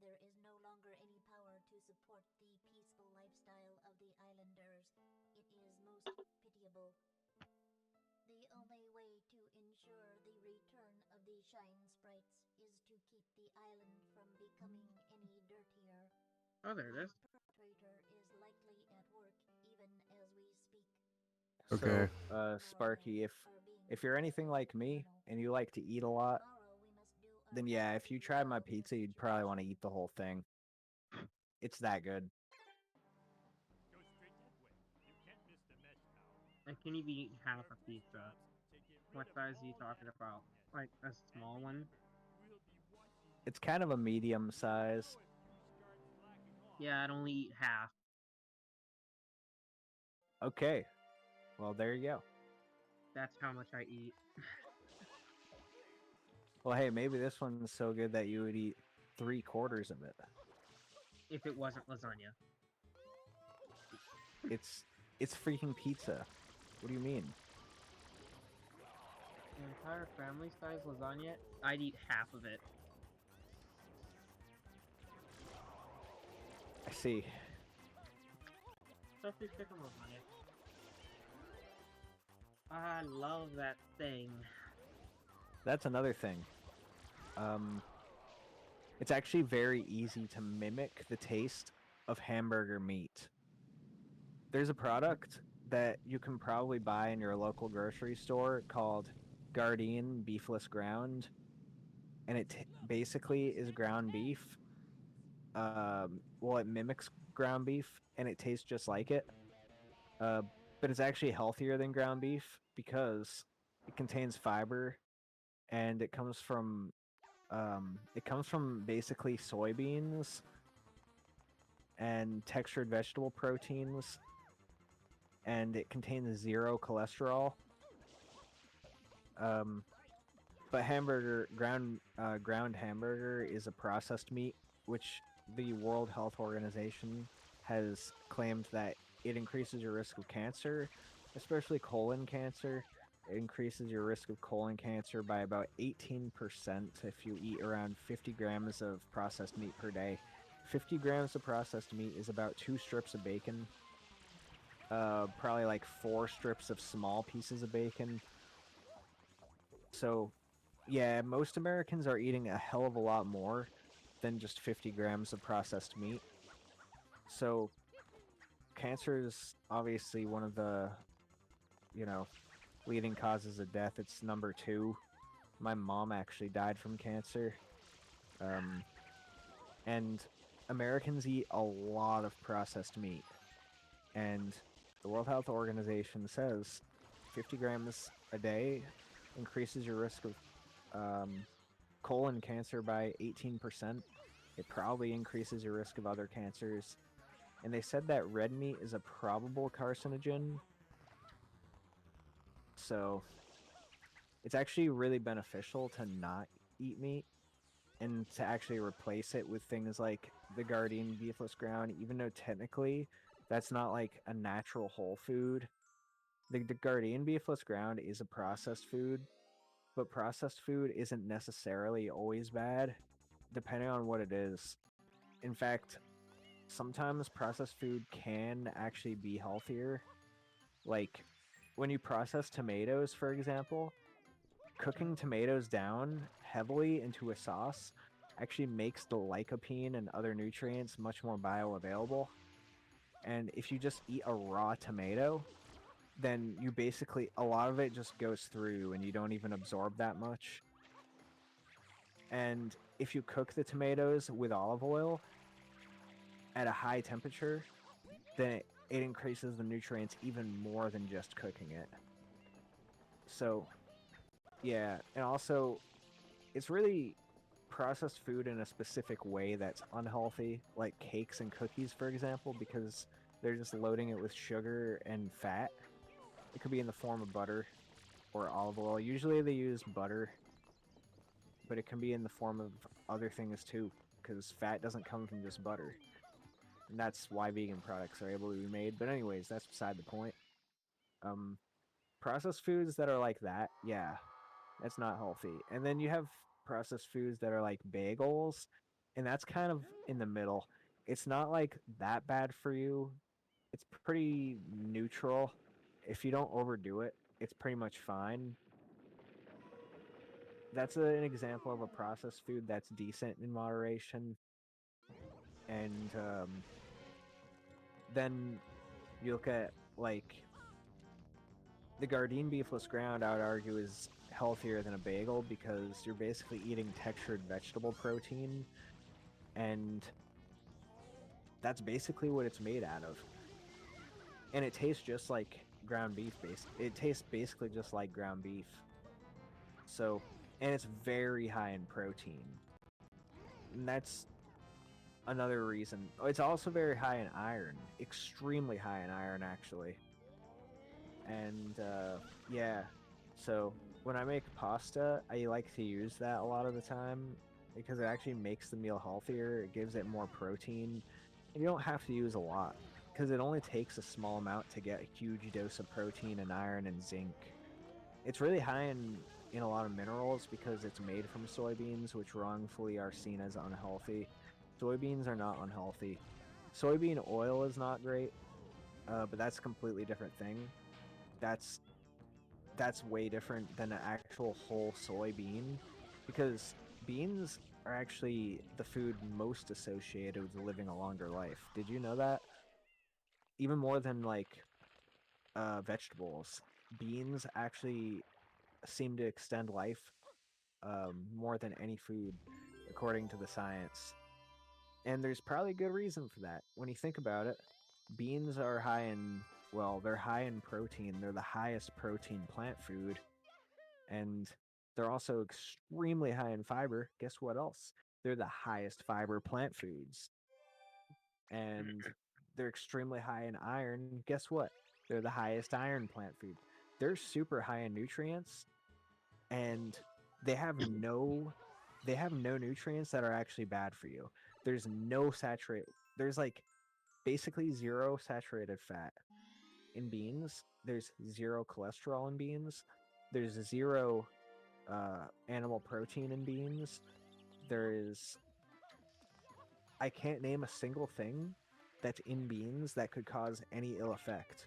there is no longer any power to support the peaceful lifestyle of the islanders. It is most pitiable. The only way to ensure the return of the Shine Sprites is to keep the island from becoming any dirtier. Oh, there it The is. perpetrator is likely at work even as we speak. Okay. Many So, more Sparky, men are being if you're brought anything to the like me colonel. and you like to eat a lot, Tomorrow we must do our then best yeah, to if you tried my resolve the pizza, you'd probably want situation. to eat the whole thing. It's that good. I can even eat half a pizza. What size are you talking about? Like a small one? It's kind of a medium size. Yeah, I'd only eat half. Okay, well there you go. That's how much I eat. Well, hey, maybe this one's so good that you would eat 3/4 of it. If it wasn't lasagna. It's it's freaking pizza. What do you mean? An entire family size lasagna, I'd eat half of it. I see. Stuffed chicken lasagna. I love that thing. That's another thing. Um, it's actually very easy to mimic the taste of hamburger meat. There's a product that you can probably buy in your local grocery store called Gardein Beefless Ground, and it basically is ground beef. Well, it mimics ground beef, and it tastes just like it. Uh, but it's actually healthier than ground beef because it contains fiber, and it comes from basically soybeans and textured vegetable proteins, and it contains zero cholesterol. Um, but ground hamburger is a processed meat, which the World Health Organization has claimed that it increases your risk of cancer, especially colon cancer. It increases your risk of colon cancer by about 18% if you eat around 50 grams of processed meat per day. 50 grams of processed meat is about 2 strips of bacon, probably like 4 strips of small pieces of bacon. So, yeah, most Americans are eating a hell of a lot more than just 50 grams of processed meat. So, cancer is obviously one of the, you know, leading causes of death. It's number two. My mom actually died from cancer. Um, and Americans eat a lot of processed meat. And the World Health Organization says 50 grams a day increases your risk of um, colon cancer by 18%. It probably increases your risk of other cancers. And they said that red meat is a probable carcinogen. So it's actually really beneficial to not eat meat and to actually replace it with things like the Guardian beefless ground, even though technically that's not like a natural whole food. The Guardian beefless ground is a processed food, but processed food isn't necessarily always bad, depending on what it is. In fact, sometimes processed food can actually be healthier. Like when you process tomatoes, for example, cooking tomatoes down heavily into a sauce actually makes the lycopene and other nutrients much more bioavailable. And if you just eat a raw tomato, then you basically, a lot of it just goes through and you don't even absorb that much. And if you cook the tomatoes with olive oil at a high temperature, then it increases the nutrients even more than just cooking it. So, yeah, and also it's really processed food in a specific way that's unhealthy, like cakes and cookies, for example, because they're just loading it with sugar and fat. It could be in the form of butter or olive oil. Usually they use butter, but it can be in the form of other things too, because fat doesn't come from just butter. And that's why vegan products are able to be made. But anyways, that's beside the point. Um, Processed foods that are like that, yeah, that's not healthy. And then you have processed foods that are like bagels. and that's kind of in the middle. It's not like that bad for you. It's pretty neutral. If you don't overdo it, it's pretty much fine. That's an example of a processed food that's decent in moderation. And then you look at like the Gardein beefless ground, I would argue, is healthier than a bagel because you're basically eating textured vegetable protein, and that's basically what it's made out of. And it tastes just like ground beef. It tastes basically just like ground beef. So, and it's very high in protein. And that's another reason. It's also very high in iron, extremely high in iron, actually. And yeah, so when I make pasta, I like to use that a lot of the time because it actually makes the meal healthier. It gives it more protein, and you don't have to use a lot because it only takes a small amount to get a huge dose of protein and iron and zinc. It's really high in a lot of minerals because it's made from soybeans, which wrongfully are seen as unhealthy. Soybeans are not unhealthy. Soybean oil is not great, but that's a completely different thing. That's way different than an actual whole soybean, because beans are actually the food most associated with living a longer life. Did you know that? Even more than like vegetables, beans actually seem to extend life more than any food, according to the science. And there's probably a good reason for that. When you think about it, beans are high in, well, they're high in protein. They're the highest protein plant food. And they're also extremely high in fiber. Guess what else? They're the highest fiber plant foods. And they're extremely high in iron. Guess what? They're the highest iron plant food. They're super high in nutrients, and they have no nutrients that are actually bad for you. There's no saturate. There's like basically zero saturated fat in beans. There's zero cholesterol in beans. There's zero animal protein in beans. There is. I can't name a single thing that's in beans that could cause any ill effect,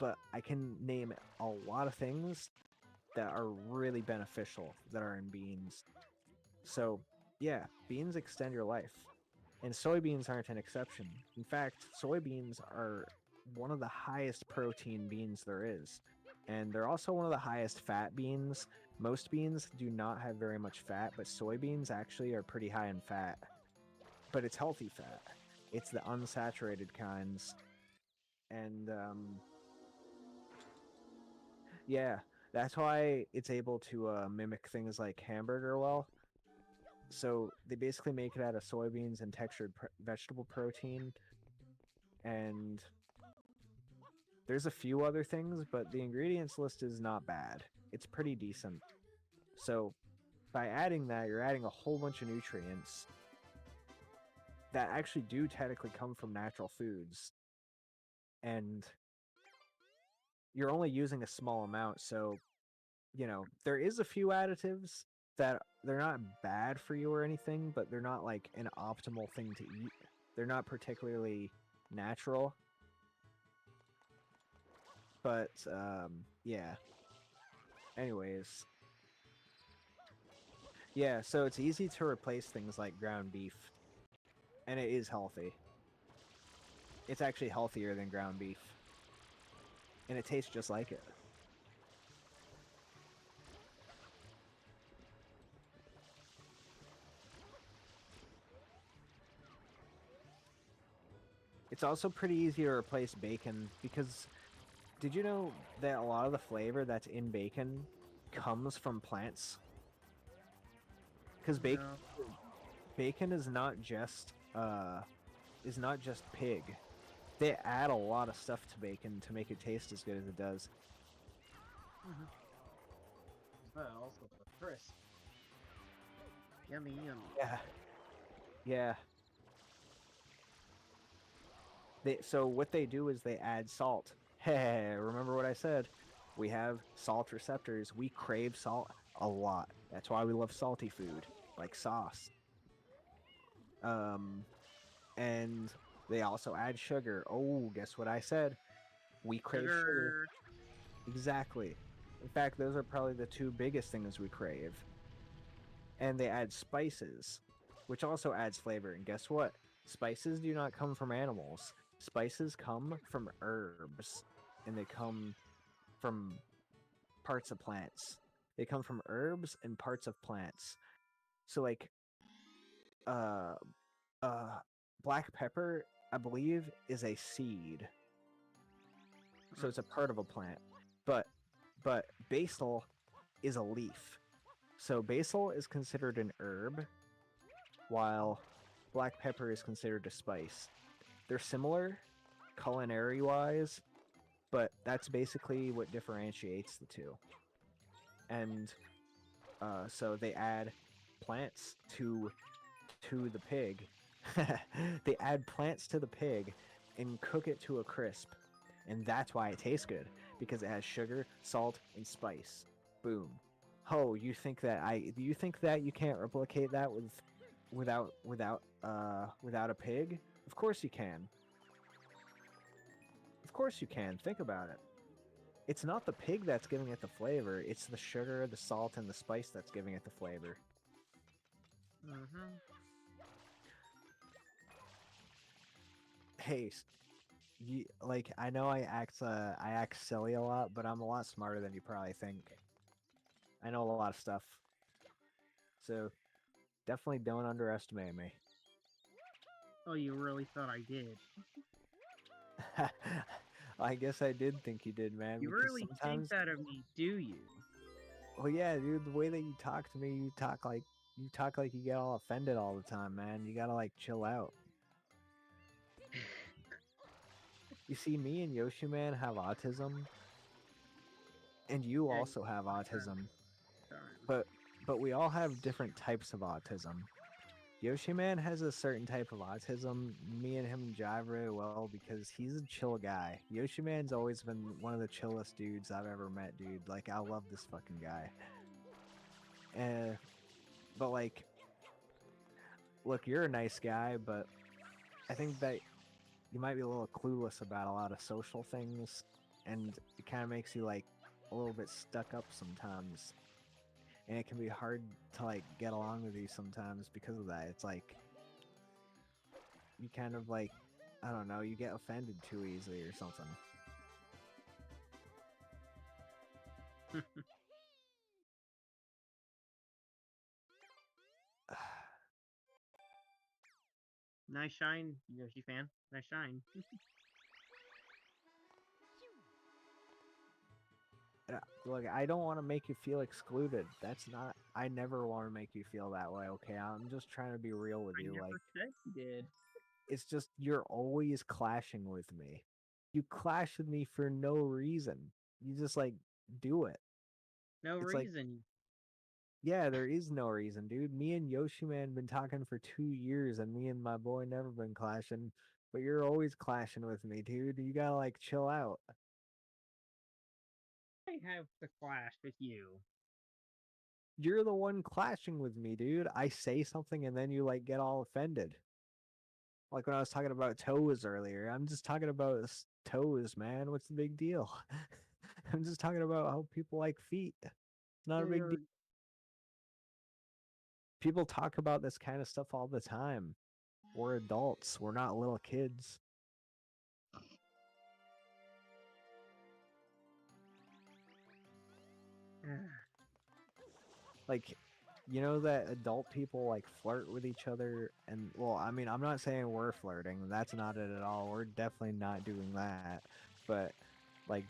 but I can name a lot of things that are really beneficial that are in beans. So, yeah, beans extend your life. And soybeans aren't an exception. In fact, soybeans are one of the highest protein beans there is. And they're also one of the highest fat beans. Most beans do not have very much fat, but soybeans actually are pretty high in fat. But it's healthy fat. It's the unsaturated kinds. And, yeah, that's why it's able to mimic things like hamburger well. So they basically make it out of soybeans and textured vegetable protein. And there's a few other things, but the ingredients list is not bad. It's pretty decent. So by adding that, you're adding a whole bunch of nutrients that actually do technically come from natural foods. And you're only using a small amount, so, you know, there is a few additives that they're not bad for you or anything, but they're not like an optimal thing to eat. They're not particularly natural. But yeah. Anyways. Yeah, so it's easy to replace things like ground beef. And it is healthy. It's actually healthier than ground beef. And it tastes just like it. It's also pretty easy to replace bacon because did you know that a lot of the flavor that's in bacon comes from plants? Because bacon is not just pig. They add a lot of stuff to bacon to make it taste as good as it does. But also the crisp. Yummy, yummy. Yeah. Yeah. So what they do is they add salt. Hey, remember what I said? We have salt receptors. We crave salt a lot. That's why we love salty food, like sauce. And they also add sugar. Oh, guess what I said? We crave sugar. Exactly. In fact, those are probably the two biggest things we crave. And they add spices, which also adds flavor. And guess what? Spices do not come from animals. Spices come from herbs, and they come from parts of plants. They come from herbs and parts of plants. So like uh black pepper, I believe, is a seed. So it's a part of a plant. But basil is a leaf. So basil is considered an herb, while black pepper is considered a spice. They're similar culinary wise, but that's basically what differentiates the two. And so they add plants to the pig. They add plants to the pig and cook it to a crisp, and that's why it tastes good, because it has sugar, salt, and spice. Boom. Oh, you think that you can't replicate that without a pig? Of course you can. Of course you can. Think about it. It's not the pig that's giving it the flavor, it's the sugar, the salt, and the spice that's giving it the flavor. Hey, I know I act silly a lot, but I'm a lot smarter than you probably think. I know a lot of stuff. So, definitely don't underestimate me. Oh, you really thought I did? I guess I did think you did, man. You really think that of me, do you? Well, yeah, dude. The way that you talk to me, you talk like you get all offended all the time, man. You gotta like chill out. You see, me and Yoshi Man have autism, and you also have autism, but we all have different types of autism. Yoshi Man has a certain type of autism. Me and him jive really well because he's a chill guy. Yoshi Man's always been one of the chillest dudes I've ever met, dude. Like, I love this fucking guy. But like, look, you're a nice guy, but I think that you might be a little clueless about a lot of social things, and it kind of makes you like a little bit stuck up sometimes. And it can be hard to like get along with you sometimes because of that. It's like you kind of like, I don't know, you get offended too easily or something. Nice shine, Yoshi fan. Nice shine. Look, I don't want to make you feel excluded. That's not. I never want to make you feel that way. Okay, I'm just trying to be real with you. I never like, said you did. It's just you're always clashing with me. You clash with me for no reason. You just like do it. No it's reason. Like, yeah, there is no reason, dude. Me and Yoshi Man been talking for 2 years, and me and my boy never been clashing. But you're always clashing with me, dude. You gotta like chill out. I have to clash with you. You're the one clashing with me, dude. I say something and then you like get all offended. Like when I was talking about toes earlier. I'm just talking about toes, man. What's the big deal? I'm just talking about how people like feet. It's not a big deal. People talk about this kind of stuff all the time. We're adults. We're not little kids. Like, you know that adult people like flirt with each other, and well, I mean, I'm not saying we're flirting. That's not it at all. We're definitely not doing that. But like,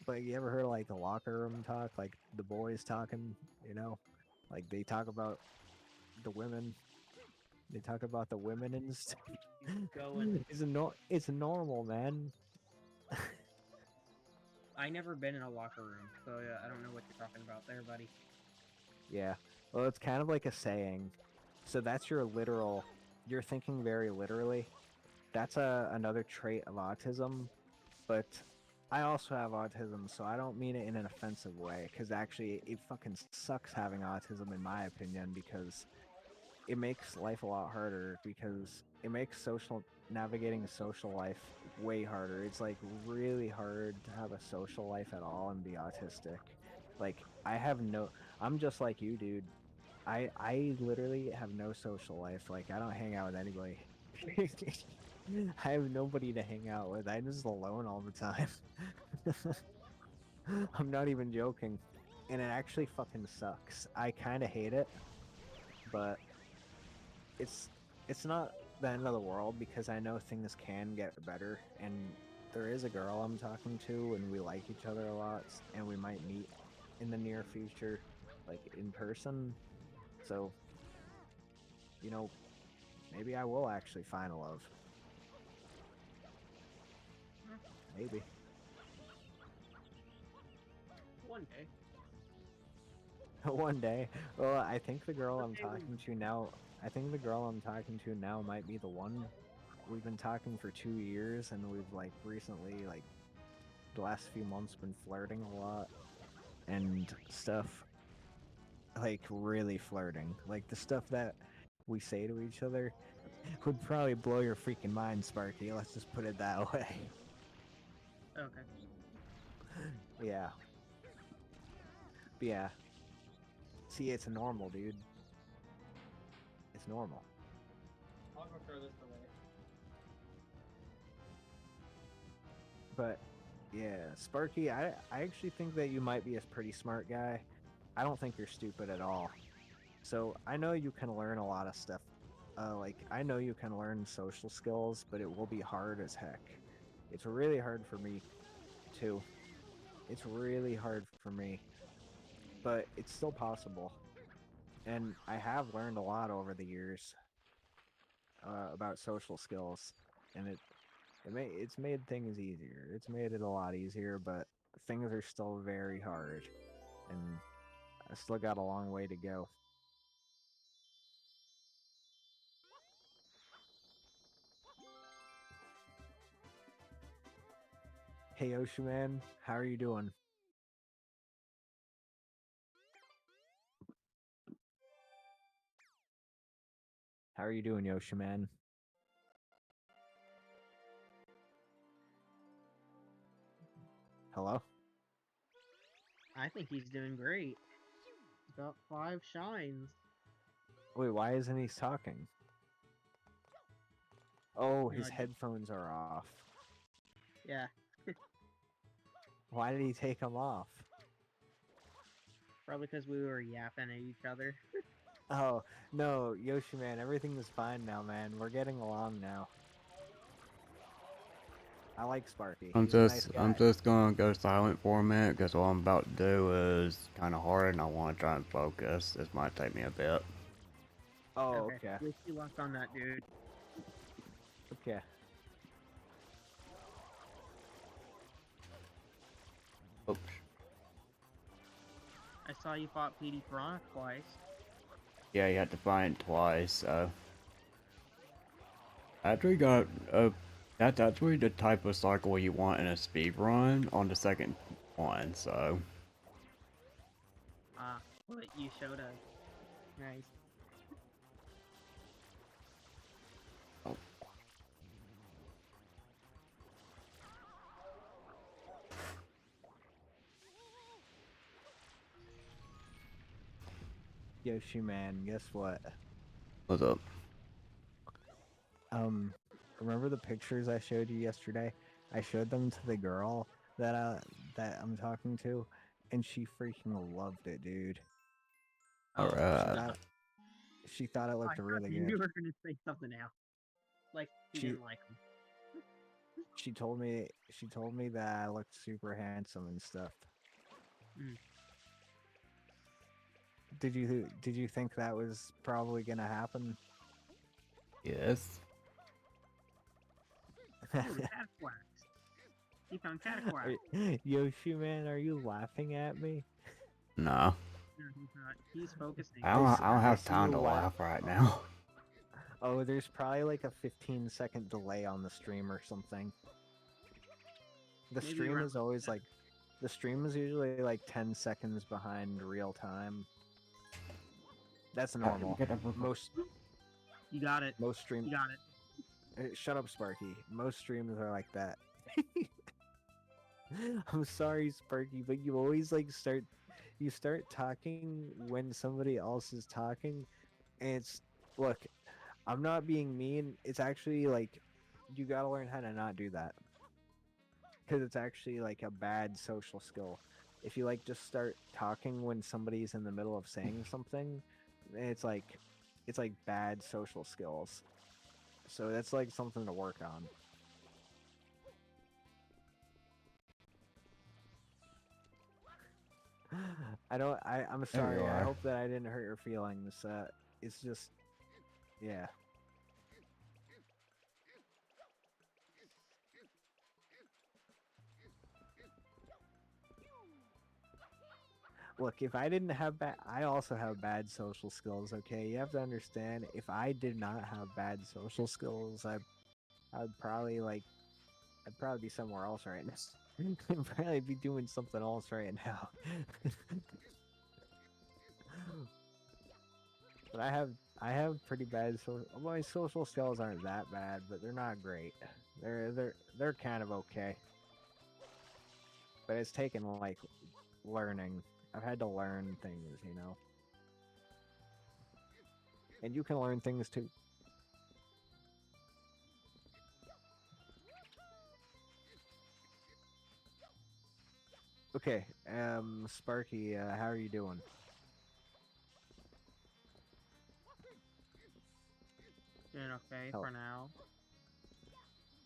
you ever heard of like the locker room talk? Like the boys talking, you know, like they talk about the women. They talk about the women and stuff. It's normal, man. I never been in a locker room, so I don't know what you're talking about there, buddy. Yeah. Well, it's kind of like a saying. So that's your literal. You're thinking very literally. That's another trait of autism, but I also have autism, so I don't mean it in an offensive way. Because actually, it fucking sucks having autism, in my opinion, because it makes life a lot harder because it makes navigating a social life way harder. It's like really hard to have a social life at all and be autistic. Like I'm just like you, dude. I literally have no social life. Like I don't hang out with anybody. I have nobody to hang out with. I'm just alone all the time. I'm not even joking. And it actually fucking sucks. I kind of hate it, but it's not the end of the world because I know things can get better, and there is a girl I'm talking to and we like each other a lot, and we might meet in the near future, like in person. So, you know, maybe I will actually find a love. Maybe. One day. One day. Well, I think the girl I'm talking to now, might be the one. We've been talking for 2 years, and we've like recently, like the last few months, been flirting a lot and stuff. Like really flirting. Like the stuff that we say to each other would probably blow your freaking mind, Sparky. Let's just put it that way. Okay. Yeah. But yeah. See, it's normal, dude. It's normal. I'll go furthest away. But yeah, Sparky, I actually think that you might be a pretty smart guy. I don't think you're stupid at all. So I know you can learn a lot of stuff. Like I know you can learn social skills, but it will be hard as heck. It's really hard for me, too. It's really hard for me, but it's still possible. And I have learned a lot over the years about social skills, and it's made things easier. It's made it a lot easier, but things are still very hard, and I still got a long way to go. Hey Oshuman, how are you doing? How are you doing, Yoshiman? Hello? I think he's doing great. He's got 5 shines. Wait, why isn't he talking? Oh, his No, headphones are off. Yeah. Why did he take them off? Probably because we were yapping at each other. Oh, no, Yoshiman, everything is fine now, man. We're getting along now. I like Sparky. I'm He's a nice I'm guy. just gonna go silent for a minute because what I'm about to do is kind of hard, and I want to try and focus. This might take me a bit. Oh, okay. Wish you luck on that, dude. Okay. Oops. I saw you fought PD Piranha twice. Yeah, you have to find it twice. So I actually got a. That's actually the type of cycle you want in a speed run on the second one. So What you showed us. Nice. oh. Yoshiman, guess what? What's up? Remember the pictures I showed you yesterday? I showed them to the girl that I'm talking to, and she freaking loved it, dude. All Oh, right. She thought it looked really you good. were gonna say something else. Like she didn't like him. She told me that I looked super handsome and stuff. Mm. Did you think that was probably gonna happen? Yes. Ooh, Catquax. He found Catquax. Yoshi man, are you laughing at me? No. No, he's not. He's focusing. I don't have see time you to laugh. laugh right now. Oh, there's probably like a 15-second delay on the stream or something. The Maybe stream around is always like, the stream is usually like 10 seconds behind real time. That's normal. You got it. Most streams. You got it. Shut up, Sparky. Most streams are like that. I'm sorry, Sparky, but you always like start talking when somebody else is talking, and it's look, I'm not being mean. It's actually like you gotta learn how to not do that, because it's actually like a bad social skill. If you like just start talking when somebody's in the middle of saying something, it's like bad social skills. So that's like something to work on. I'm There you sorry. I are. hope that I didn't hurt your feelings. It's just, yeah. Look, if I didn't have I also have bad social skills. Okay, you have to understand. If I did not have bad social skills, I'd probably I'd probably be somewhere else right now. I'd probably be doing something else right now. But I have pretty bad my social skills aren't that bad, but they're not great. They're kind of okay. But it's taken like learning. I've had to learn things, you know. And you can learn things too. Okay, Sparky, how are you doing? Doing okay Oh. for now.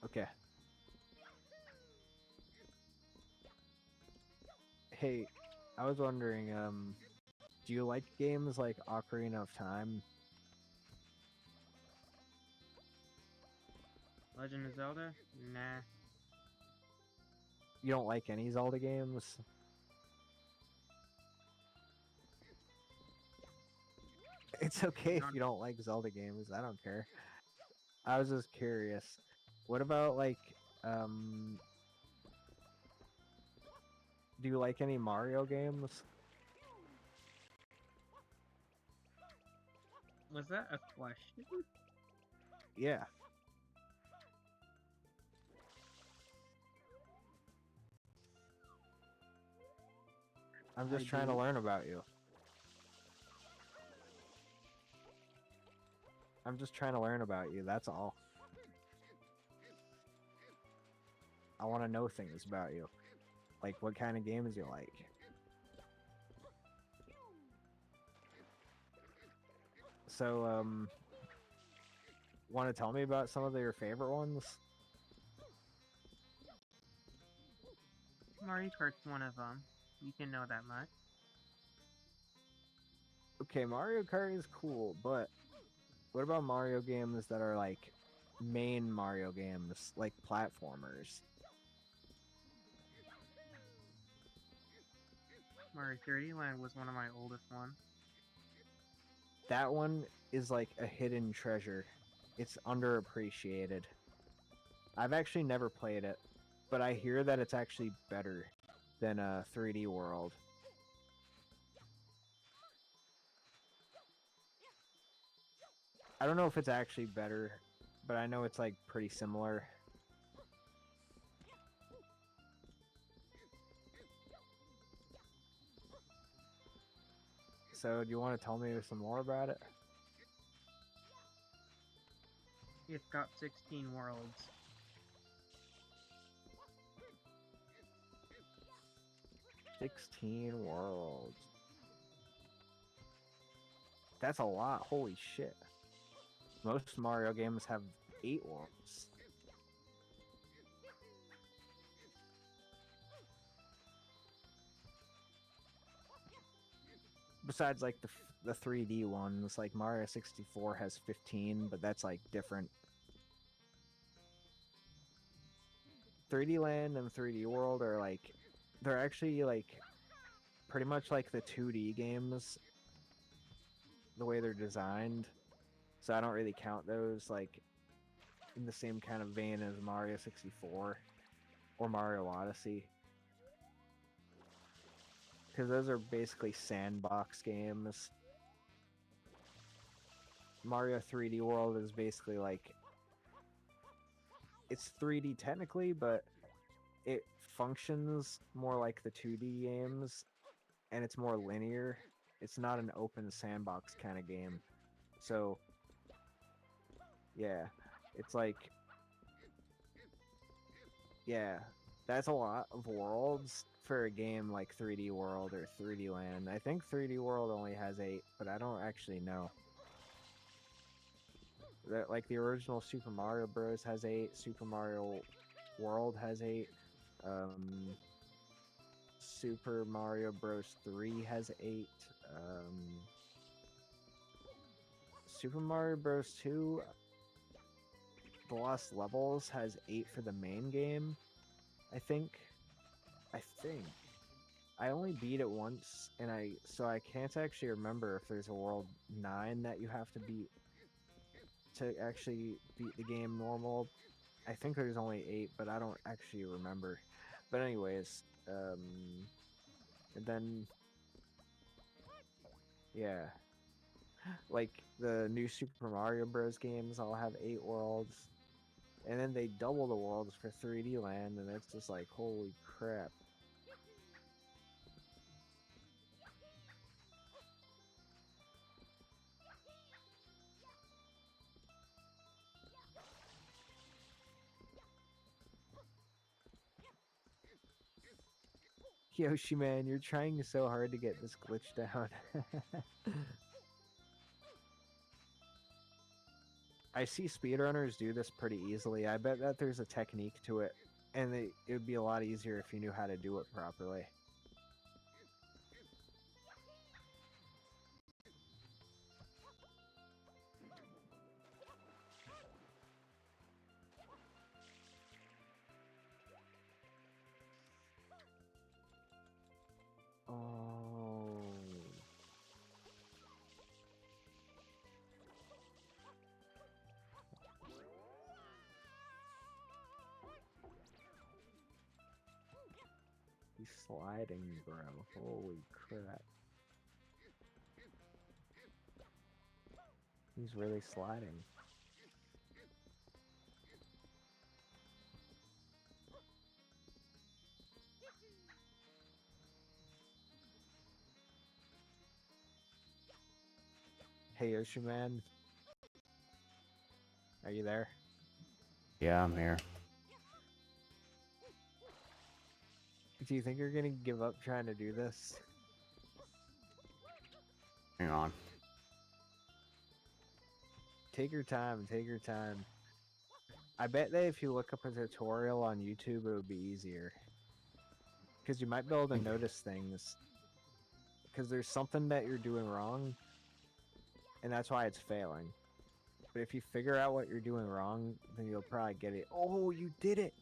Okay. Hey, I was wondering, do you like games like Ocarina of Time? Legend of Zelda? Nah. You don't like any Zelda games? It's okay if Not- you don't like Zelda games. I don't care. I was just curious. What about like, do you like any Mario games? Was that a question? Yeah. I'm just I trying to do. learn about you. I'm just trying to learn about you, that's all. I want to know things about you. Like what kind of games you like. So, want to tell me about some of your favorite ones? Mario Kart's one of them. You can know that much. Okay, Mario Kart is cool, but what about Mario games that are like main Mario games, like platformers? Mario 3D Land was one of my oldest ones. That one is like a hidden treasure. It's underappreciated. I've actually never played it, but I hear that it's actually better than 3D World. I don't know if it's actually better, but I know it's like pretty similar. So, do you want to tell me some more about it? It's got 16 worlds. "16 worlds." That's a lot. Holy shit. Most Mario games have 8 worlds. Besides, like the 3D ones, like Mario 64 has 15, but that's like different. 3D Land and 3D World are like, they're actually like pretty much like the 2D games, the way they're designed. So I don't really count those like in the same kind of vein as Mario 64 or Mario Odyssey. Because those are basically sandbox games. Mario 3D World is basically like it's 3D technically, but it functions more like the 2D games, and it's more linear. It's not an open sandbox kind of game. So, yeah, it's like, yeah, that's a lot of worlds for a game like 3D World or 3D Land. I think 3D World only has 8, but I don't actually know. Like the original Super Mario Bros. Has 8, Super Mario World has 8, Super Mario Bros. 3 has 8, Super Mario Bros. 2, The Lost Levels has 8 for the main game, I think. I only beat it once, and so I can't actually remember if there's a World 9 that you have to beat to actually beat the game normal. I think there's only 8, but I don't actually remember. But anyways, and then, yeah, like the new Super Mario Bros. Games all have 8 worlds, and then they double the worlds for 3D Land, and it's just like, holy crap. Yoshi, man, you're trying so hard to get this glitch down. I see speedrunners do this pretty easily. I bet that there's a technique to it, and it would be a lot easier if you knew how to do it properly. Oh. He's sliding, bro. Holy crap. He's really sliding. Hey, Yoshi, man. Are you there? Yeah, I'm here. Do you think you're gonna give up trying to do this? Hang on. Take your time, take your time. I bet that if you look up a tutorial on YouTube, it would be easier. Because you might be able to notice things. Because there's something that you're doing wrong, and that's why it's failing. But if you figure out what you're doing wrong, then you'll probably get it. Oh, you did it!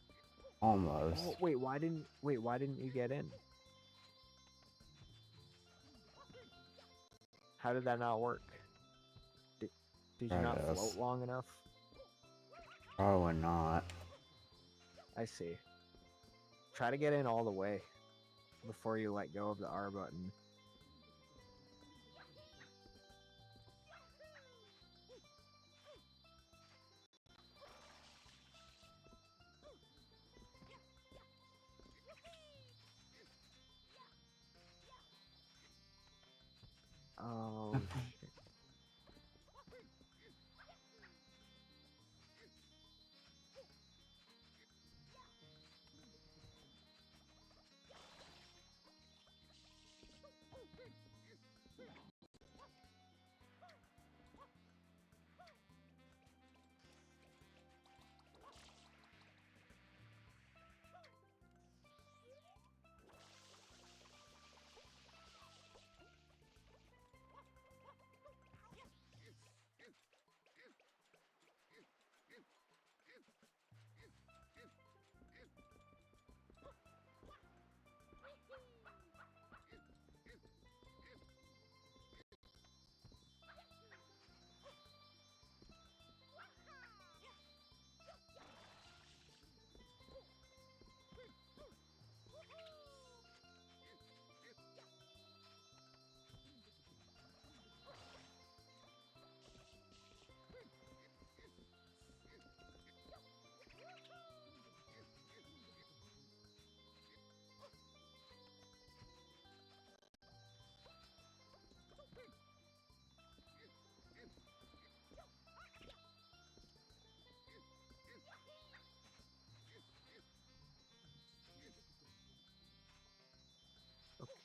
Almost. Oh, wait, why didn't you get in? How did that not work? Did you not float long enough? Probably not. I see. Try to get in all the way before you let go of the R button. Oh, shit.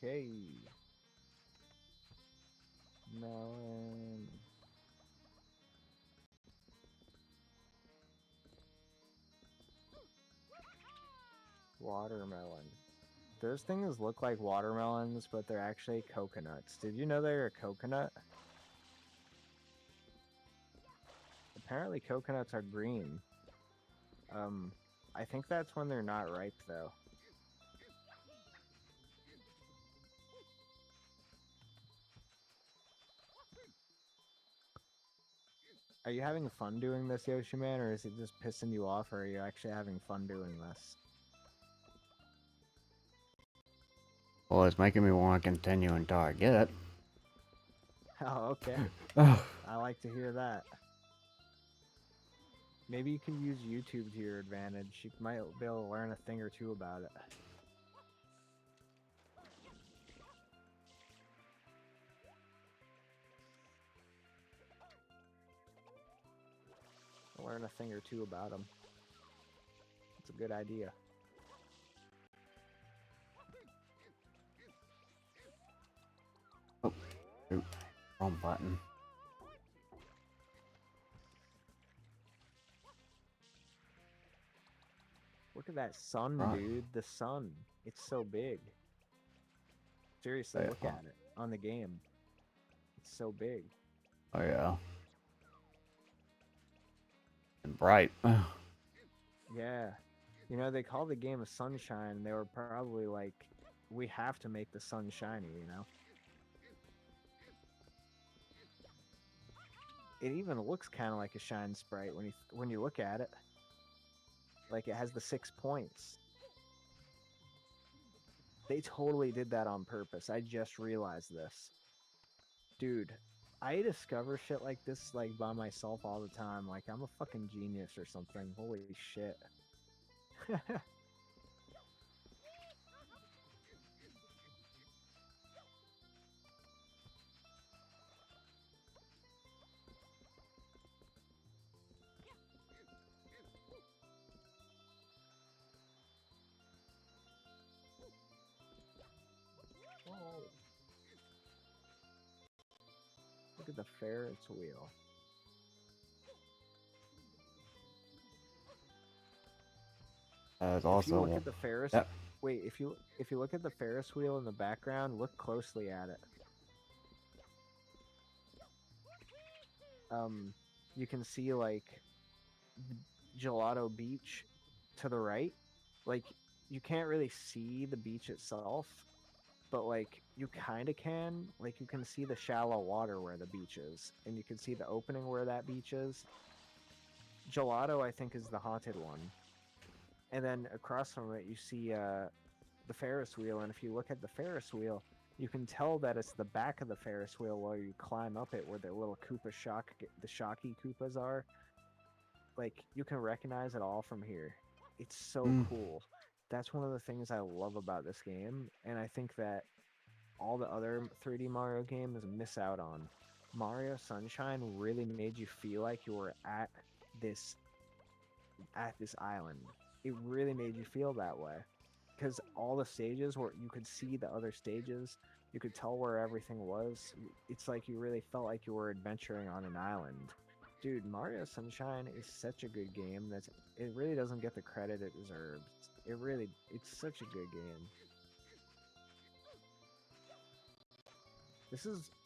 Okay. Melon. Watermelon. Those things look like watermelons, but they're actually coconuts. Did you know they're a coconut? Apparently coconuts are green. I think that's when they're not ripe, though. Are you having fun doing this, Yoshi Man, or is it just pissing you off, or are you actually having fun doing this? Well, it's making me want to continue until I get it. Oh, okay. I like to hear that. Maybe you can use YouTube to your advantage. You might be able to learn a thing or two about it. Learn a thing or two about them. It's a good idea. Oh, shoot. Wrong button. Look at that sun, Right. dude. The sun. It's so big. Seriously, Yeah. look at it on the game. It's so big. Oh yeah. And bright. Yeah. You know, they call the game a sunshine. They were probably like, we have to make the sun shiny, you know? It even looks kind of like a shine sprite when you look at it. Like it has the 6 points. They totally did that on purpose. I just realized this. Dude, I discover shit like this like by myself all the time. Like I'm a fucking genius or something. Holy shit. Oh. Look at the Ferris wheel. There's If you also look at the Ferris, Yep. wait, if you look at the Ferris wheel in the background, look closely at it. You can see like Gelato Beach to the right. Like you can't really see the beach itself, but like you kind of can. Like you can see the shallow water where the beach is, and you can see the opening where that beach is. Gelato, I think, is the haunted one. And then across from it, you see the Ferris wheel. And if you look at the Ferris wheel, you can tell that it's the back of the Ferris wheel where you climb up it, where the little the Shocky Koopas are. Like you can recognize it all from here. It's so cool. That's one of the things I love about this game, and I think that all the other 3D Mario games miss out on. Mario Sunshine really made you feel like you were at this island. It really made you feel that way, because all the stages where you could see the other stages, you could tell where everything was. It's like you really felt like you were adventuring on an island. Dude, Mario Sunshine is such a good game that it really doesn't get the credit it deserves. It's such a good game.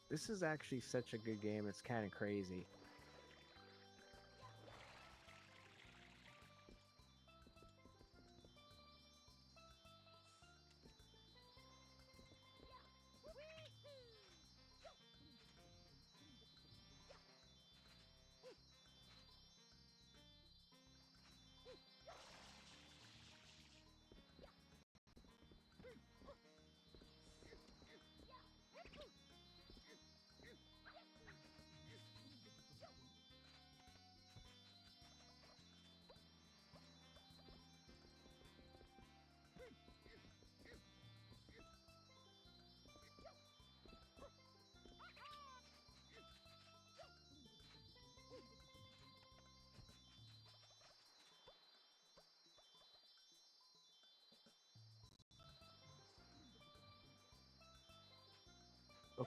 This is actually such a good game. It's kind of crazy.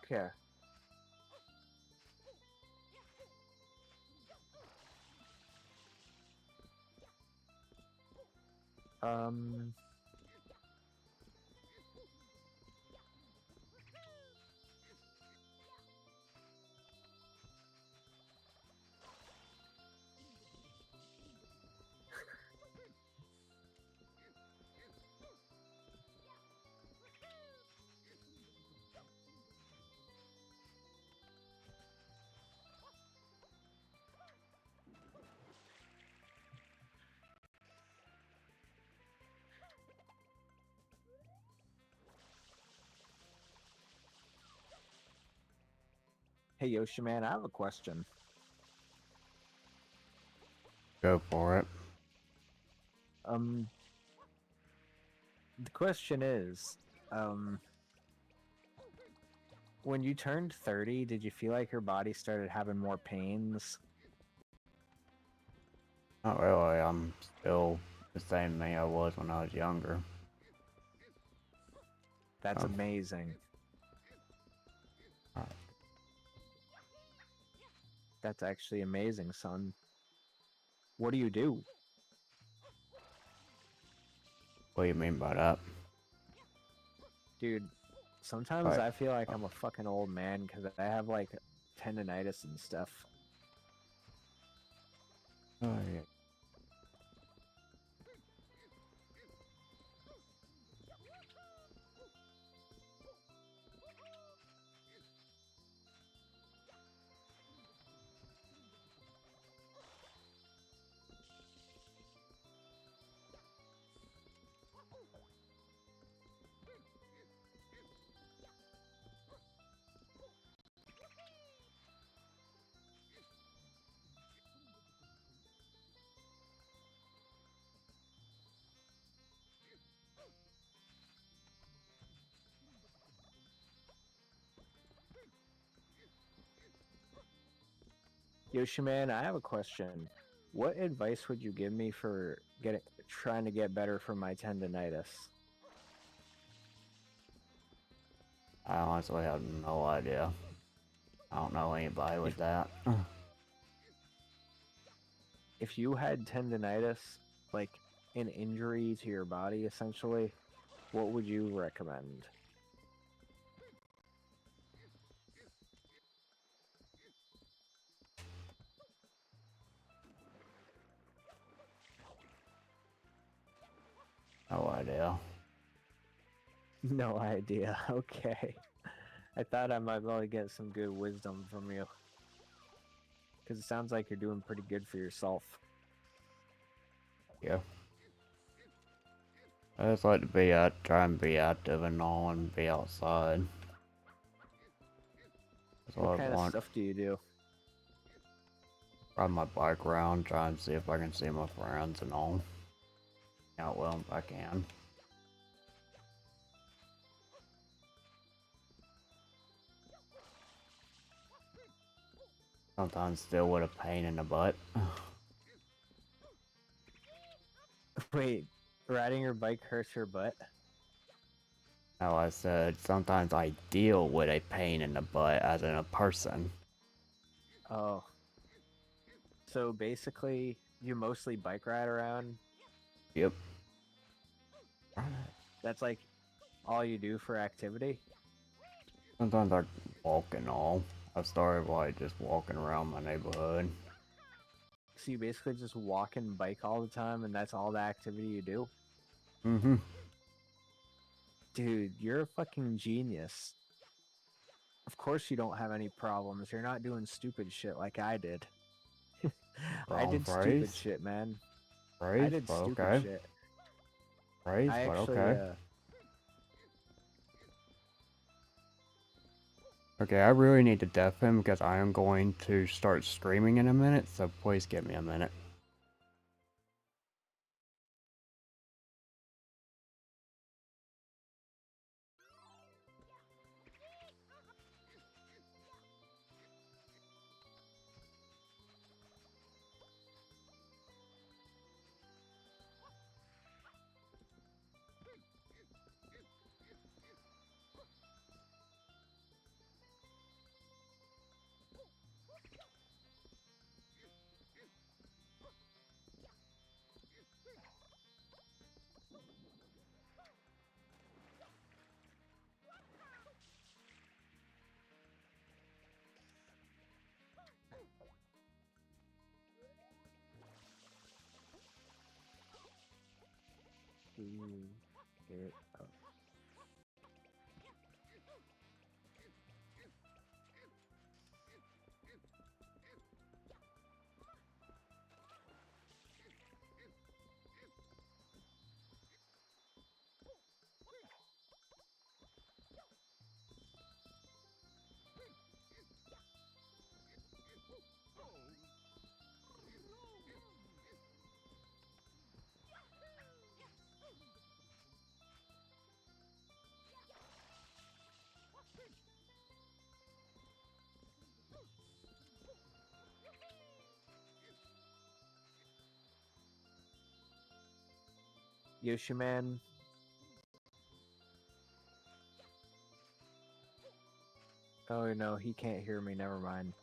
Okay. Um. Hey Yoshi man, I have a question. Go for it. Um, the question is, um, when you turned 30, did you feel like your body started having more pains? Not really. I'm still the same me I was when I was younger. That's Oh. amazing. Alright. That's actually amazing, son. What do you do? What do you mean by that? Dude, sometimes Right. I feel like I'm a fucking old man because I have like tendonitis and stuff. Oh, yeah. Yoshi man, I have a question. What advice would you give me for trying to get better from my tendonitis? I honestly have no idea. I don't know anybody with that. If you had tendonitis, like an injury to your body essentially, what would you recommend? No idea. No idea. Okay. I thought I might be able to get some good wisdom from you. Because it sounds like you're doing pretty good for yourself. Yeah. I just like to be try and be active and all and be outside. That's What what I kind of want. stuff do you do? Ride my bike around, try and see if I can see my friends and all. Out well if I can. Sometimes still with a pain in the butt. Wait, riding your bike hurts your butt? No, I said sometimes I deal with a pain in the butt as in a person. Oh. So basically, you mostly bike ride around? Yep. That's like all you do for activity? Sometimes I walk and all. I started like just walking around my neighborhood. So you basically just walk and bike all the time and that's all the activity you do? Mm-hmm. Dude, you're a fucking genius. Of course you don't have any problems. You're not doing stupid shit like I did. I Wrong did phrase. stupid shit, man. I Phrase, did but stupid okay. shit. Phrase, I but actually, okay. Okay, I really need to def him because I am going to start streaming in a minute, so please give me a minute. to get up. Yoshiman. Oh no, he can't hear me. Never mind.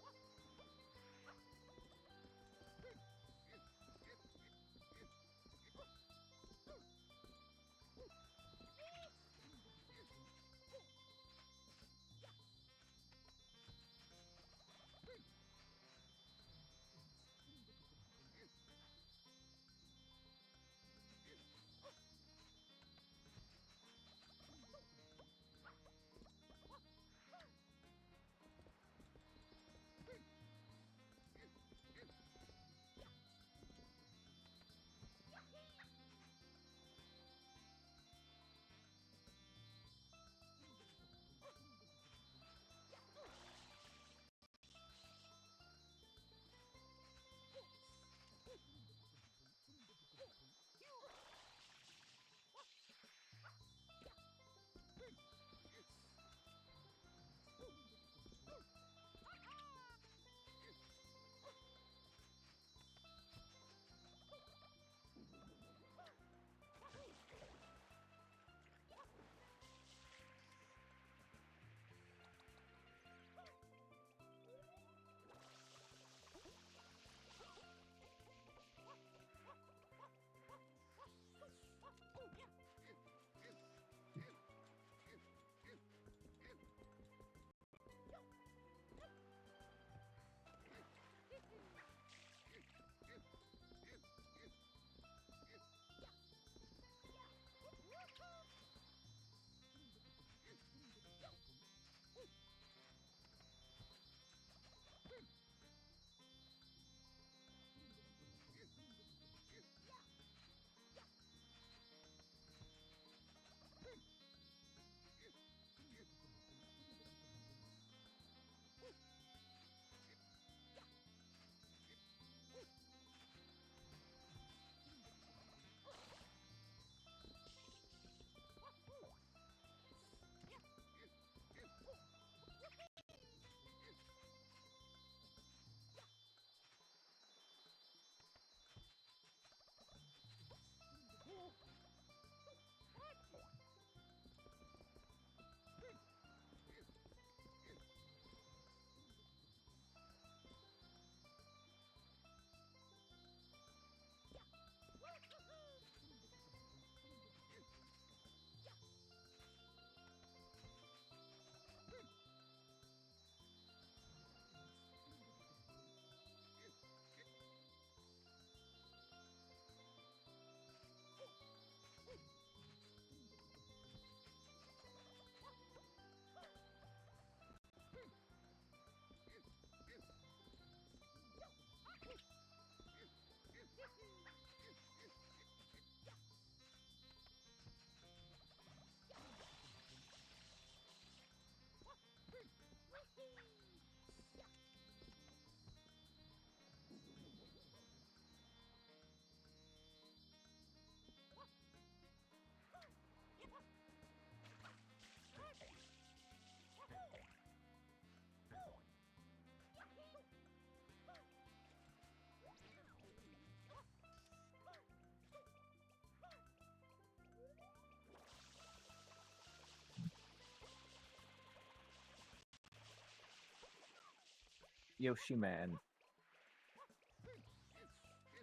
Yoshiman.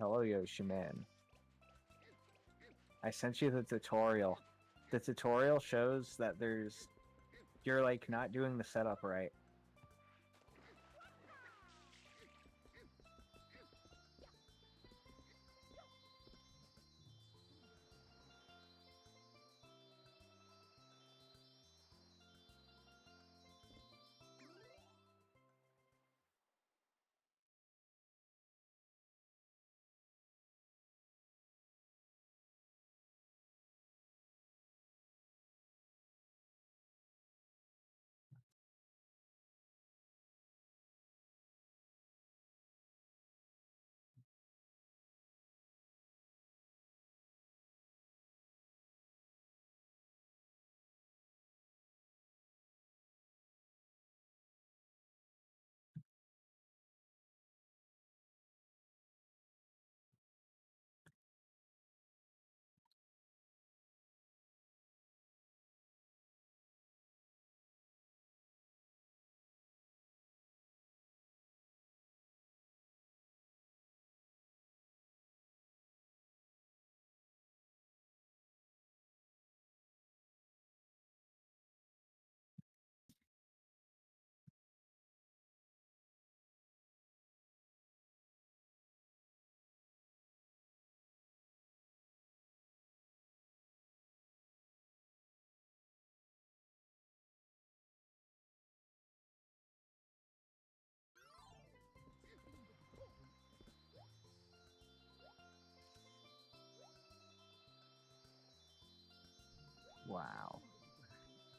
Hello, Yoshiman. I sent you the tutorial. The tutorial shows that you're like not doing the setup right.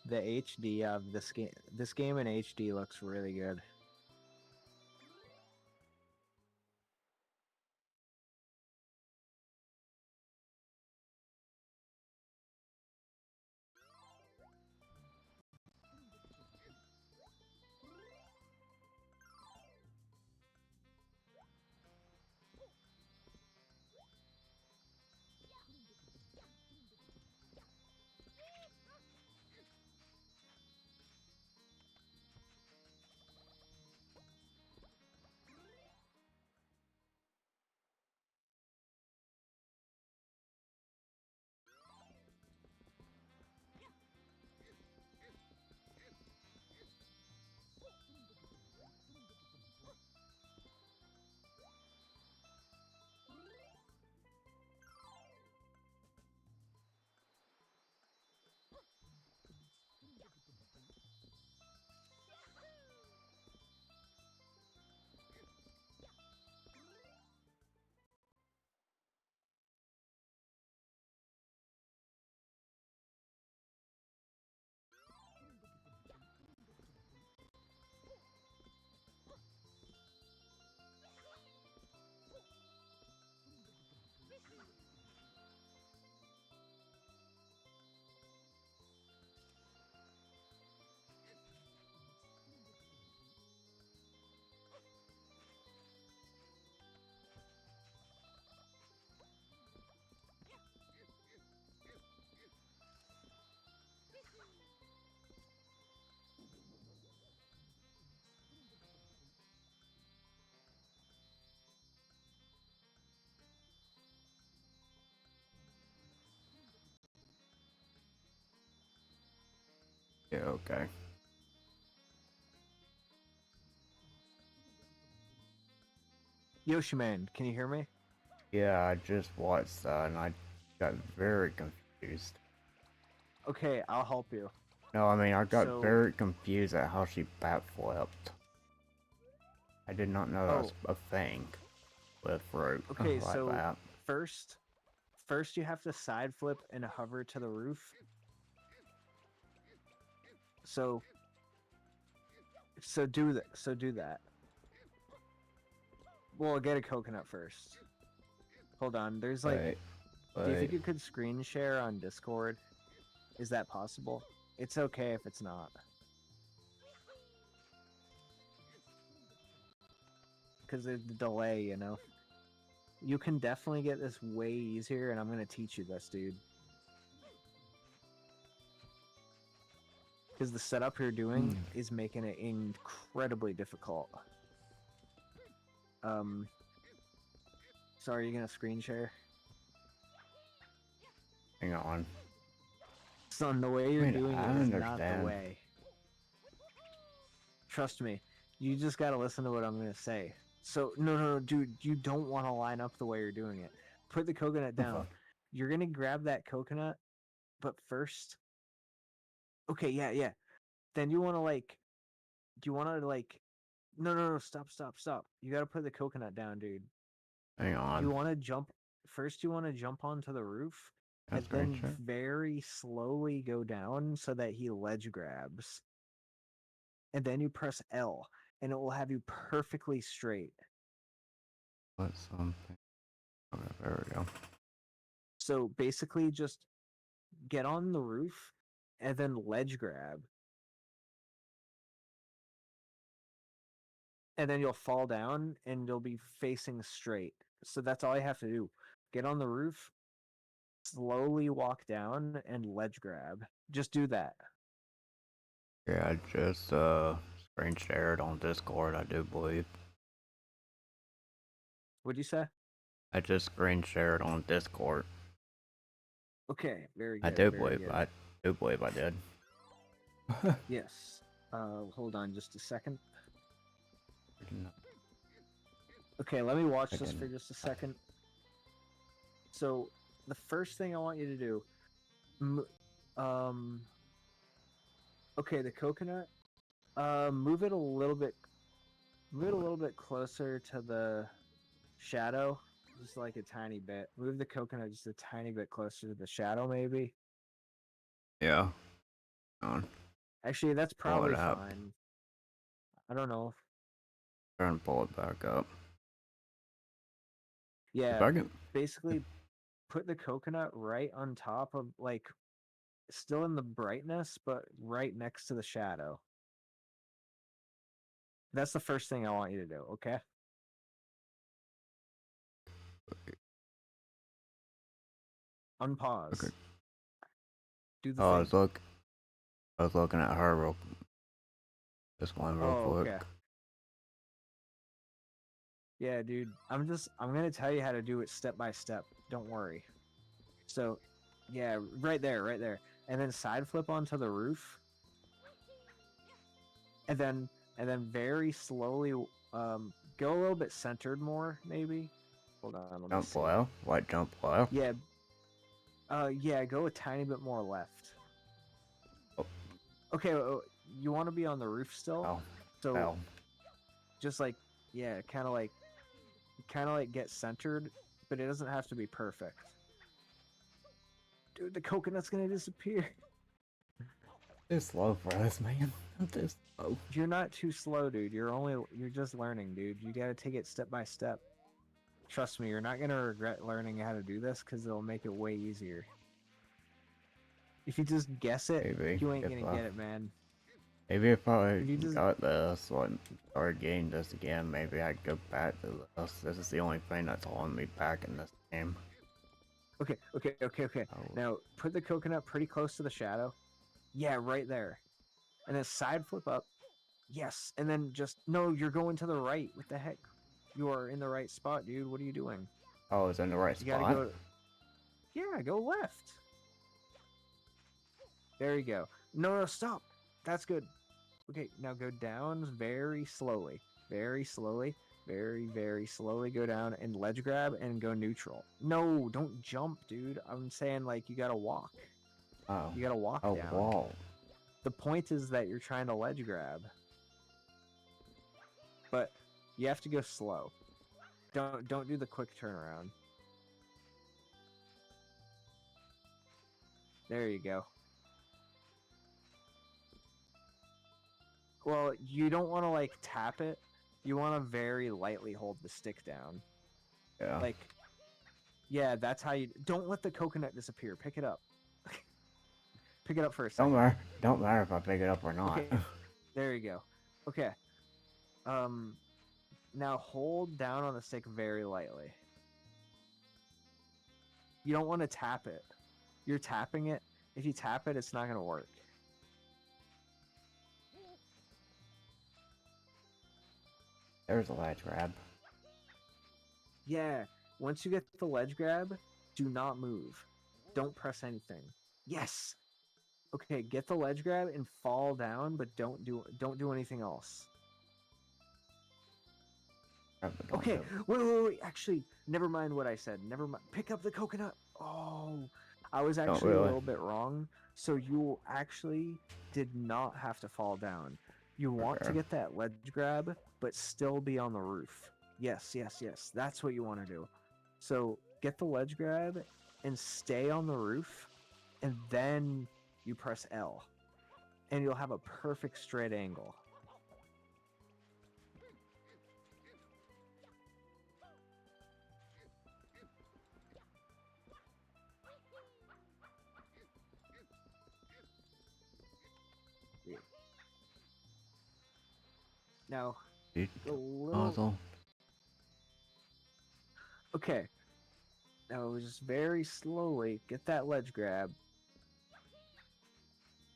The HD of this game in HD looks really good. Yeah, okay. Yoshiman, can you hear me? Yeah, I just watched that and I got very confused. Okay, I'll help you. No, I mean, I got So- very confused at how she backflipped. I did not know that was a thing with rope Okay, like so that. first you have to side flip and hover to the roof. So do that. So do that. Well, get a coconut first. Hold on. There's like, Wait, do you think wait. you could screen share on Discord? Is that possible? It's okay if it's not. Because of the delay, you know. You can definitely get this way easier, and I'm going to teach you this, dude. Because the setup you're doing is making it incredibly difficult. So are you going to screen share? Hang on. Son, the way you're Wait, doing I it is not the understand. way. Trust me. You just gotta listen to what I'm gonna say. So, no, dude, you don't want to line up the way you're doing it. Put the coconut down. You're gonna grab that coconut, but first... Okay, yeah. Then you want to, like... Do you want to, like... No, stop. You gotta put the coconut down, dude. Hang on. You want to jump... First, you want to jump onto the roof, That's and then very true. very slowly go down so that he ledge grabs. And then you press L, and it will have you perfectly straight. Put something. Okay, there we go. So basically, just get on the roof, and then ledge grab. And then you'll fall down, and you'll be facing straight. So that's all you have to do. Get on the roof, slowly walk down, and ledge grab. Just do that. Yeah, I just screen shared on Discord, I do believe. What'd you say? I just screen shared on Discord. Okay, very good. I do very believe good. I did. Yes. Hold on just a second. Okay, let me watch this for just a second. So, the first thing I want you to do, okay, the coconut, move it a little bit closer to the shadow, just like a tiny bit. Move the coconut just a tiny bit closer to the shadow, maybe. Yeah. On. Actually, that's Pull probably it up. fine. I don't know. Trying to pull it back up. Yeah, If I can, basically put the coconut right on top of, like, still in the brightness, but right next to the shadow. That's the first thing I want you to do, okay? Unpause. Okay. Do the oh, thing. I was looking at her this one real Oh, quick. okay. Yeah, dude. I'm gonna tell you how to do it step by step. Don't worry. So, yeah, right there. And then side flip onto the roof. And then very slowly go a little bit centered more, maybe. Hold on, let me Jump see. below? What, jump below? Yeah. Yeah, go a tiny bit more left. Oh. Okay, you want to be on the roof still? Oh, So fell. just like, yeah, kind of like get centered, but it doesn't have to be perfect. Dude, the coconut's gonna disappear. Too slow for us, man. I'm too slow. You're not too slow, dude. You're just learning, dude. You gotta take it step by step. Trust me, you're not gonna regret learning how to do this because it'll make it way easier. If you just guess it, Maybe, you ain't if gonna get it, man. Maybe if I If you just- got this, like, started getting this again, maybe I'd go back to this. This is the only thing that's holding me back in this game. Okay. Oh. Now put the coconut pretty close to the shadow. Yeah, right there. And then side flip up. Yes. And then no, you're going to the right. What the heck? You are in the right spot, dude. What are you doing? Oh, it's in the right You spot? gotta go. Yeah, go left. There you go. No, stop. That's good. Okay, now go down very slowly. Very slowly. Very slowly go down and ledge grab and go neutral. No, don't jump, dude. I'm saying, like, you gotta walk. Oh. You gotta walk Oh, down. wall. The point is that you're trying to ledge grab. But you have to go slow. Don't do the quick turnaround. There you go. Well, you don't want to, like, tap it. You want to very lightly hold the stick down. Yeah. Like, yeah, that's how you... Don't let the coconut disappear. Pick it up. Pick it up for a second. Don't matter if I pick it up or not. Okay. There you go. Okay. Now hold down on the stick very lightly. You don't want to tap it. You're tapping it. If you tap it, it's not going to work. There's a ledge grab. Yeah. Once you get the ledge grab, do not move. Don't press anything. Yes. Okay, get the ledge grab and fall down, but don't do anything else. Okay, wait. Actually, never mind what I said. Never mind. Pick up the coconut. Oh, I was actually a little bit wrong. So you actually did not have to fall down. You want to get that ledge grab, but still be on the roof. Yes. That's what you want to do. So get the ledge grab and stay on the roof, and then you press L, and you'll have a perfect straight angle. Now, a little... Okay. Now, just very slowly get that ledge grab.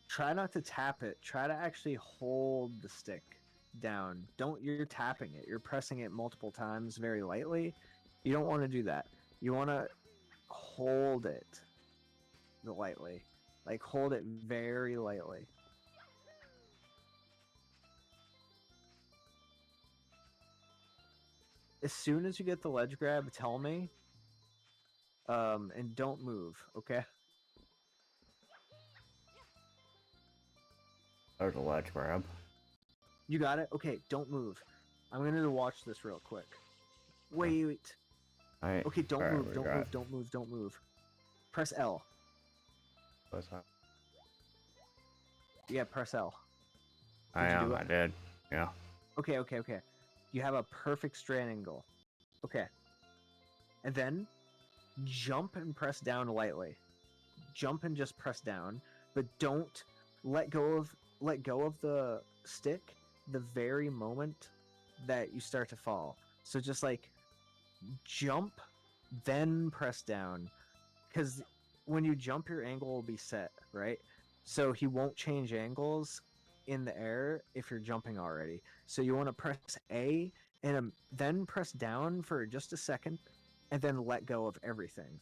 Try not to tap it. Try to actually hold the stick down. You're tapping it. You're pressing it multiple times very lightly. You don't want to do that. You want to hold it lightly. Like, hold it very lightly. As soon as you get the ledge grab, tell me. And don't move, okay? There's a ledge grab. You got it? Okay, don't move. I'm gonna watch this real quick. Wait. Okay, don't move. Press L. What's that? Yeah, press L. I Did you do am. it? I did. Yeah. Okay. You have a perfect straight angle. Okay. And then jump and press down lightly. Jump and just press down, but don't let go of the stick the very moment that you start to fall. So just like jump, then press down, because when you jump, your angle will be set, right? So he won't change angles in the air if you're jumping already. So you want to press A and then press down for just a second, and then let go of everything.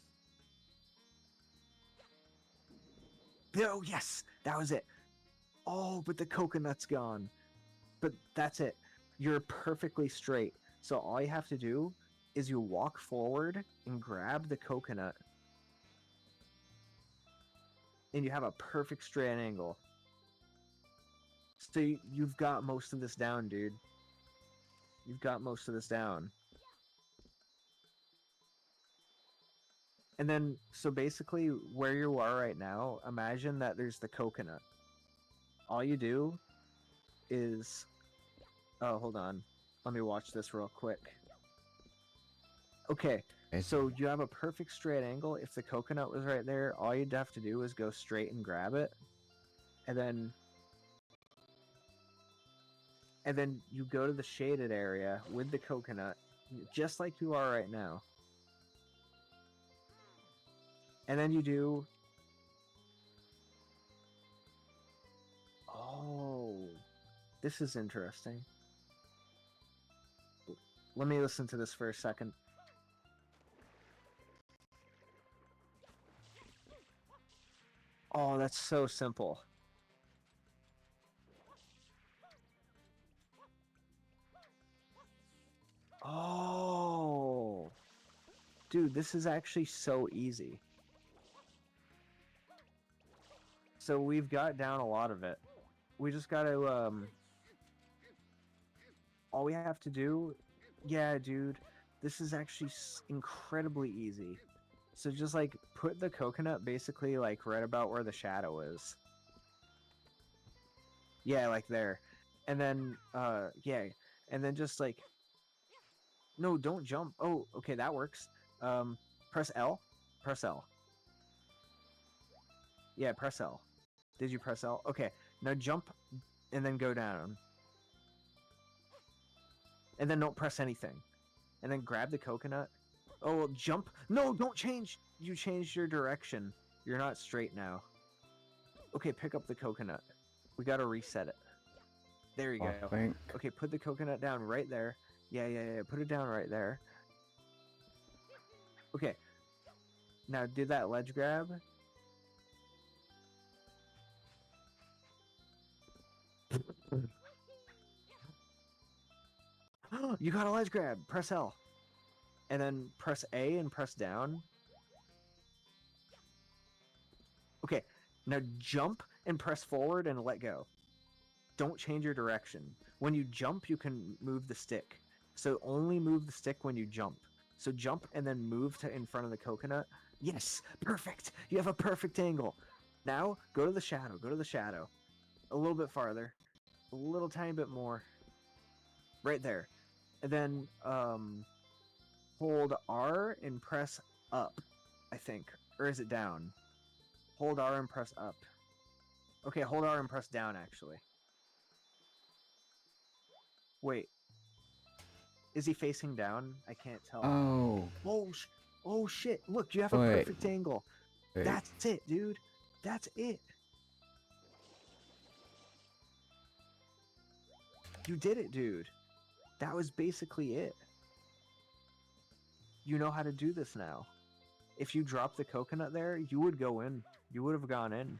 Oh yes, that was it. Oh, but the coconut's gone. But that's it. You're perfectly straight. So all you have to do is you walk forward and grab the coconut. And you have a perfect straight angle. So you've got most of this down, dude. You've got most of this down. And then, so basically, where you are right now, imagine that there's the coconut. All you do is... Oh, hold on. Let me watch this real quick. Okay, so you have a perfect straight angle. If the coconut was right there, all you'd have to do is go straight and grab it. And then you go to the shaded area with the coconut, just like you are right now. And then you do... Oh, this is interesting. Let me listen to this for a second. Oh, that's so simple. Oh, dude, this is actually so easy. So we've got down a lot of it. We just got to, all we have to do... Yeah, dude, this is actually incredibly easy. So just, like, put the coconut basically, like, right about where the shadow is. Yeah, like there. And then, yeah. And then just, like... No, don't jump. Oh, okay, that works. Press L. Press L. Yeah, press L. Did you press L? Okay, now jump and then go down. And then don't press anything. And then grab the coconut. Oh, well, jump. No, don't change. You changed your direction. You're not straight now. Okay, pick up the coconut. We gotta reset it. There you I go. think. Okay, put the coconut down right there. Yeah. Put it down right there. Okay. Now do that ledge grab. You got a ledge grab. Press L. And then press A and press down. Okay. Now jump and press forward and let go. Don't change your direction. When you jump, you can move the stick. So only move the stick when you jump. So jump and then move to in front of the coconut. Yes, perfect. You have a perfect angle. Now go to the shadow. Go to the shadow. A little bit farther. A little tiny bit more. Right there. And then hold R and press up, I think. Or is it down? Hold R and press up. Okay, hold R and press down, actually. Wait. Is he facing down? I can't tell. Oh. Oh shit. Look, you have a Wait. perfect angle. Wait. That's it, dude. That's it. You did it, dude. That was basically it. You know how to do this now. If you dropped the coconut there, you would go in. You would have gone in.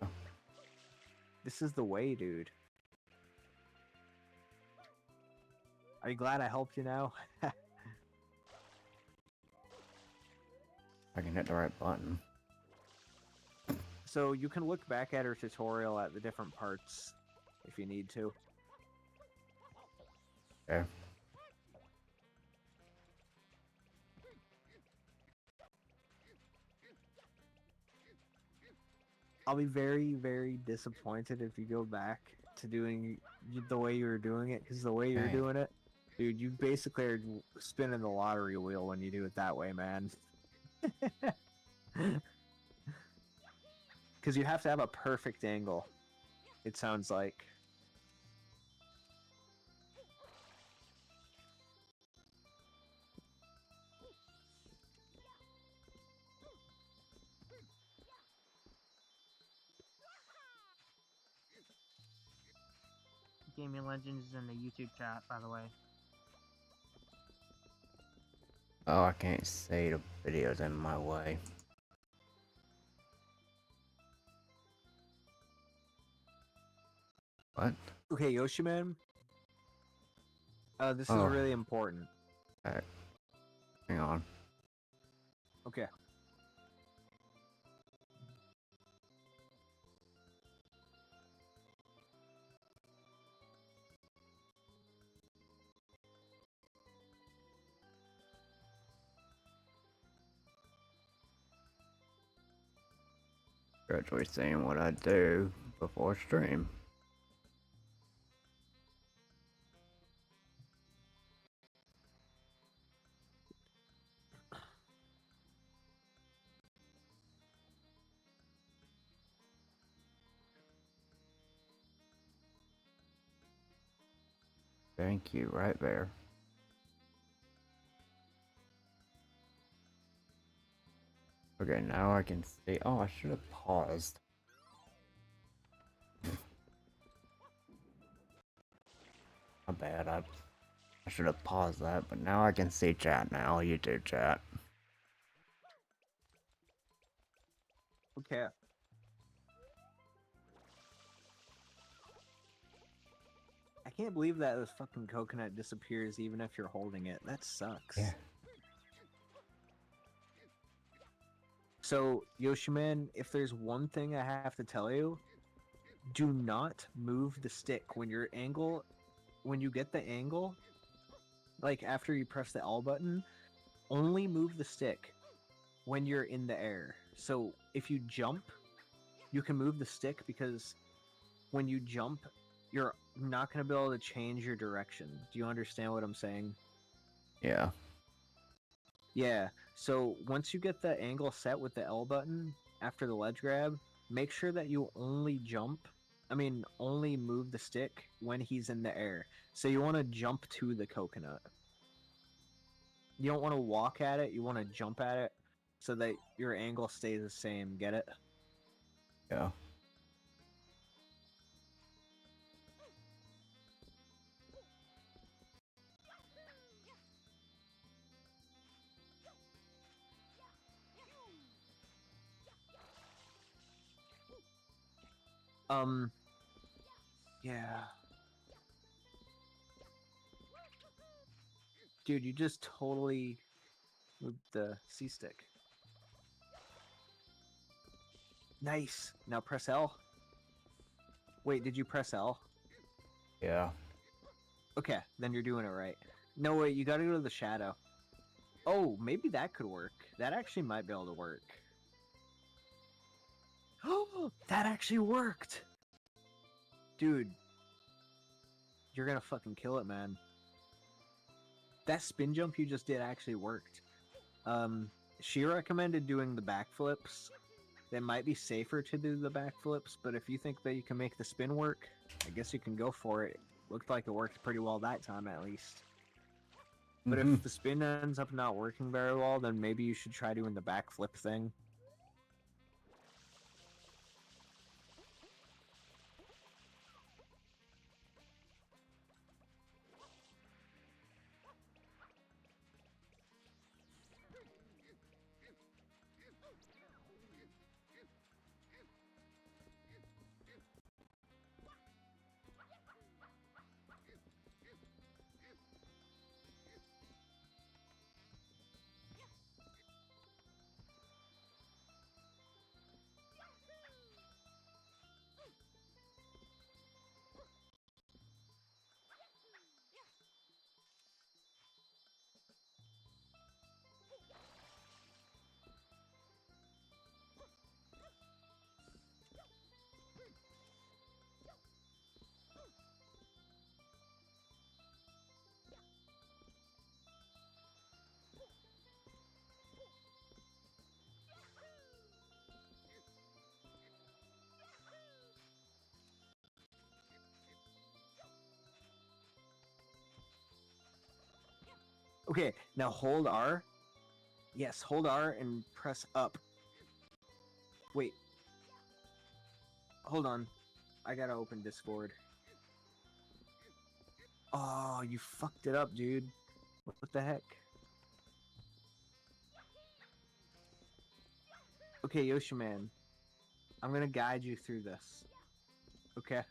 Oh. This is the way, dude. Are you glad I helped you now? I can hit the right button. So you can look back at her tutorial at the different parts if you need to. Okay. I'll be very, very disappointed if you go back to doing the way you were doing it, because the way you're Dang. doing it, dude, you basically are spinning the lottery wheel when you do it that way, man. Because you have to have a perfect angle, it sounds like. Gaming Legends is in the YouTube chat, by the way. Oh, I can't say the video's in my way. What? Okay, Yoshiman. This is Oh. really important. Hang on. Okay. Gradually saying what I do before stream. Thank you, right there. Okay, now I can see. Oh, I should have paused. My bad. I should have paused that, but now I can see chat now. You do chat. Okay. I can't believe that this fucking coconut disappears even if you're holding it. That sucks. Yeah. So, Yoshiman, if there's one thing I have to tell you, do not move the stick when you get the angle, like after you press the L button, only move the stick when you're in the air. So, if you jump, you can move the stick because when you jump, you're not going to be able to change your direction. Do you understand what I'm saying? Yeah. Yeah, so once you get the angle set with the L button after the ledge grab, make sure that you only only move the stick when he's in the air. So you want to jump to the coconut. You don't want to walk at it, you want to jump at it so that your angle stays the same. Get it? Yeah. Yeah. Dude, you just totally moved the C stick. Nice. Now press L. Wait, did you press L? Yeah. Okay, then you're doing it right. No, wait, you gotta go to the shadow. Oh, maybe that could work. That actually might be able to work. Oh, that actually worked! Dude. You're gonna fucking kill it, man. That spin jump you just did actually worked. She recommended doing the backflips. It might be safer to do the backflips, but if you think that you can make the spin work, I guess you can go for it. Looked like it worked pretty well that time, at least. But if the spin ends up not working very well, then maybe you should try doing the backflip thing. Okay, now hold R. Yes, hold R and press up. Wait. Hold on. I gotta open Discord. Oh, you fucked it up, dude. What the heck? Okay, Yoshiman. I'm gonna guide you through this. Okay?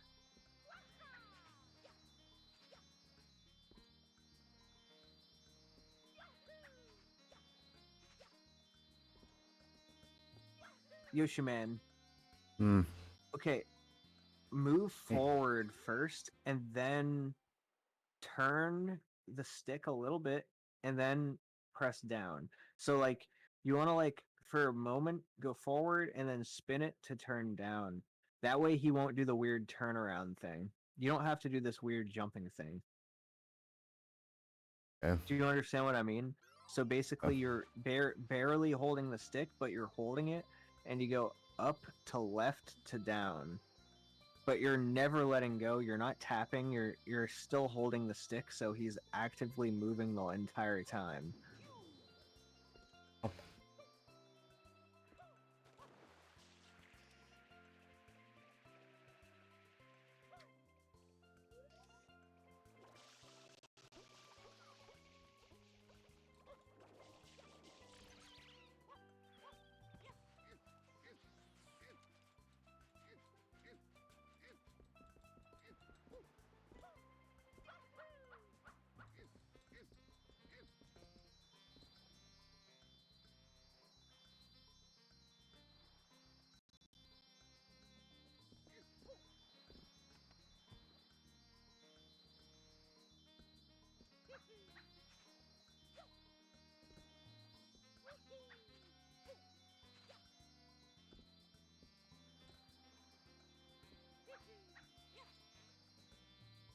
Yoshiman. Hmm. Okay. Move forward first and then turn the stick a little bit and then press down. So like you want to like for a moment go forward and then spin it to turn down. That way he won't do the weird turnaround thing. You don't have to do this weird jumping thing. Okay. Do you understand what I mean? So basically you're barely holding the stick, but you're holding it and you go up to left to down. But you're never letting go. You're not tapping. You're still holding the stick, so he's actively moving the entire time.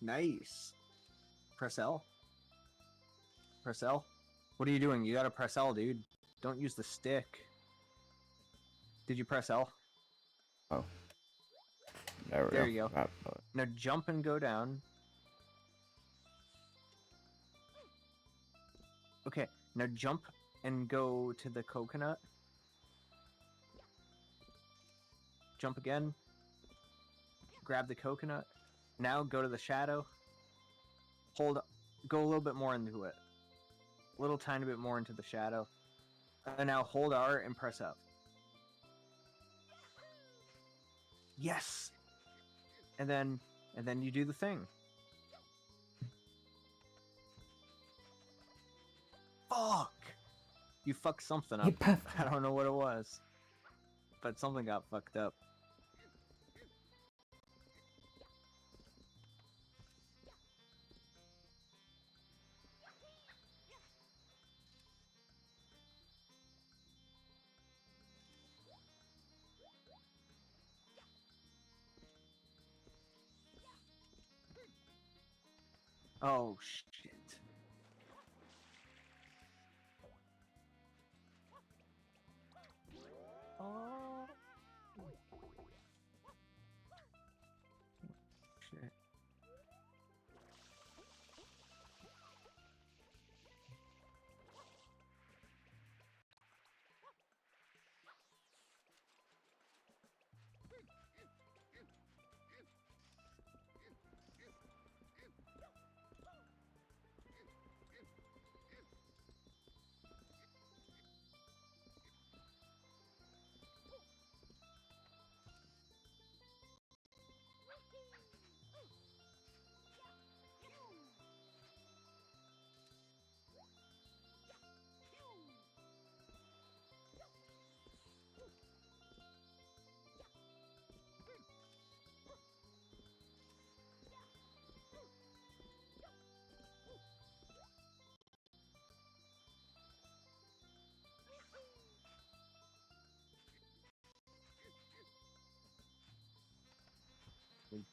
Nice. Press L. Press L. What are you doing? You gotta press L, dude. Don't use the stick. Did you press L? Oh. There we There go. you go. Now jump and go down. Okay, now jump and go to the coconut. Jump again. Grab the coconut. Now go to the shadow. Hold, go a little bit more into it. A little tiny bit more into the shadow. And now hold R and press up. Yes! And then you do the thing. Fuck! You fucked something up. I don't know what it was. But something got fucked up. Oh, shit. Oh. Shit.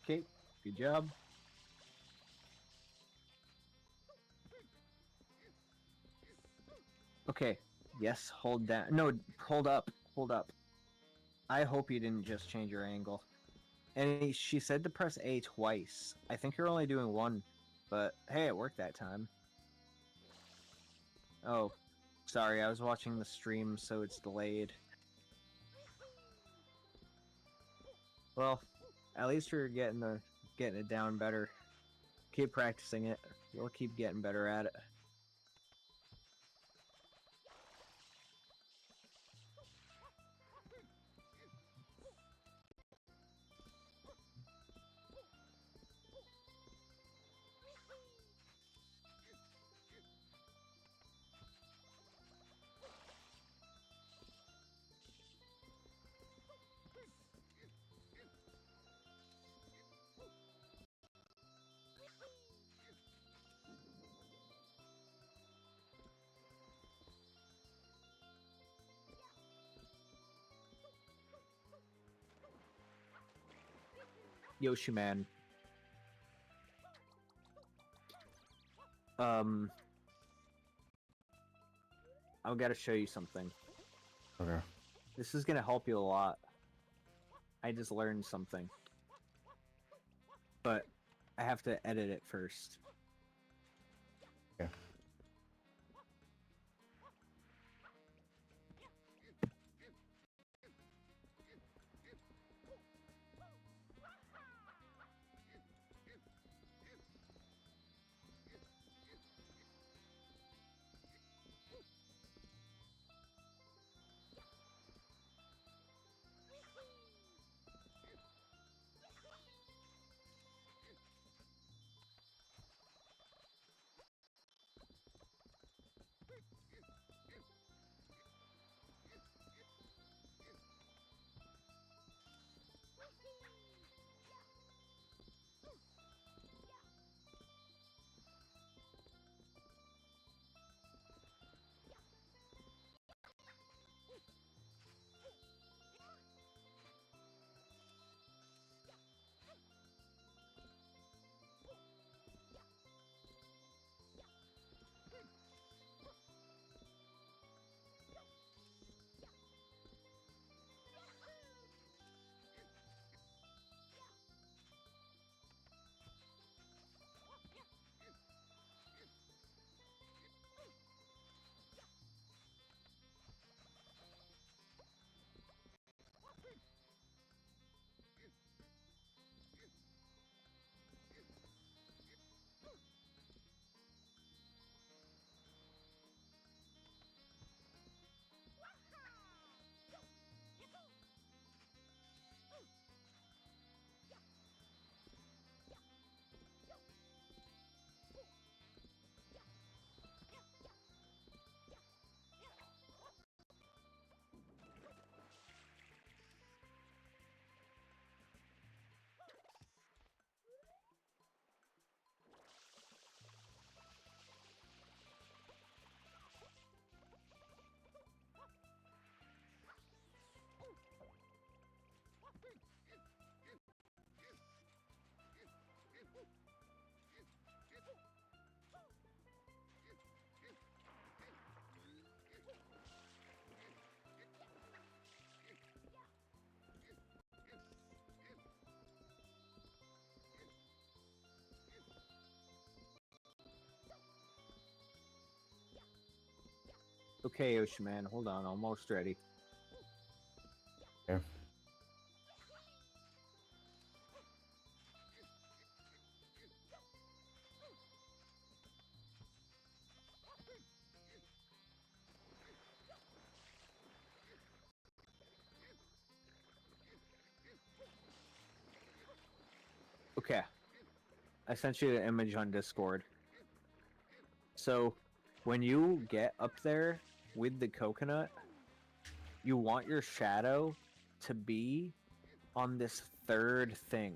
Okay, good job. Okay, yes, hold down. No, hold up, hold up. I hope you didn't just change your angle. And she said to press A twice. I think you're only doing one, but hey, it worked that time. Oh, sorry, I was watching the stream, so it's delayed. Well, at least you're getting it down better. Keep practicing it. You'll keep getting better at it. Yoshi Man. I've got to show you something. Okay. This is gonna help you a lot. I just learned something. But I have to edit it first. Yeah. Okay, Yoshi Man, hold on, almost ready. Okay. Okay. I sent you the image on Discord. So, when you get up there with the coconut, you want your shadow to be on this third thing.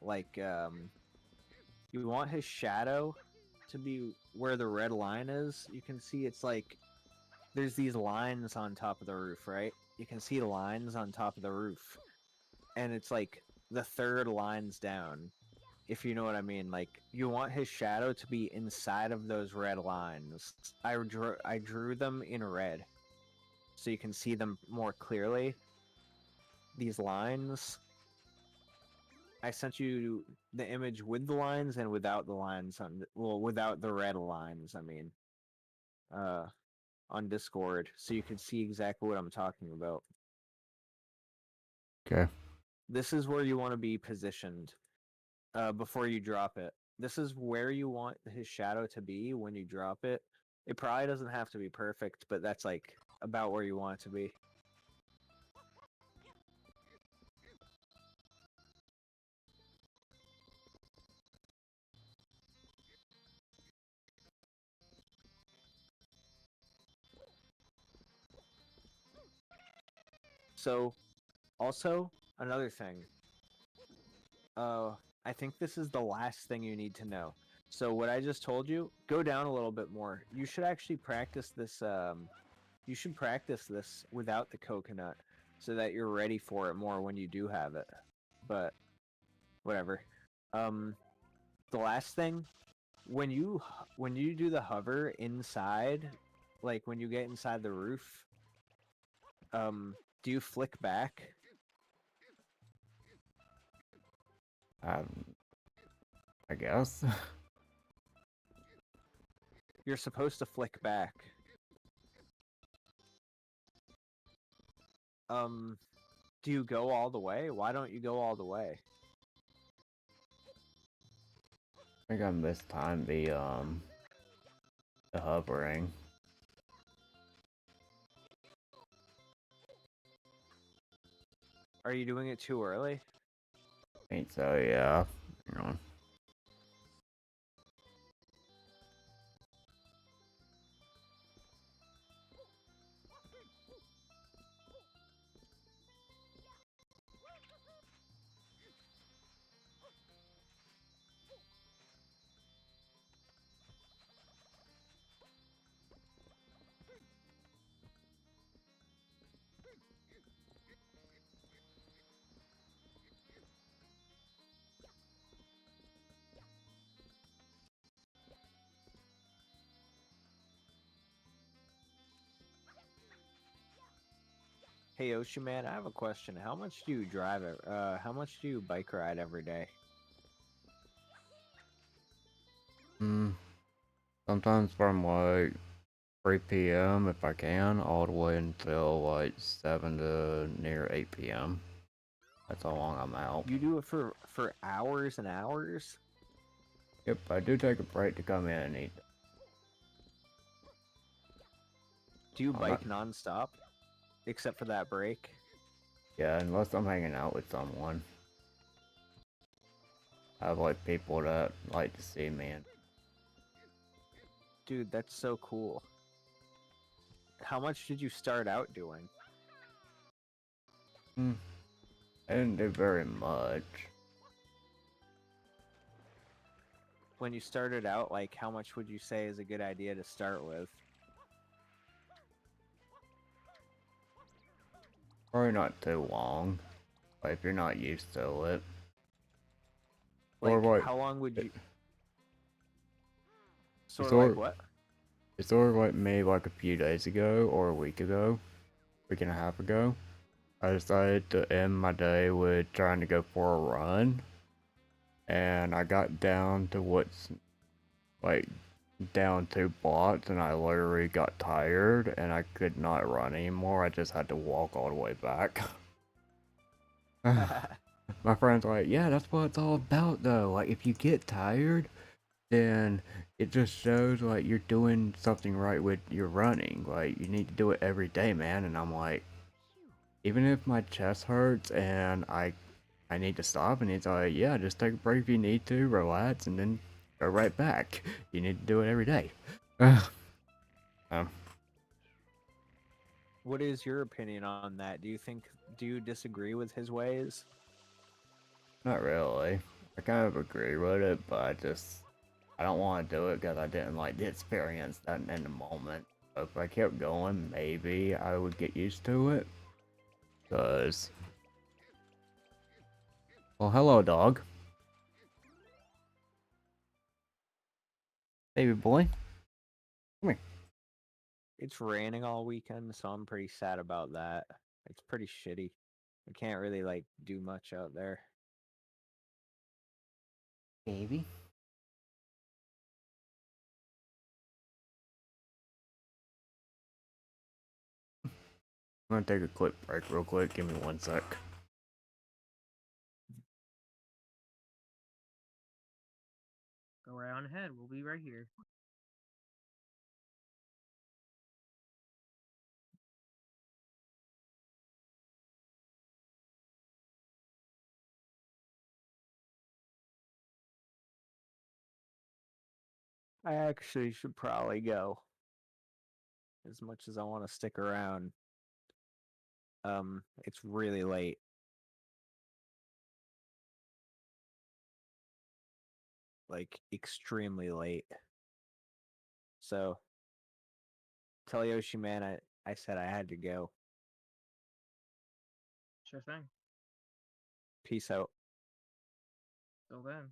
Like, you want his shadow to be where the red line is. You can see it's like, there's these lines on top of the roof, right? You can see lines on top of the roof. And it's like the third lines down. If you know what I mean, like you want his shadow to be inside of those red lines. I drew them in red, so you can see them more clearly. These lines. I sent you the image with the lines and without the lines on. Well, without the red lines. I mean, on Discord so you can see exactly what I'm talking about. Okay. This is where you want to be positioned before you drop it. This is where you want his shadow to be when you drop it. It probably doesn't have to be perfect, but that's like about where you want it to be. So, also, another thing. I think this is the last thing you need to know. So what I just told you, go down a little bit more. You should actually practice this. You should practice this without the coconut, so that you're ready for it more when you do have it. But whatever. The last thing, when you do the hover inside, like when you get inside the roof, do you flick back? I guess. You're supposed to flick back. Do you go all the way? Why don't you go all the way? I think I mistimed the hovering. Are you doing it too early? I think so, yeah. Hang on. Hey Oshi man, I have a question. How much do you drive? How much do you bike ride every day? Sometimes from like 3 p.m. if I can, all the way until like 7 to near 8 p.m. That's how long I'm out. You do it for hours and hours? Yep, I do take a break to come in and eat. Do you I'm bike not- nonstop? Except for that break? Yeah, unless I'm hanging out with someone. I have like people that like to see me. And Dude, that's so cool. How much did you start out doing? I didn't do very much. When you started out, like, how much would you say is a good idea to start with? Probably not too long. But if you're not used to it. Like, Or what? how long would you... Sort of sort- like what? It's sort of like me like a few days ago or a week and a half ago. I decided to end my day with trying to go for a run. And I got down to what's like down 2 blocks and I literally got tired and I could not run anymore. I just had to walk all the way back. My friend's like, yeah, that's what it's all about though. Like if you get tired, then it just shows like you're doing something right with your running. Like you need to do it every day, man. And I'm like, even if my chest hurts and I need to stop, and he's like, yeah, just take a break if you need to, relax, and then go right back. You need to do it every day. What is your opinion on that? Do you disagree with his ways? Not really. I kind of agree with it, but I don't want to do it because I didn't like the experience that in the moment. But if I kept going, maybe I would get used to it. Cause, well, hello, dog. Baby boy. Come here. It's raining all weekend, so I'm pretty sad about that. It's pretty shitty. I can't really, like, do much out there. Baby. I'm gonna take a quick break real quick. Give me 1 sec. Go right on ahead. We'll be right here. I actually should probably go. As much as I want to stick around. It's really late. Like extremely late. So tell Yoshi man I said I had to go. Sure thing. Peace out. Till then.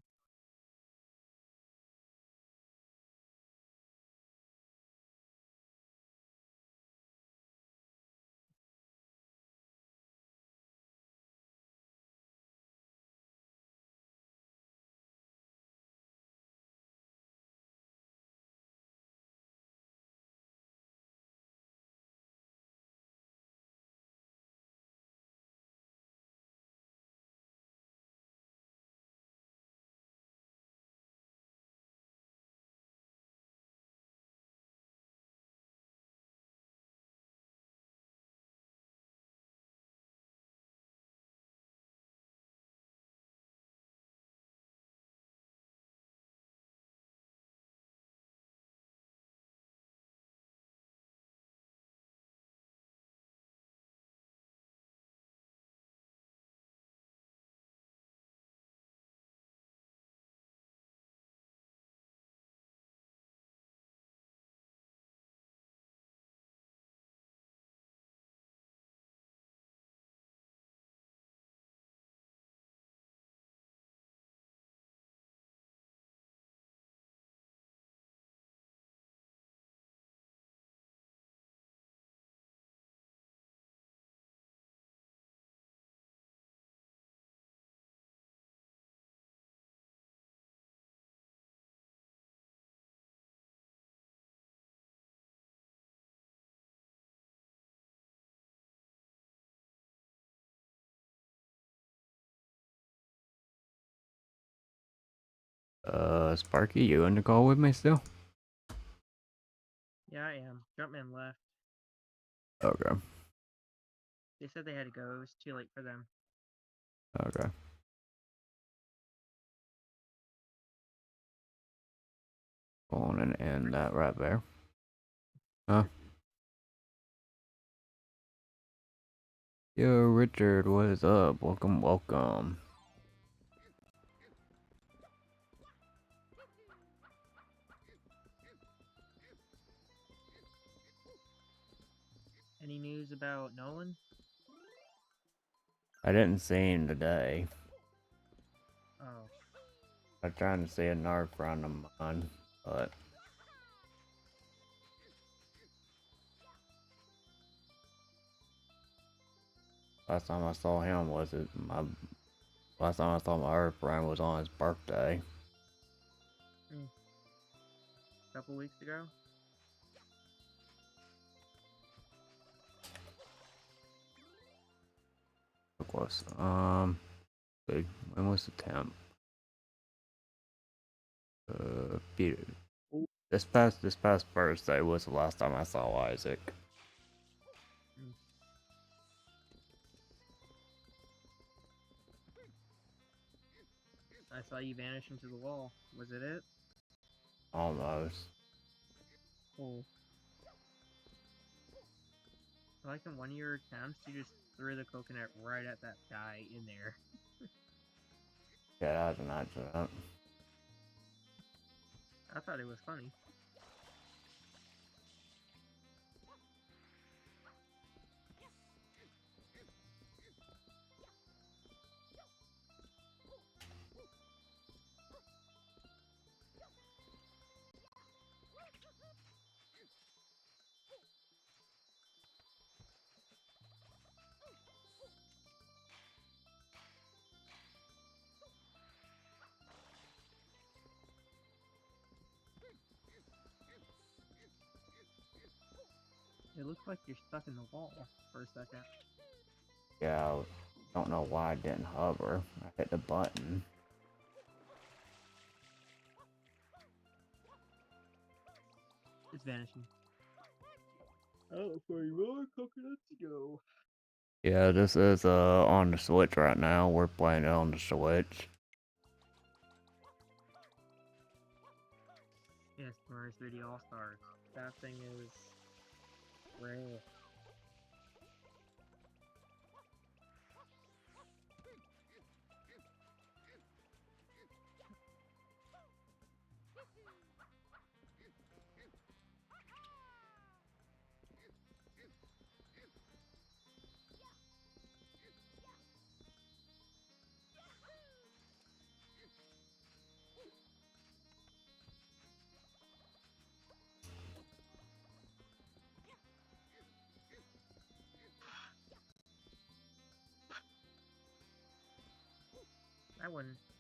Sparky, you in the call with me still? Yeah, I am. Jumpman left. Okay. They said they had to go. It was too late for them. Okay. Go on and end that right there. Huh? Yo, Richard, what is up? Welcome, welcome. Any news about Nolan? I didn't see him today. Oh. I'm trying to see another friend of mine, but last time I saw him was last time I saw my other friend was on his birthday. A couple weeks ago? Of course. Big. When was the 10th? Peter. This past Thursday was the last time I saw Isaac. I saw you vanish into the wall. Was it? Almost. Oh. Like in one of your attempts, you just threw the coconut right at that guy in there. Yeah, that was an accident. I thought it was funny. It looks like you're stuck in the wall for a second. Yeah, I don't know why I didn't hover. I hit the button. It's vanishing. Oh, 40 more coconuts to go. Yeah, this is on the Switch right now. We're playing it on the Switch. Yes, Mario 3D All Stars. That thing is rare.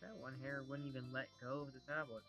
That one hair wouldn't even let go of the tablet.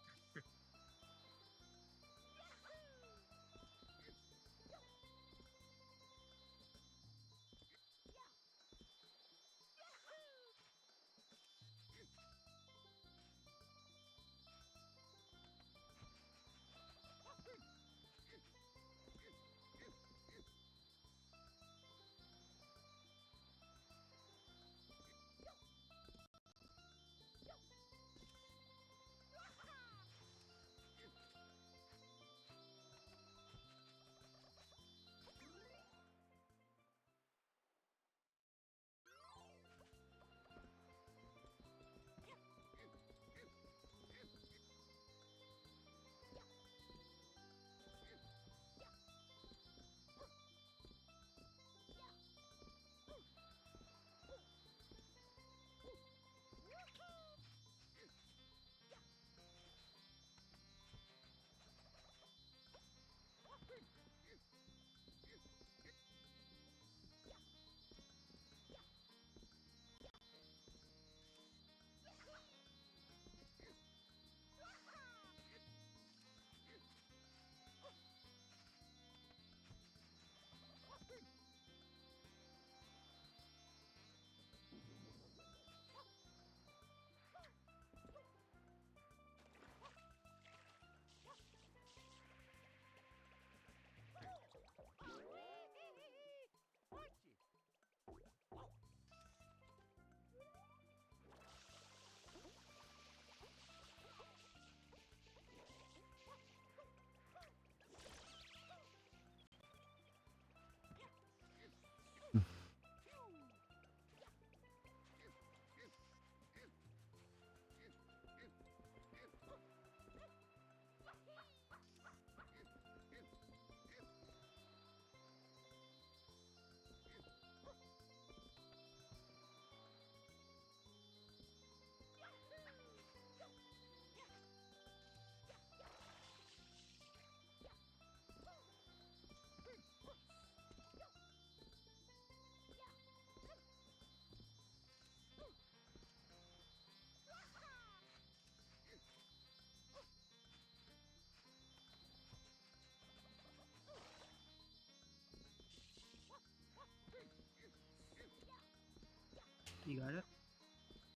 You got it?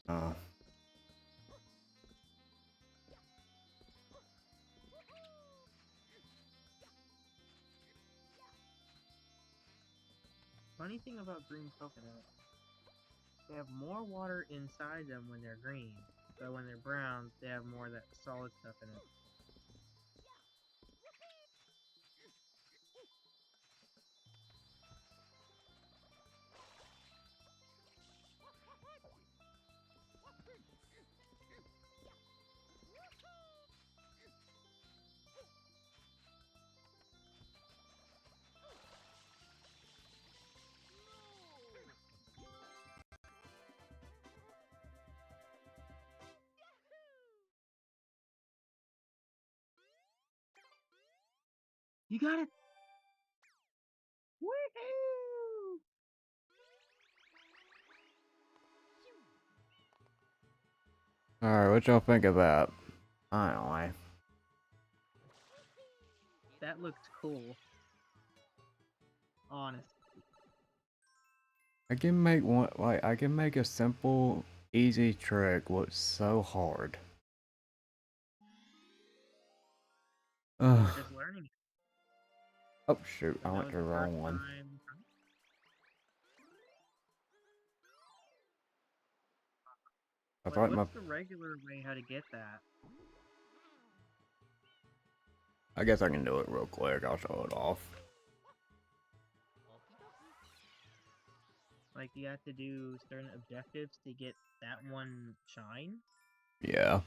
Uh, Funny thing about green coconuts, they have more water inside them when they're green, but when they're brown, they have more of that solid stuff in it. You got it! Woohoo! Alright, what y'all think of that? I don't know. That looked cool. Honestly. I can make one, like, I can make a simple, easy trick look so hard. Ugh. Just learning. Oh shoot, I That went was to the the first wrong one. time. I thought my, What's the regular way how to get that? I guess I can do it real quick, I'll show it off. Like, you have to do certain objectives to get that one shine? Yeah.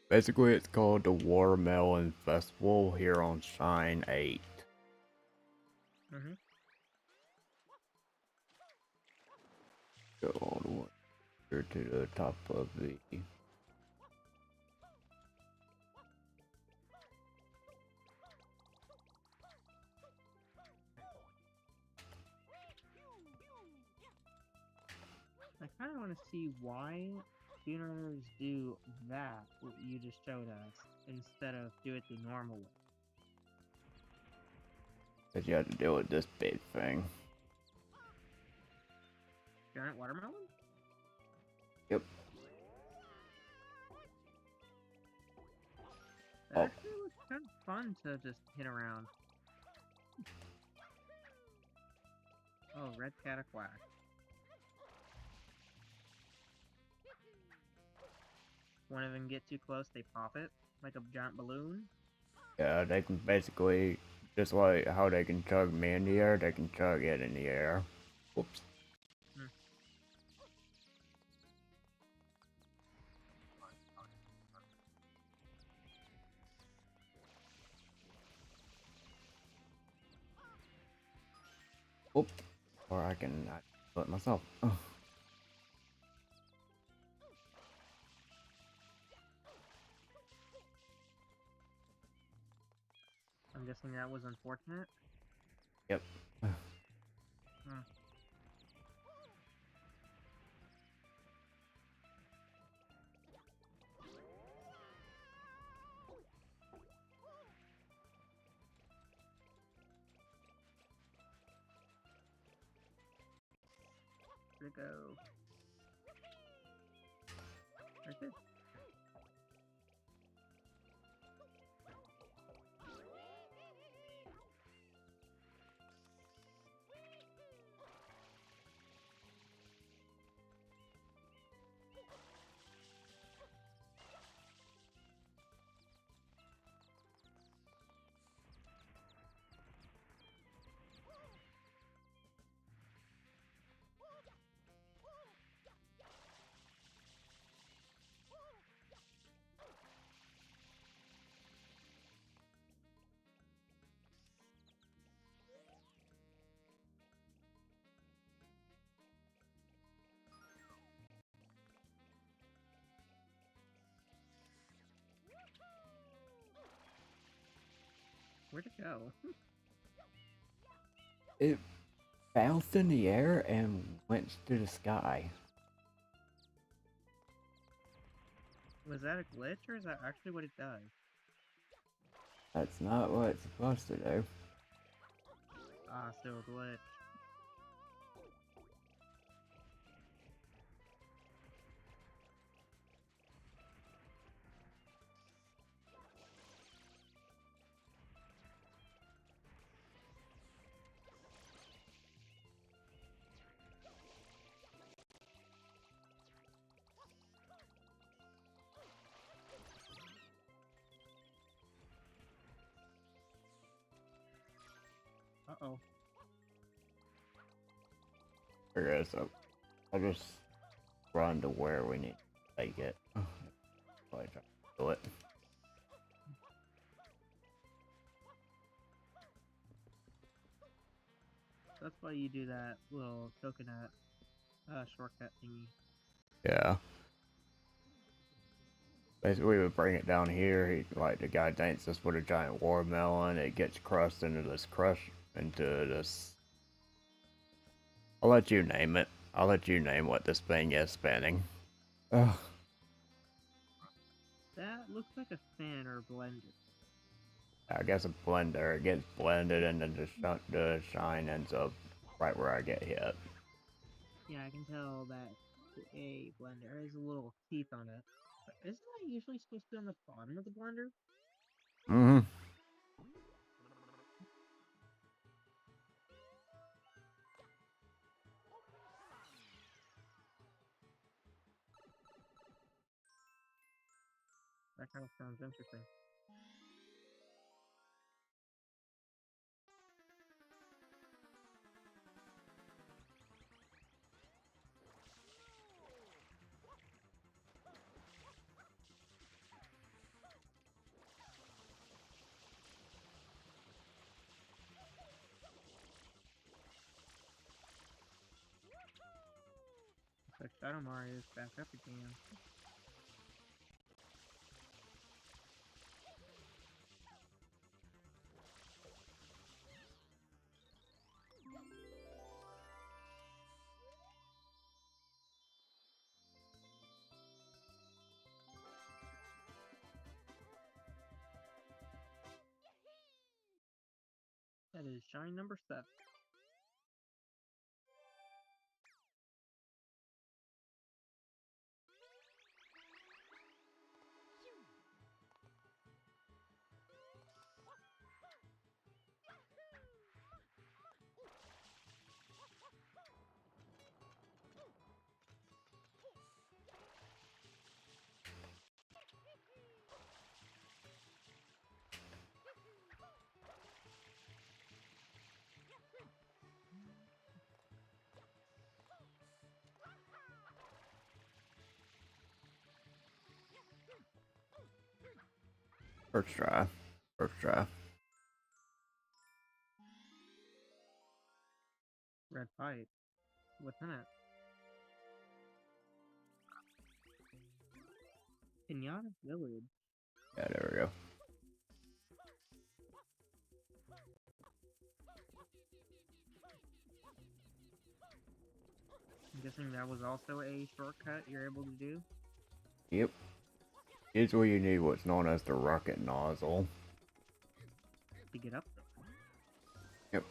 Basically, it's called the Watermelon Festival here on Shine 8. Mm-hmm. Go all the way here to the top of the... I kind of want to see why tuners do that, what you just showed us, instead of do it the normal way. Because you have to deal with this big thing. Giant watermelon? Yep. That Oh. actually looks kind of fun to just hit around. Oh, red cataquack. One of them get too close, they pop it like a giant balloon. Yeah, they can basically, just like how they can chug me in the air, they can chug it in the air. Whoops. Oop. Or I can do it myself. Ugh. I'm guessing that was unfortunate. Yep. Where'd it go? Right there. Where'd it go? It bounced in the air and went to the sky. Was that a glitch, or is that actually what it does? That's not what it's supposed to do. Ah, still a glitch. Uh-oh. Okay, so I'll just run to where we need to take it. While I try to do it. That's why you do that little coconut shortcut thingy. Yeah. Basically, we bring it down here. Like the guy thinks us with a giant watermelon. It gets crushed into this. I'll let you name it. I'll let you name what this thing is spinning. Ugh. That looks like a fan or a blender. I guess a blender. It gets blended and then the shine ends up right where I get hit. Yeah, I can tell that a blender has a little teeth on it. But isn't that usually supposed to be on the bottom of the blender? Mm-hmm. That kind of sounds interesting. Looks like Shadow Mario is back up again. That is shine number 7. First try. First try. Red pipe. What's in it? Pinata Village. Yeah, there we go. I'm guessing that was also a shortcut you're able to do. Yep. Here's where you need what's known as the rocket nozzle. To get up there. Yep.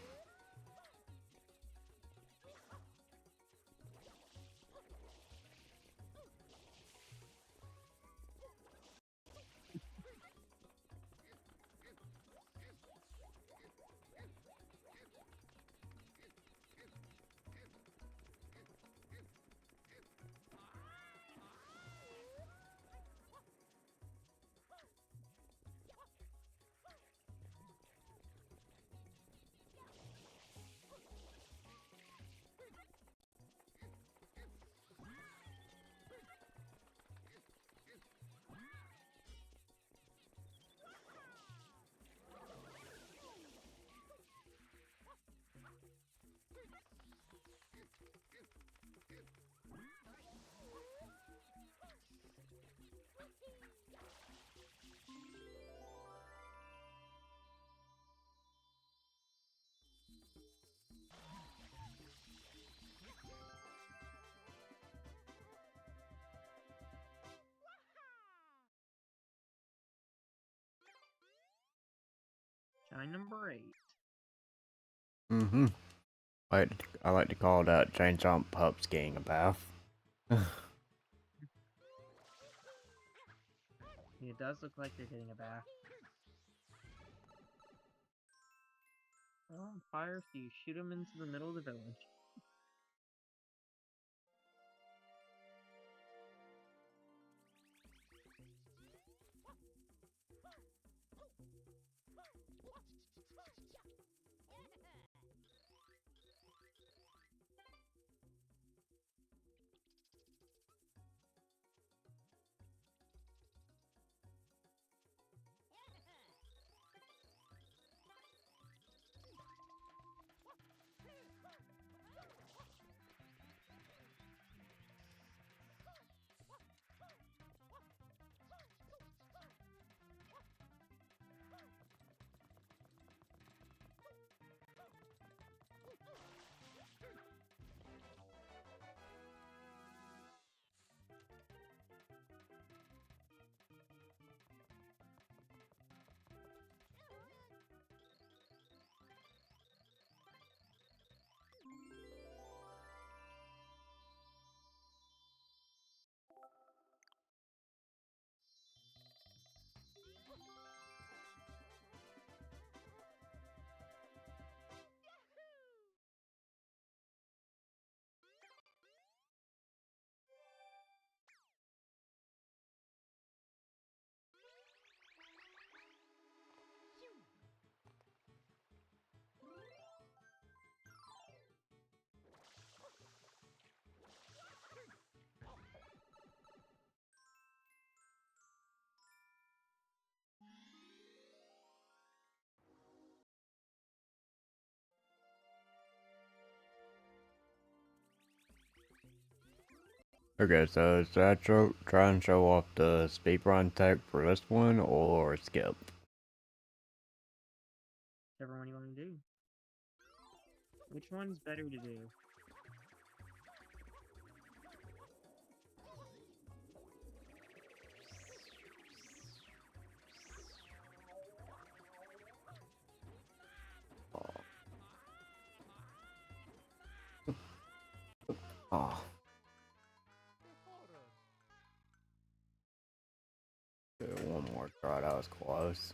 Shine number 8. Mm-hmm. I like to call that Chain Chomp Pups getting a bath. It does look like they're getting a bath. Oh, fire, so you shoot them into the middle of the village. Okay, so is that try and show off the speedrun tech for this one or skip? Whichever one you want to do. Which one's better to do? Oh. Okay, one more try, that was close.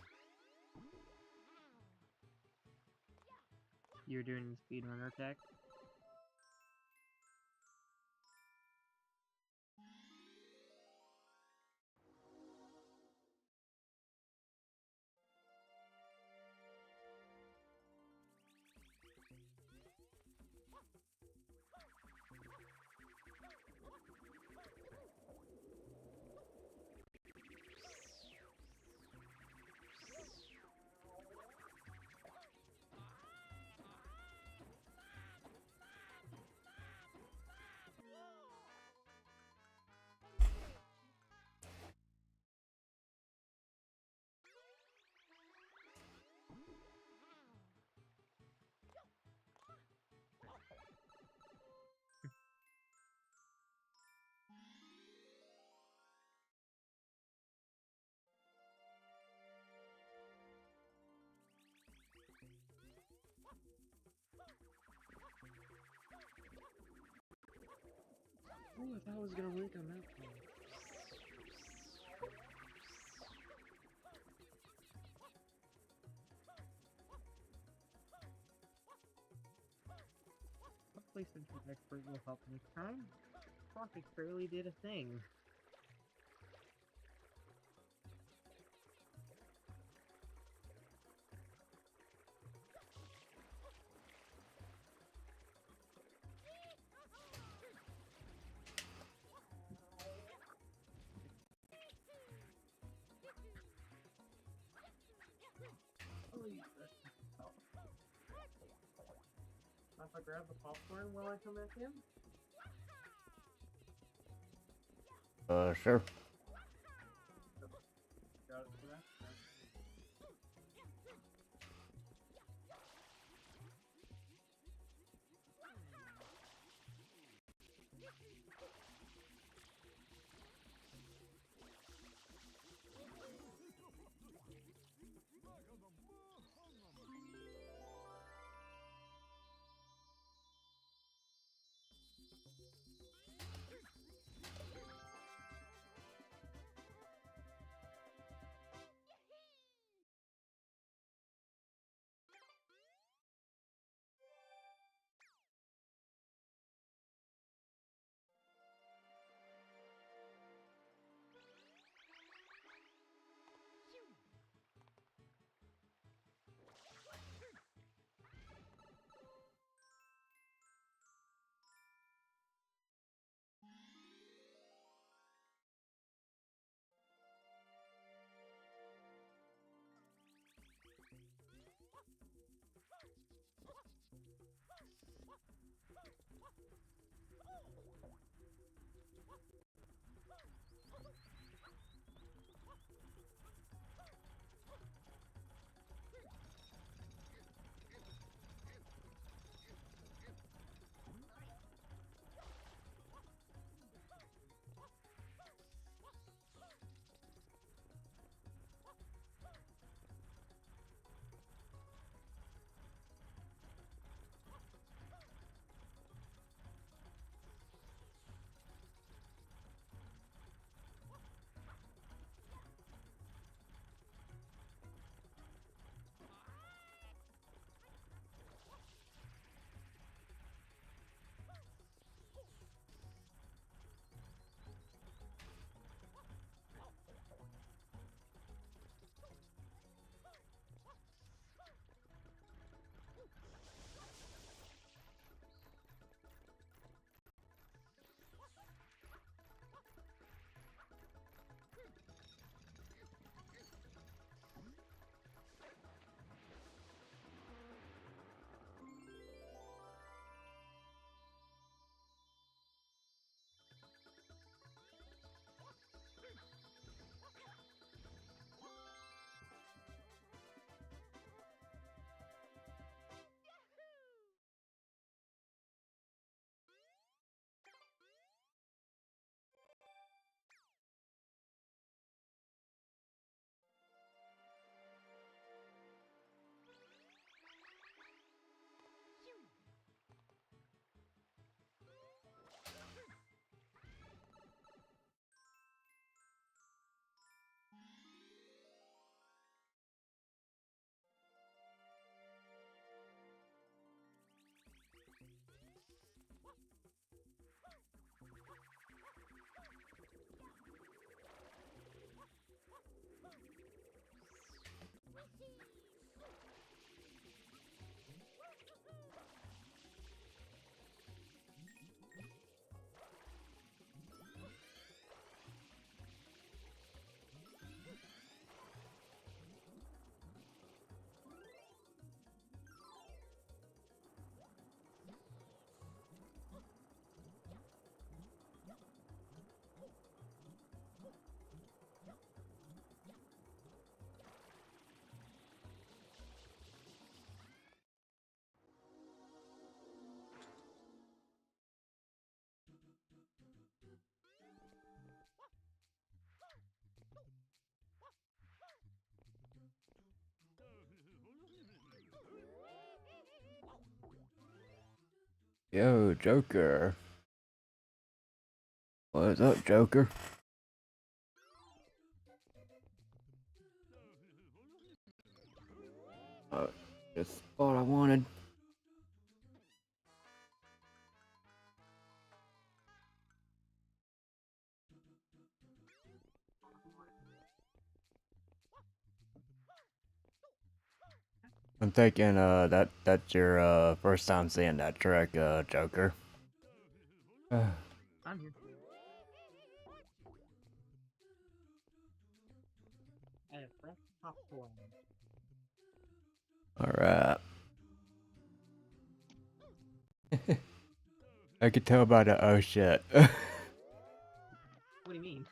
You're doing speedrunner tech? Oh, I thought I was gonna link on that one. Hopefully Central Expert will help next time. Profit barely did a thing. If I grab the popcorn while I come back in? Sure. Got it for that? Yo, Joker. What's up, Joker? Oh, just what I wanted. I'm thinking, that's your, first time seeing that trick, Joker. I'm here. I have fresh popcorn. Alright. I could tell by the oh shit. What do you mean?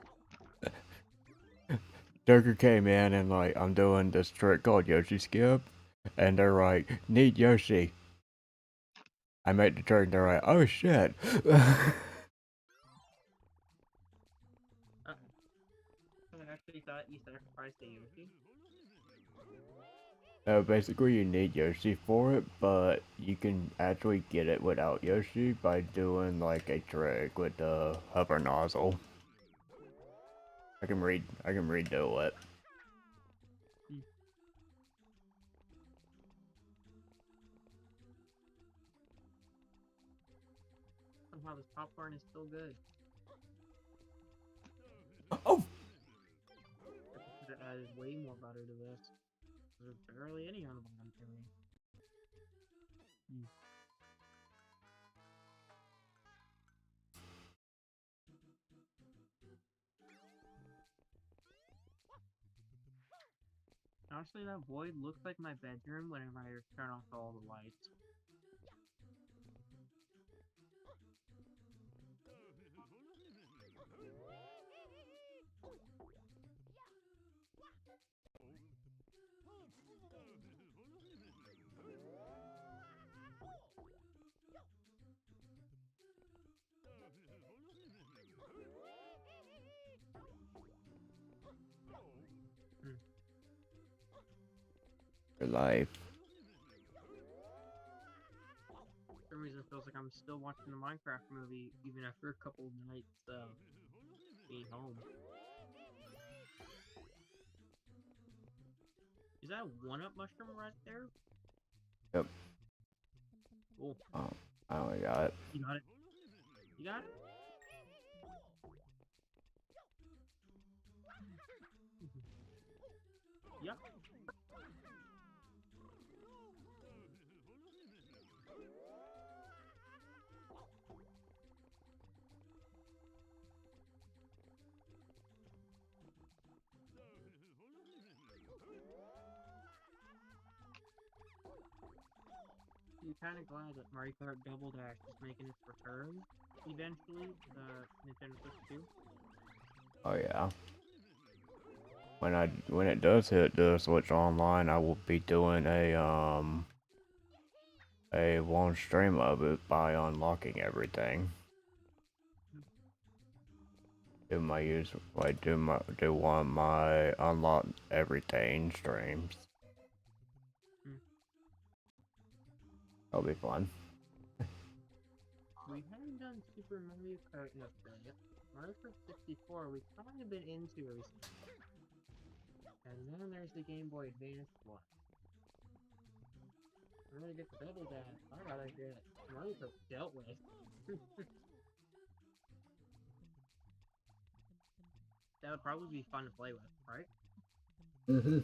Joker came in and like, I'm doing this trick called Yoshi Skip. And they're like, need Yoshi. I made the trick and they're like, oh shit. I actually thought you sacrificed a Yoshi. So basically you need Yoshi for it, but you can actually get it without Yoshi by doing like a trick with the hover nozzle. I can redo it. Somehow this popcorn is still good. Oh! I could have added way more butter to this. There's barely any on the bottom for me. Honestly, that void looks like my bedroom whenever I turn off all the lights. For life. For some reason, it feels like I'm still watching the Minecraft movie even after a couple of nights being home. Is that a one-up mushroom right there? Yep. Cool. Oh, I only got it. You got it? You got it? Yep. I'm kind of glad that Mario Kart Double Dash is making its return eventually, Nintendo Switch 2. Oh yeah. When it does hit the Switch Online, I will be doing a one stream of it by unlocking everything. Do one of my unlock everything streams. That'll be fun. We haven't done Super Mario Kart in Australia. Mario Kart 64, we've kind of been into recently. And then there's the Game Boy Advance one. I'm gonna get the Double Dash. I gotta get Mario Kart dealt with. That would probably be fun to play with, right? Mm-hmm.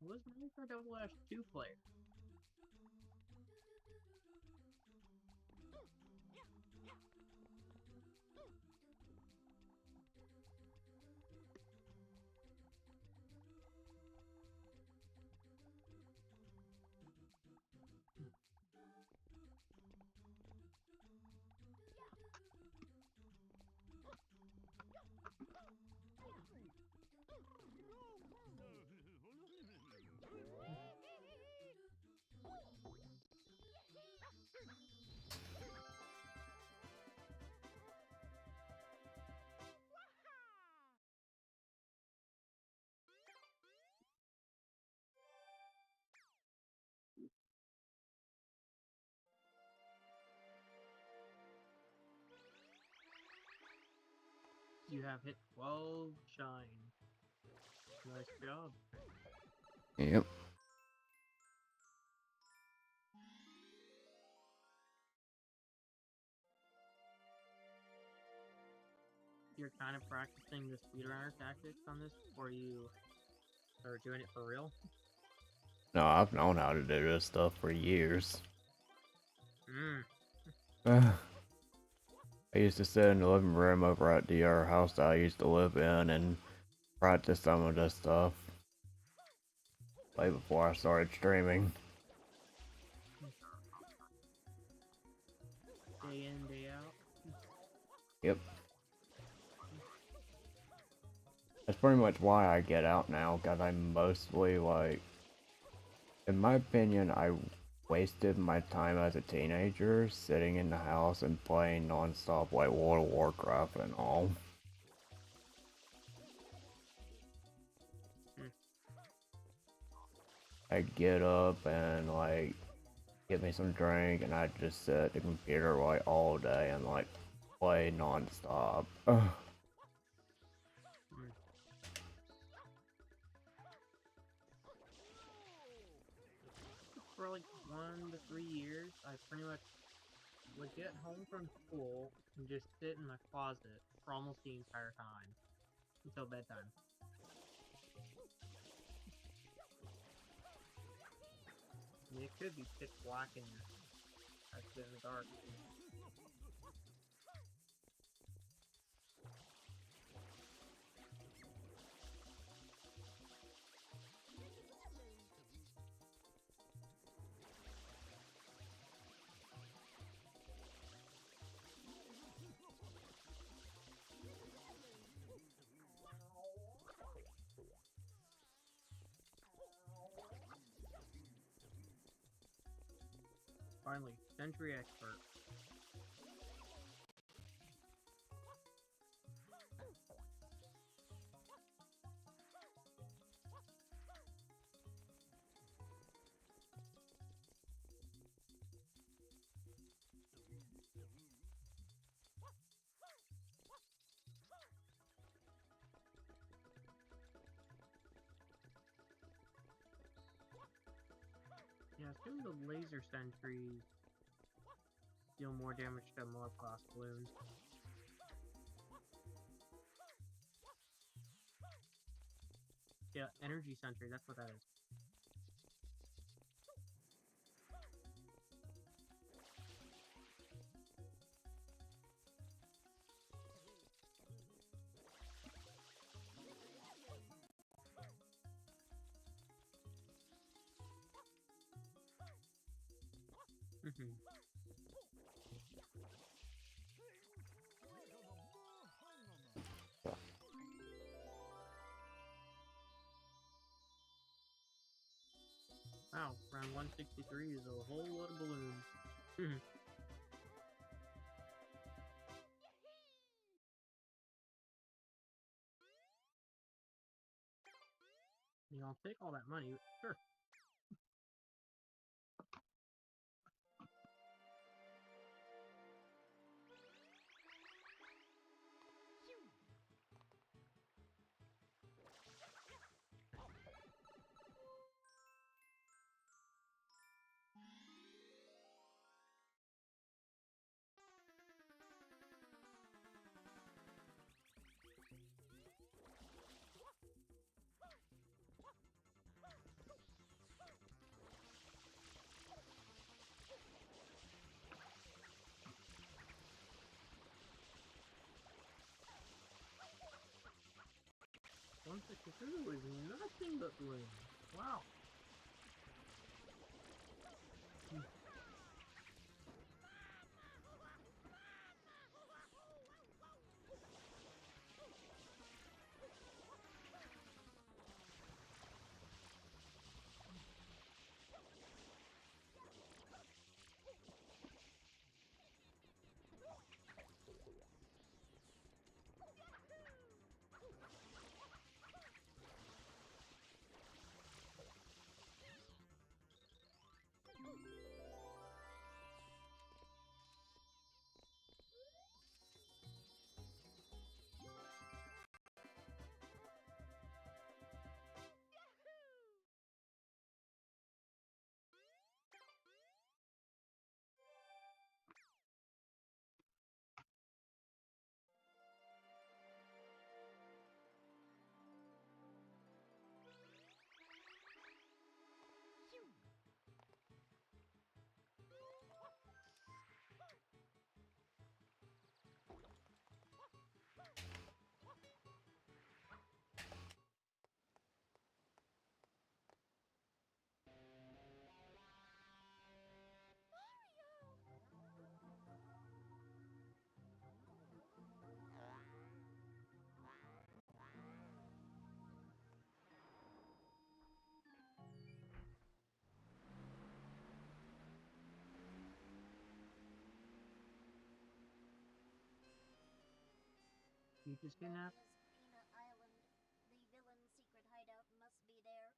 Was Mario Kart Double Dash 2 player? You have hit 12 shine. Nice job. Yep. You're kind of practicing the speedrunner tactics on this before you are doing it for real? No, I've known how to do this stuff for years. Hmm. I used to sit in the living room over at the house that I used to live in and practice some of this stuff. Way before I started streaming. Day in, day out. Yep. That's pretty much why I get out now, because I'm mostly like, in my opinion, I wasted my time as a teenager sitting in the house and playing non-stop like World of Warcraft and all. I'd get up and like get me some drink and I'd just sit at the computer like all day and like play non-stop. For like 1 to 3 years, I pretty much would get home from school and just sit in my closet for almost the entire time until bedtime. I mean, it could be pitch black in here. I sit in the dark. Finally, Sentry Expert. Yeah, assume the laser sentries deal more damage to more class balloons. Yeah, energy sentry, that's what that is. Wow, round 163 is a whole lot of balloons. You know, I'll take all that money, sure. Once the Cthulhu is nothing but balloons. Wow. Peach is kidnapped? Peanut Island. The villain's secret hideout must be there.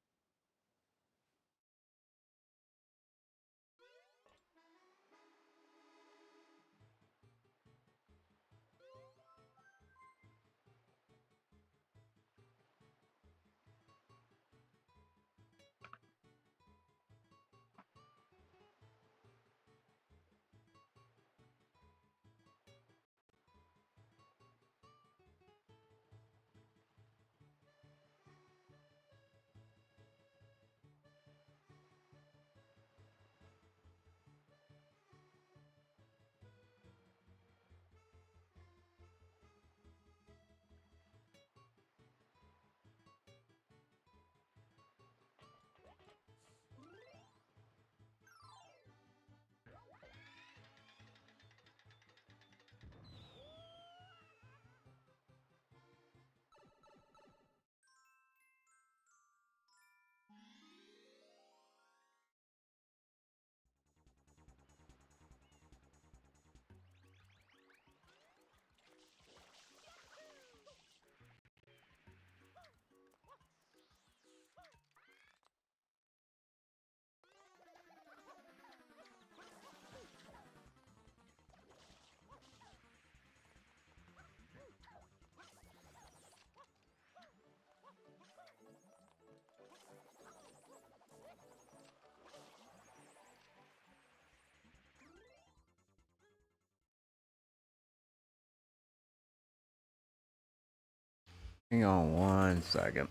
Hang on 1 second.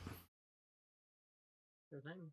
Sure thing.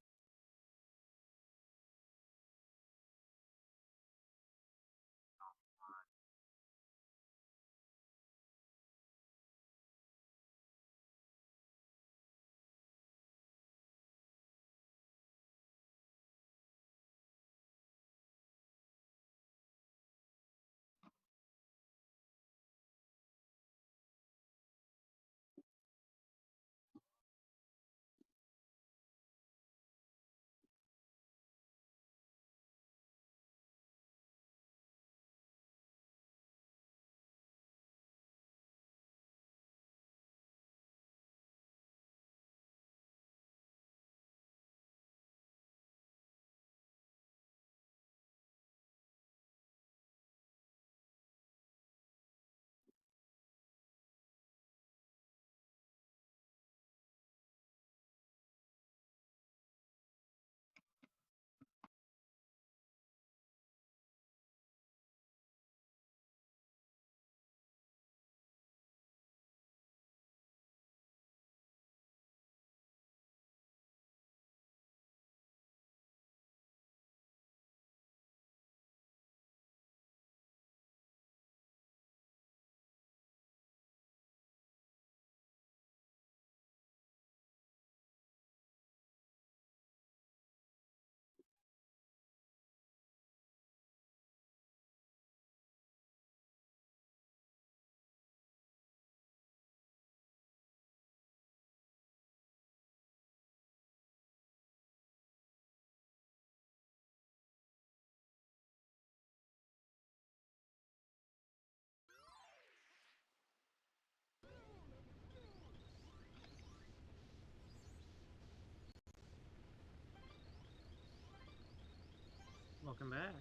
Welcome back.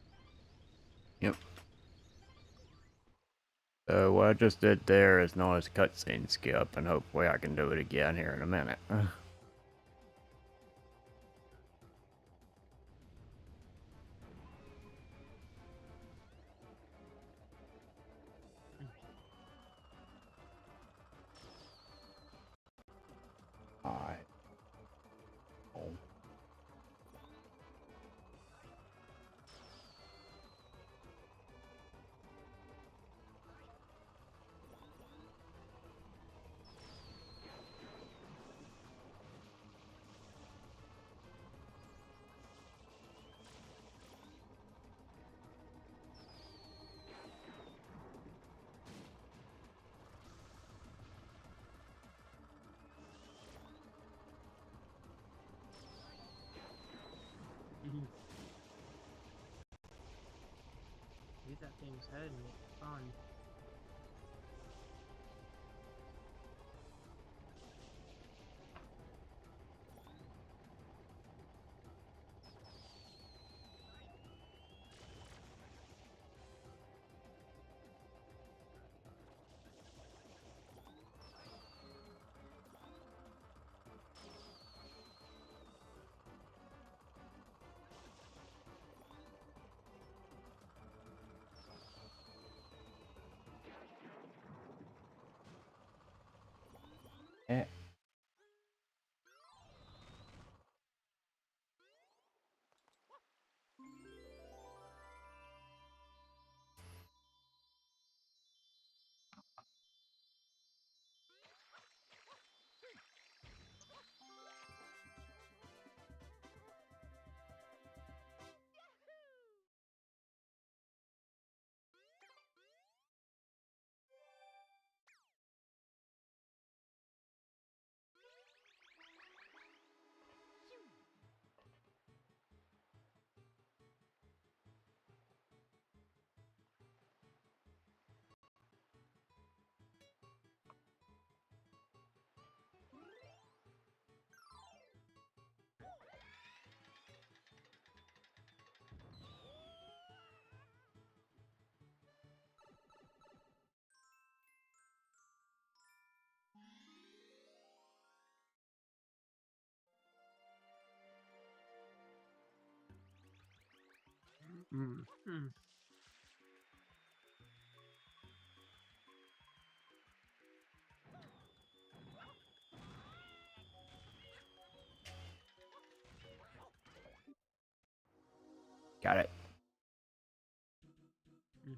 Yep. So what I just did there is known as cutscene skip, and hopefully I can do it again here in a minute. Alright. Oh. Get that thing's head and it's fun. Mm. Mm. Got it. Mm.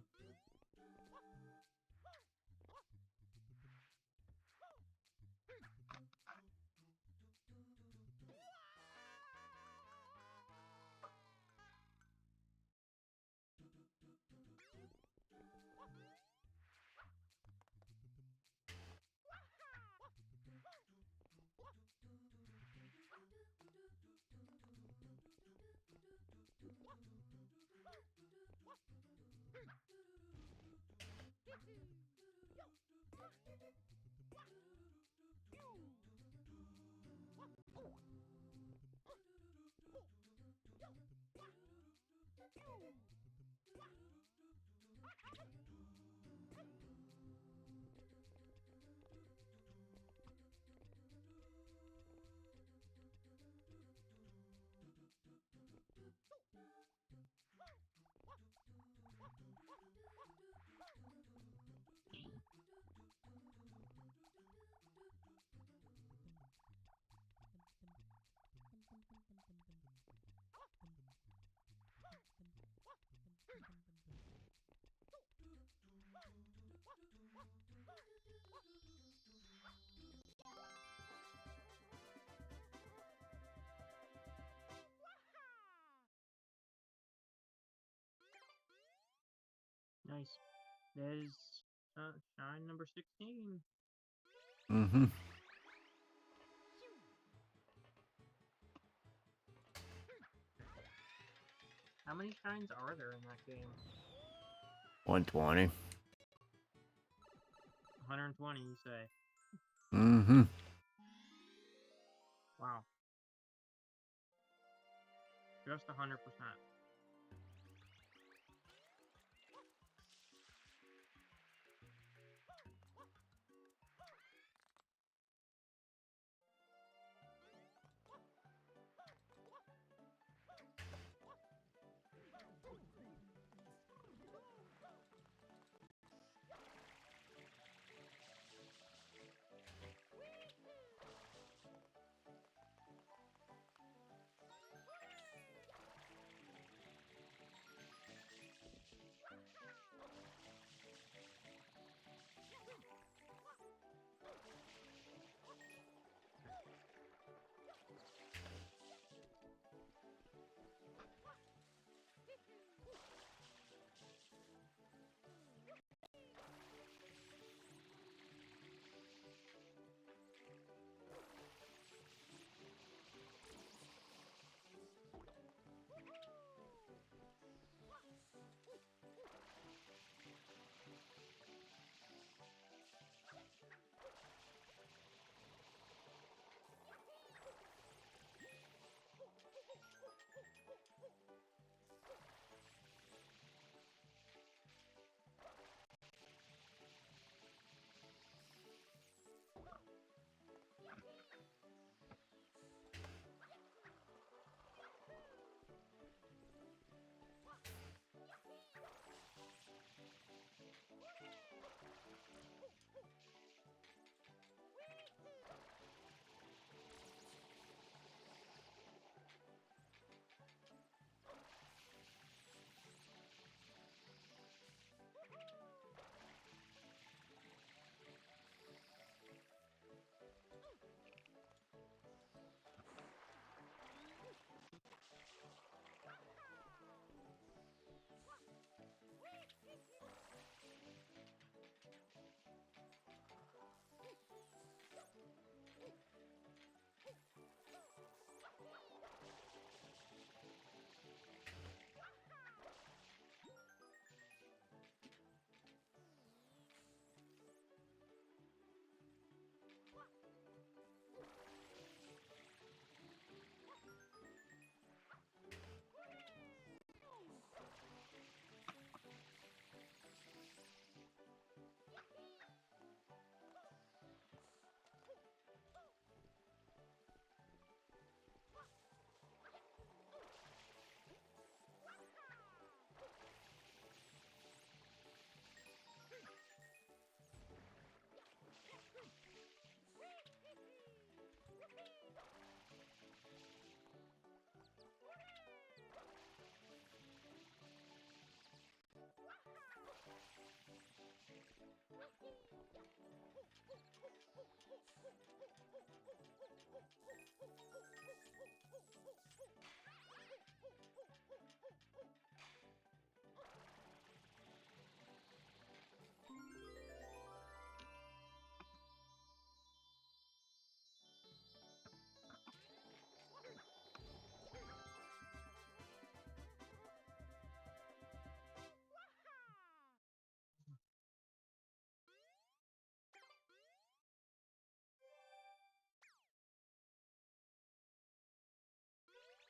Nice. That is shine number 16. Mm-hmm. How many shines are there in that game? 120. 120, you say? Mm-hmm. Wow. Just 100%.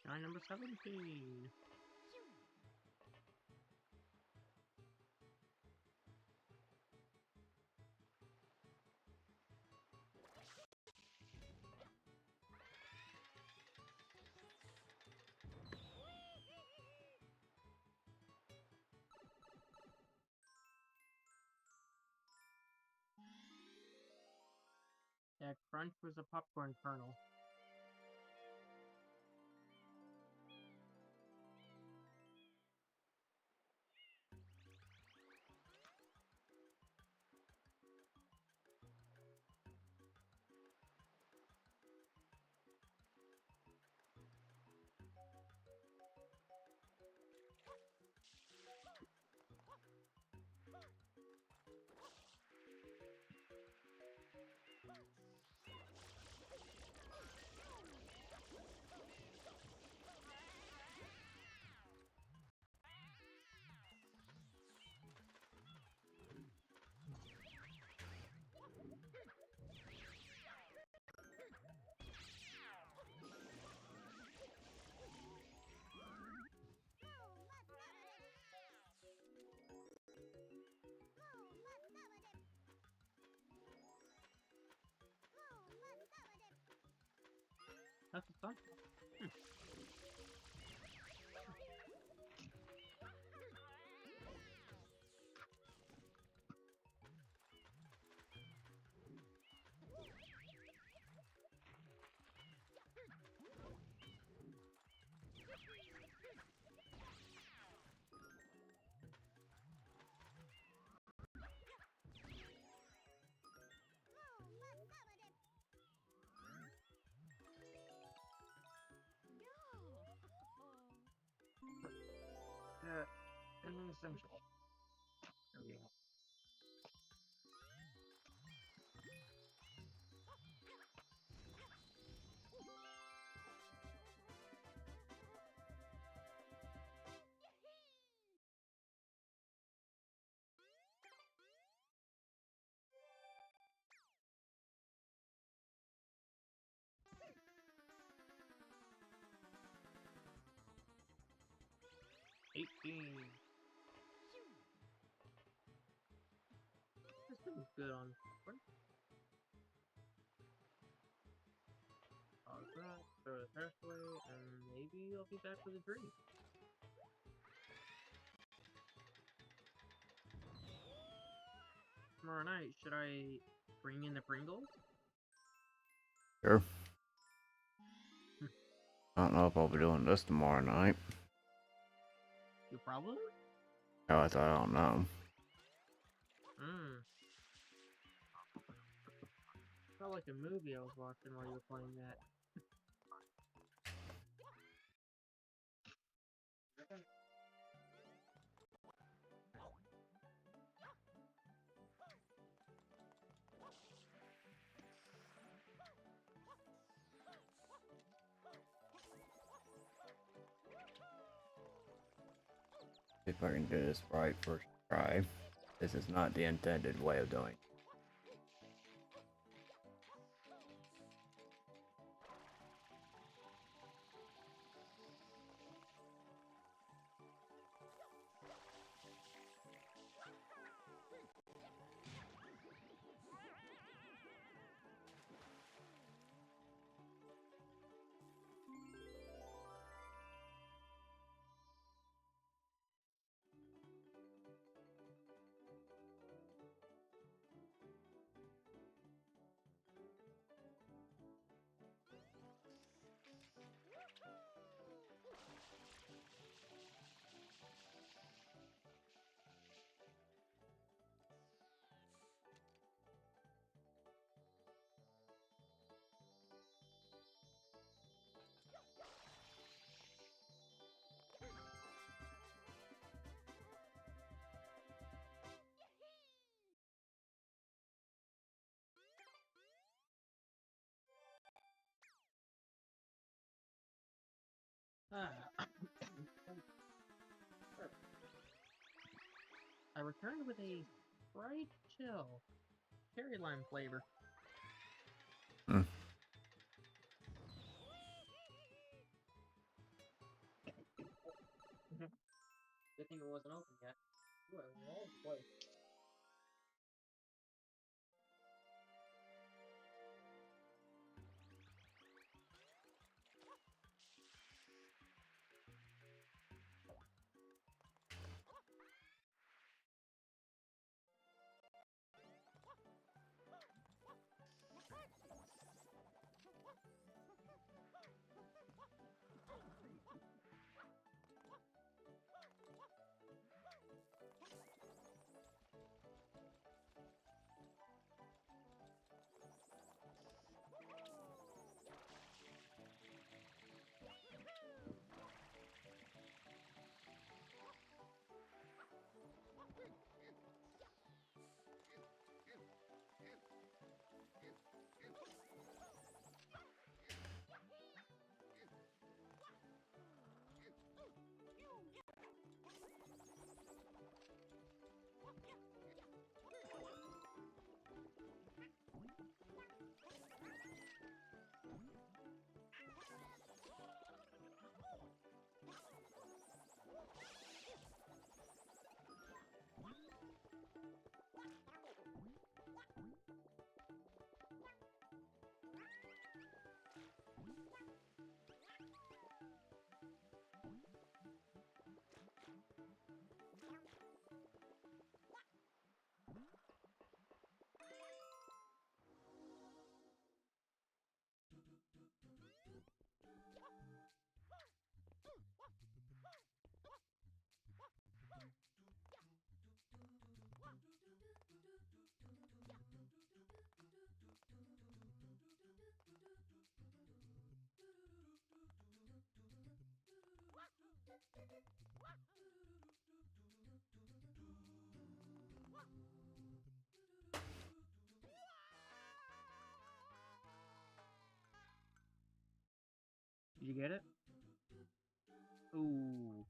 Guy number 17. Yeah, Crunch was a popcorn kernel. That's fun. And then essential. There we go. $18. This thing's good on popcorn. Pause that, throw the trash away, and maybe I'll be back with a drink. Tomorrow night, should I bring in the Pringles? Sure. I don't know if I'll be doing this tomorrow night. You probably? Oh, I don't know. Felt like a movie I was watching while you were playing that. See if I can do this right first try. This is not the intended way of doing it. I returned with a Sprite Chill cherry lime flavor. Good thing it wasn't open yet. Ooh, I went all over the place. Did you get it? Ooh.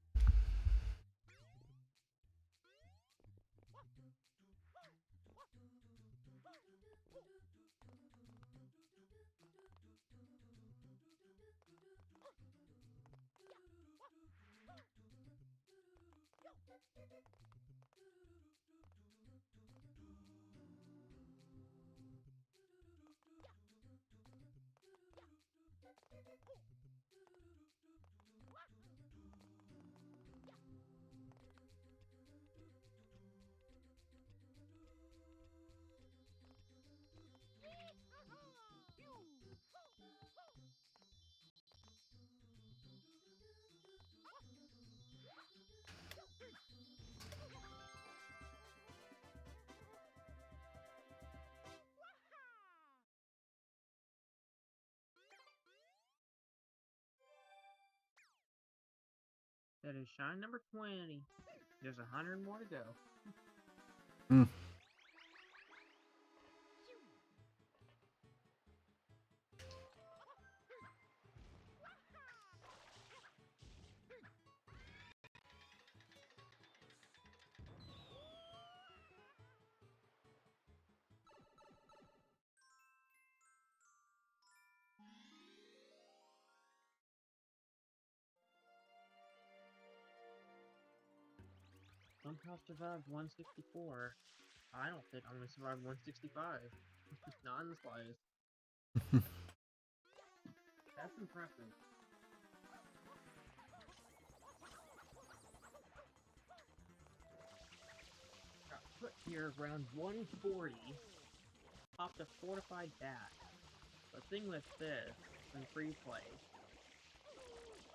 That is shine number 20. There's 100 more to go. Hmm. Somehow survived 164. I don't think I'm gonna survive 165. Not in the slightest. That's impressive. Got put here around 140. Popped a fortified bat. The thing with this, in free play,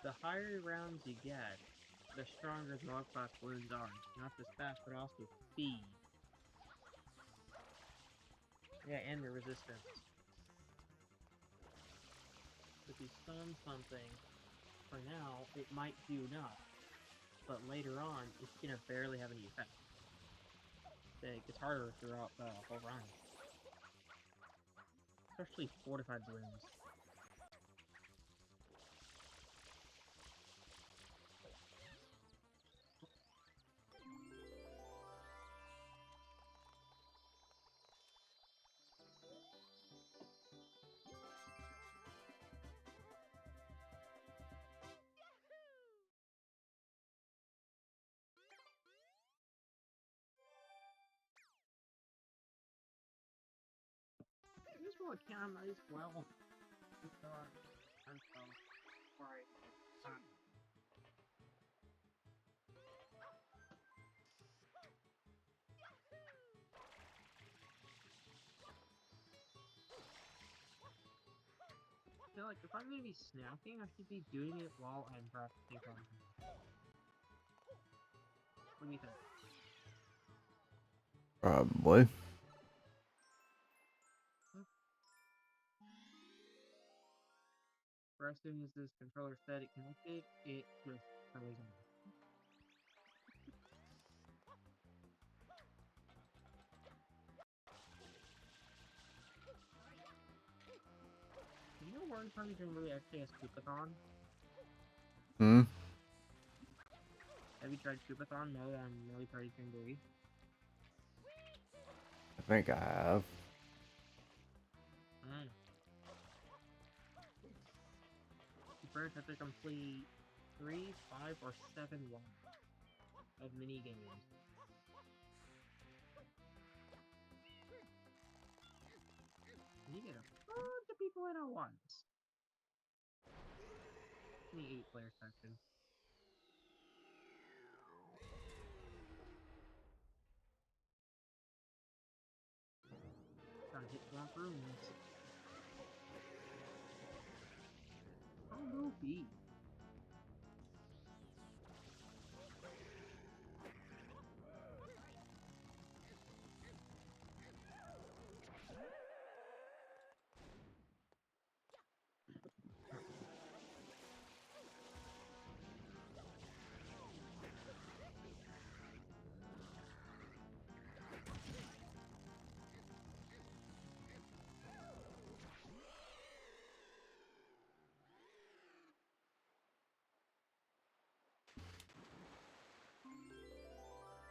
the higher rounds you get, the stronger the Mogbox wounds are. Not just fast, but also speed. Yeah, and the resistance. If you stun something, for now, it might do enough. But later on, it's gonna barely have any effect. It gets harder throughout the whole run. Especially fortified wounds. Oh, it can as well. I'm so sorry. I feel like if I'm gonna be snacking, I should be doing it while I'm practicing something. What do you think? Probably. For as soon as this controller said it connected, it just froze on. You know Mario Party Dream really actually has Koopathon? Hmm? Have you tried Koopathon mode on Mario Party Dream 3? I think I have. You first have to complete 3, 5, or 7 levels of mini games. You get a bunch of people in at once. In the 8-player section. Gotta hit swamp rooms. Oh no, B.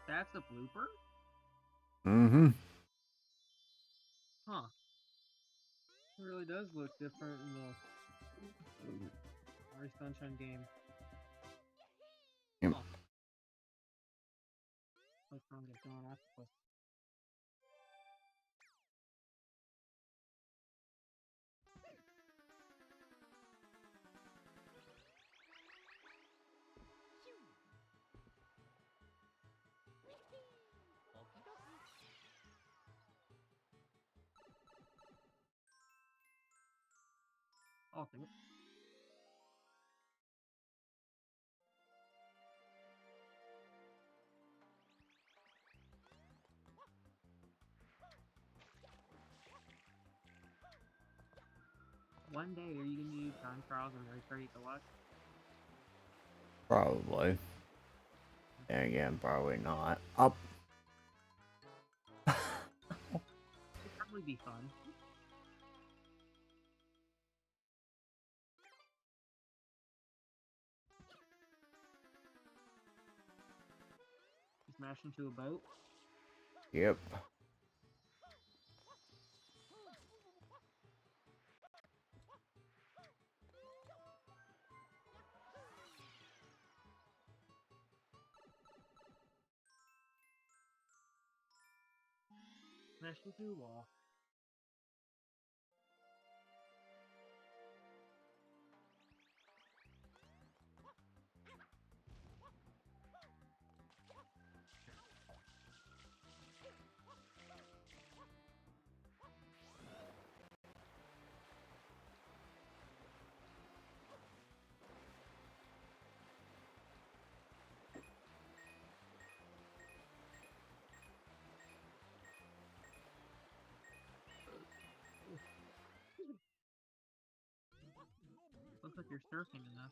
That's a blooper? Mm-hmm. Huh. It really does look different in the Mario Sunshine game. Yep. Huh. What's wrong with going octopus? Oh, damn it. One day, are you gonna do time trials on Mario Party Deluxe? Probably. And again, probably not. Up. It'd probably be fun. You smash into a boat? Yep. Smash into a wall. Looks like you're surfing enough.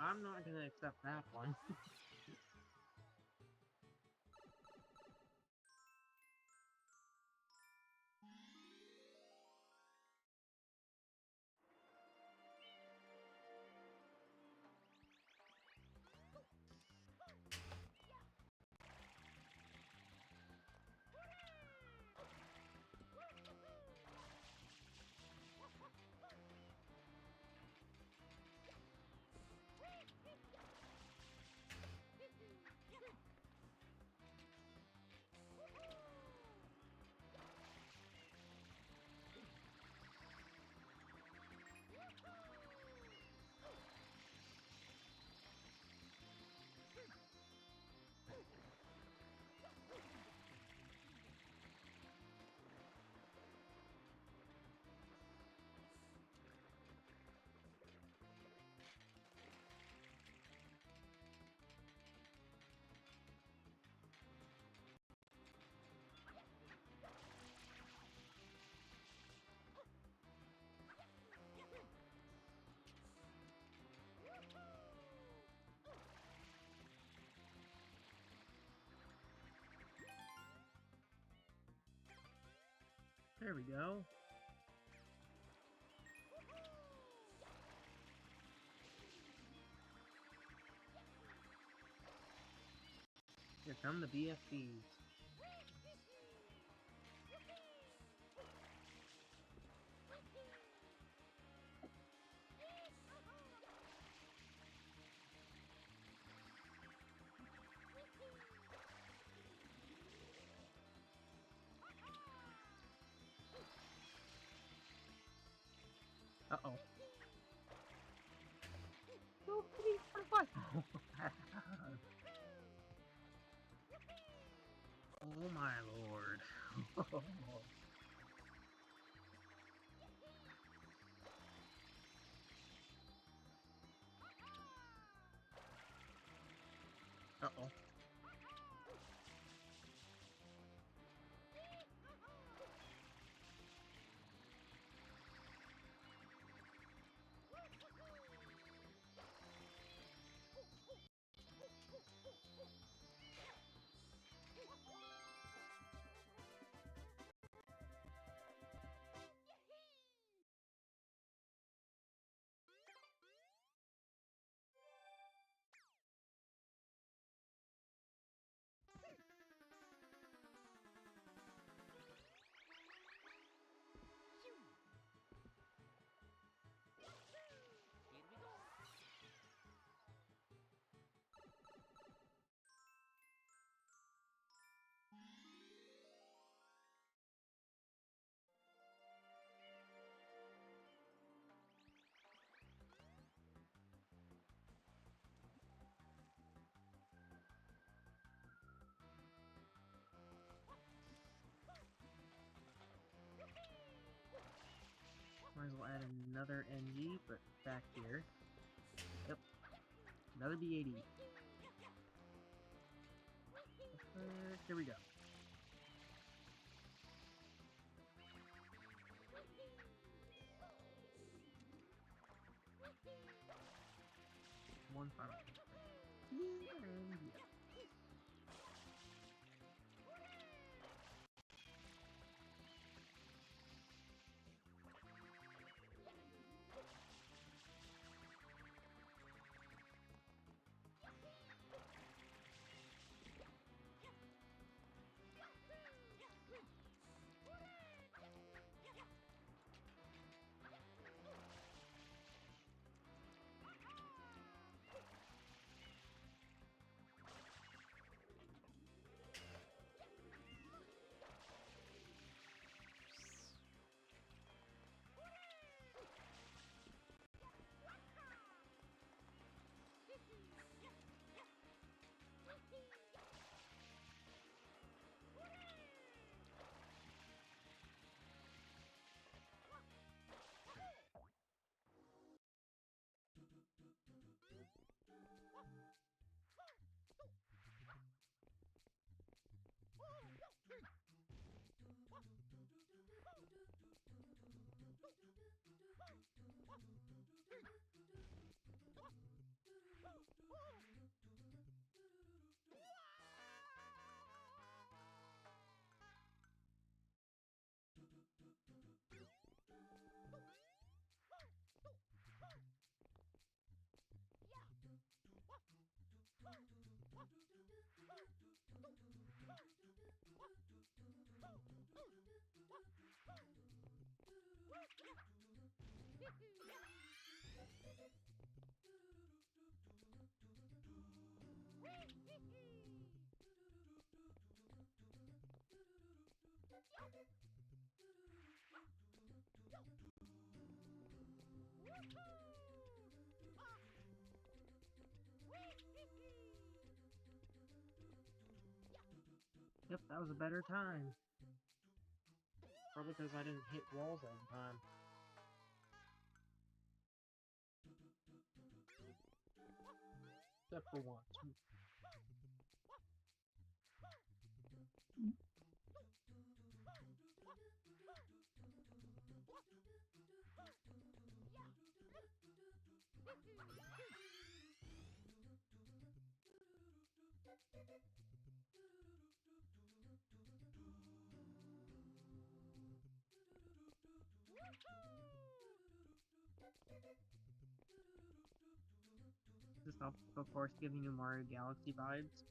I'm not gonna accept that one. There we go. Here come the BFDs. Uh-oh. Oh my lord. Uh-oh. Might as well add another NG, but back here. Yep. Another B80. Here we go. One final. And yeah. That was a better time. Probably because I didn't hit walls all the time. Except for once. This is, of course, giving you Mario Galaxy vibes.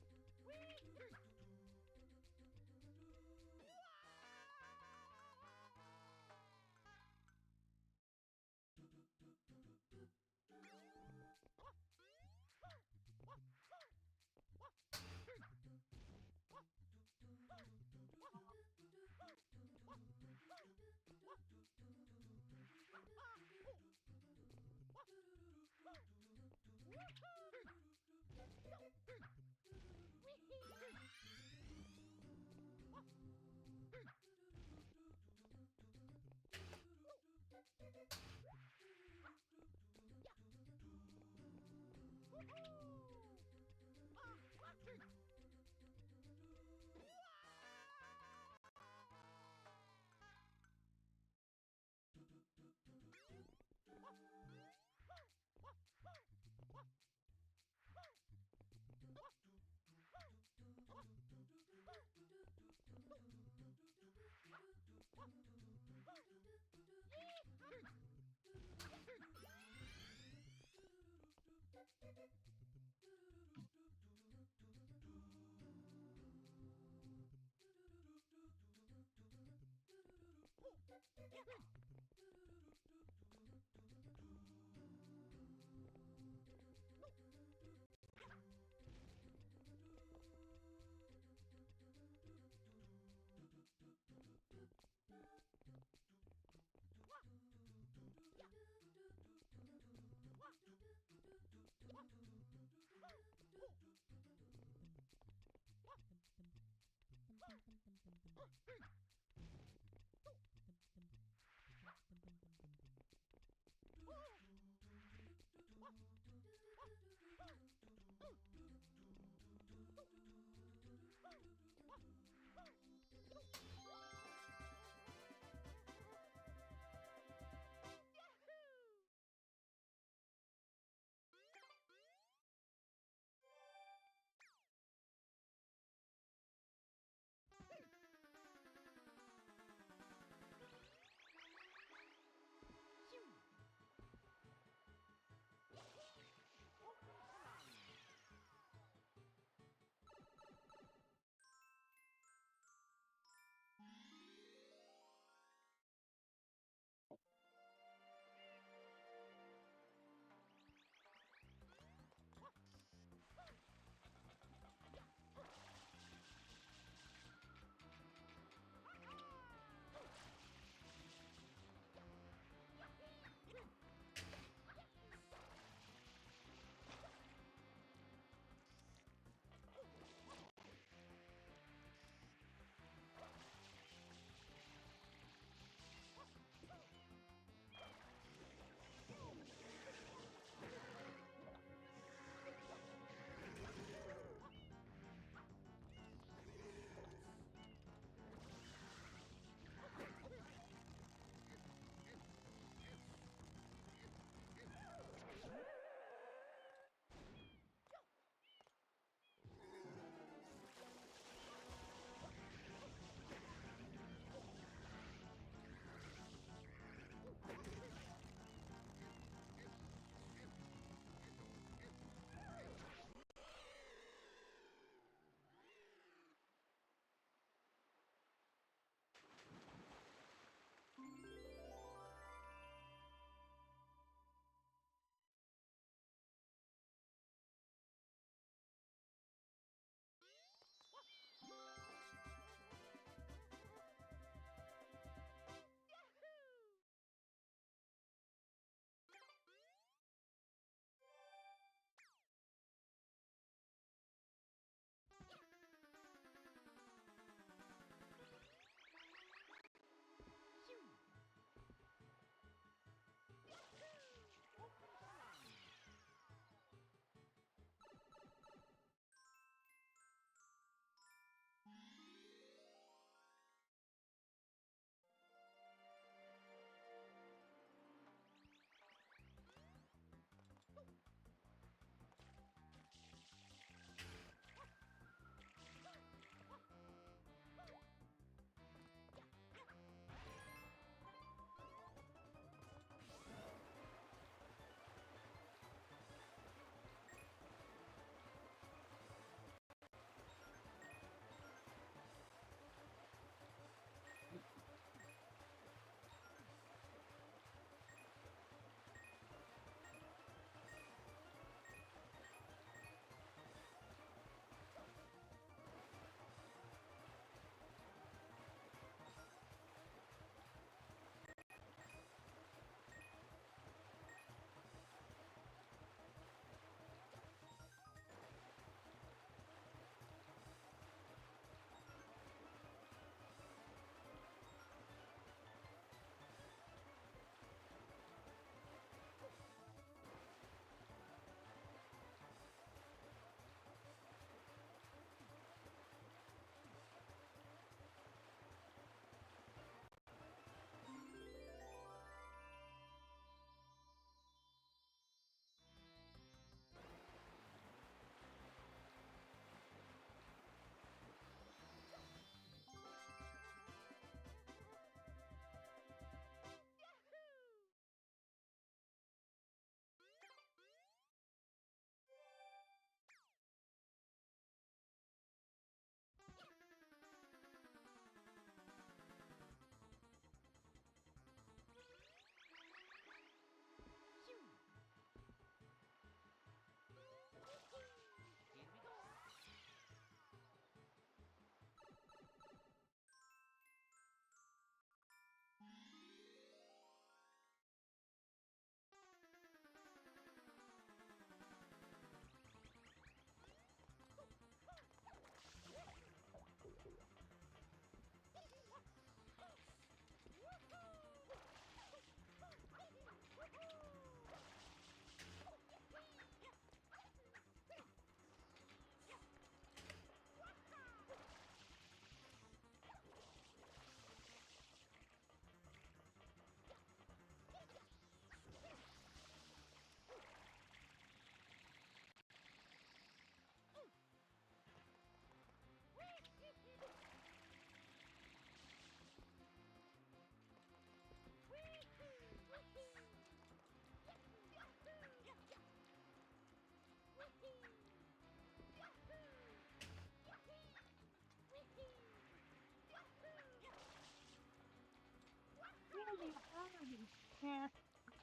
Yeah.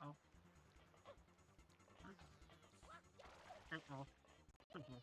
Uh-oh. Uh-oh. Uh-oh.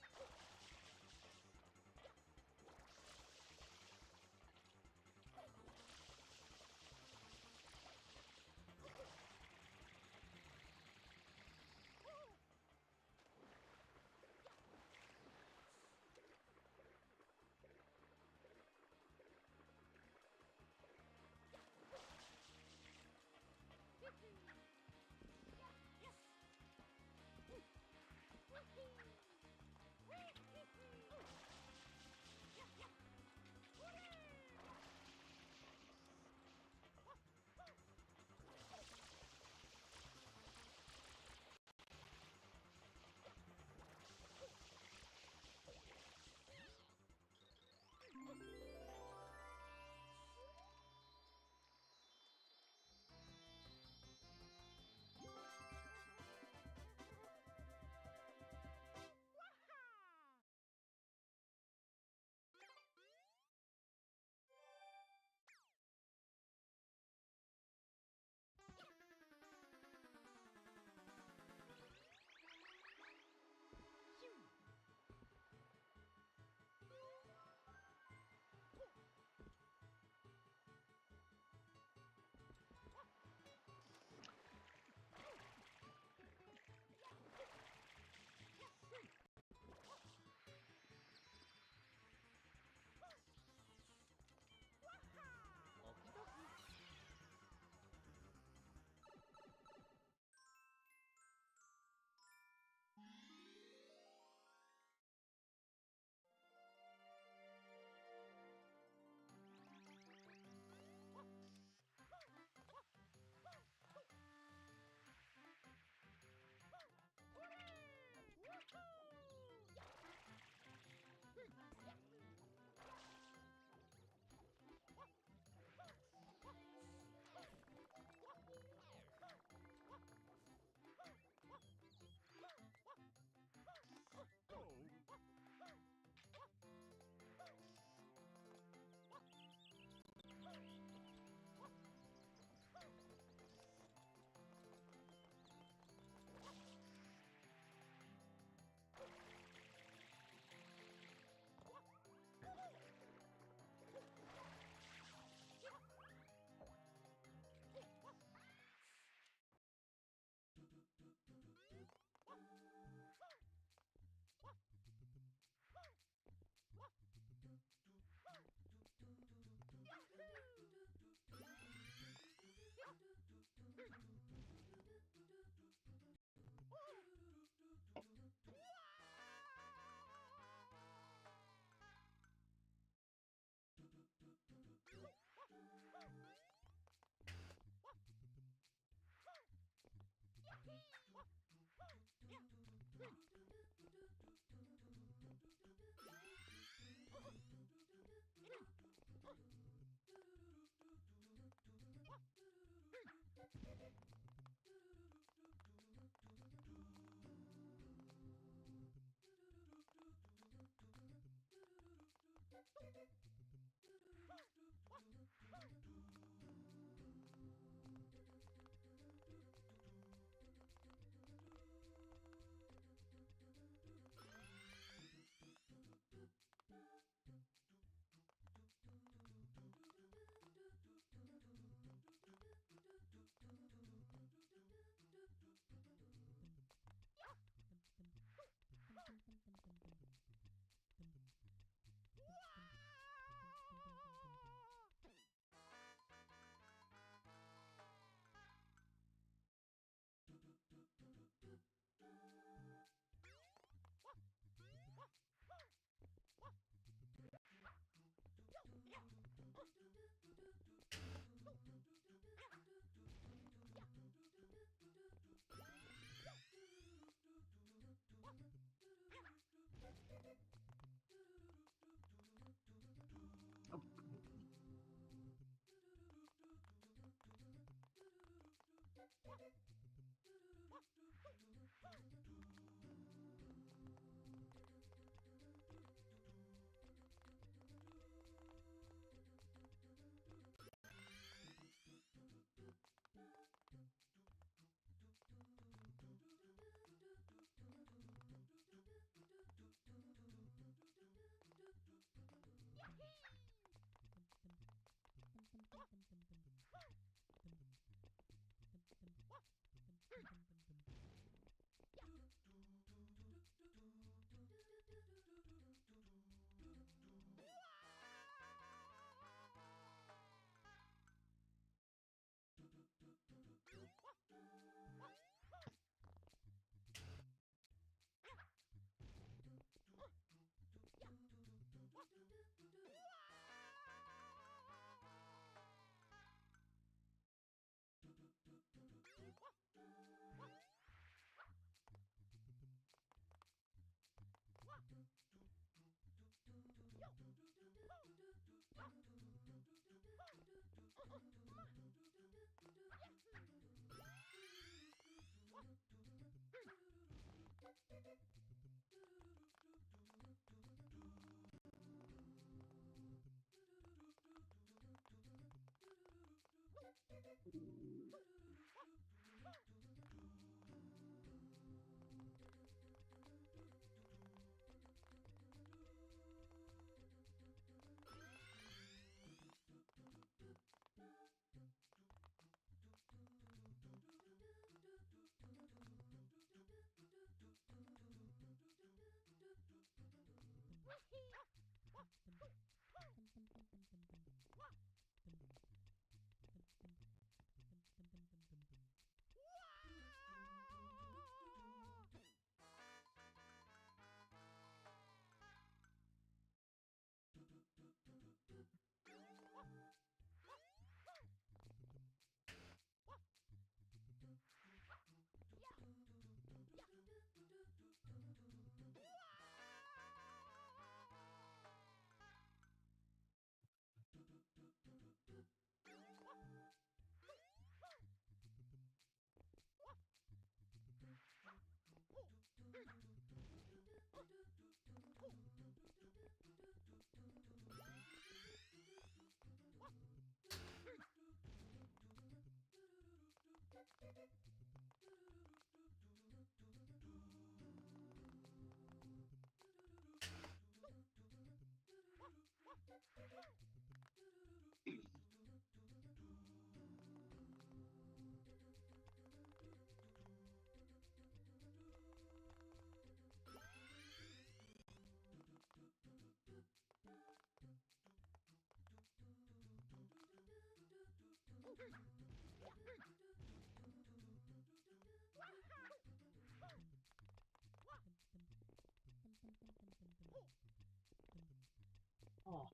Oh.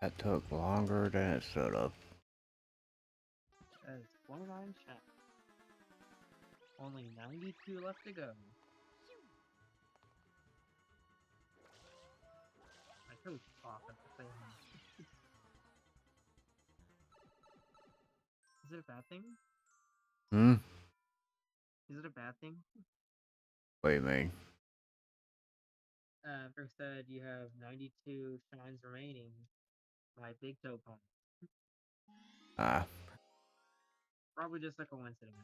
That took longer than it should have. That is 29 shots. Only 92 left to go. I chose off at the same time. Is it a bad thing? Hmm? Is it a bad thing? What do you mean? First said you have 92 shines remaining. My big toe pump. Ah. Probably just a coincidence.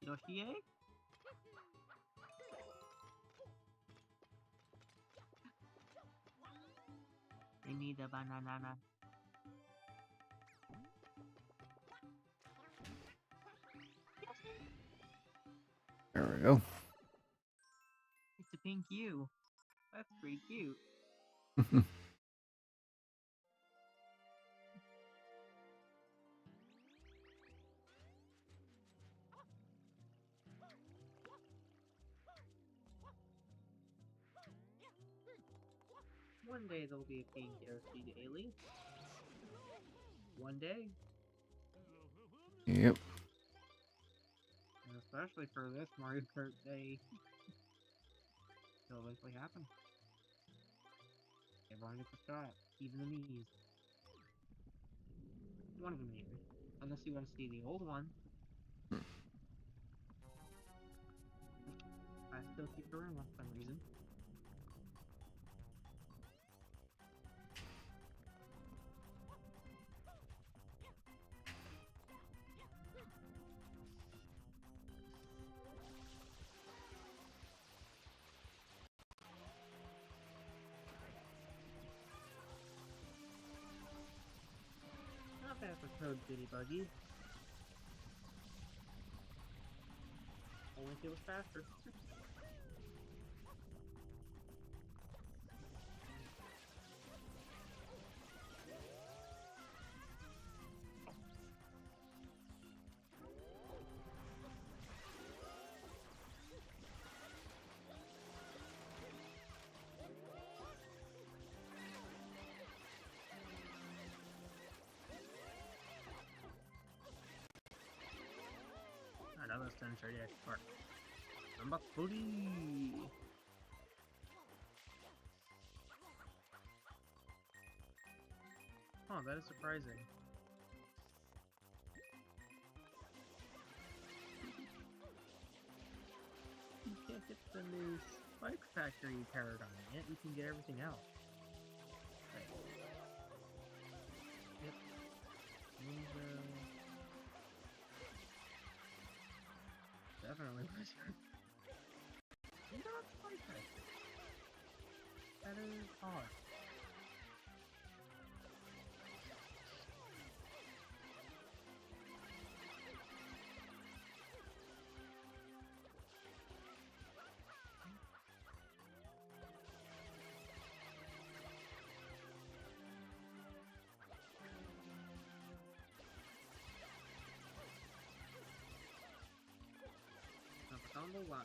Yoshie? I need a banana. There we go. It's a pink U. That's pretty cute. One day there'll be a pink Yoshi daily. One day. Yep. And especially for this Mario Kart Day. It'll eventually happen. Everyone gets a shot. Even the me's. One of them maybe. Unless you want to see the old one. I still keep it around for some reason. Not bad for Toad Bitty Buggy. Only if it was faster. Another Century Expert. Number 40! Oh, that is surprising. You can't get the new Spike Factory paradigm yet, you can get everything else. Right. Yep. Definitely wizard. Not Spike Factory. That is odd. Number 1.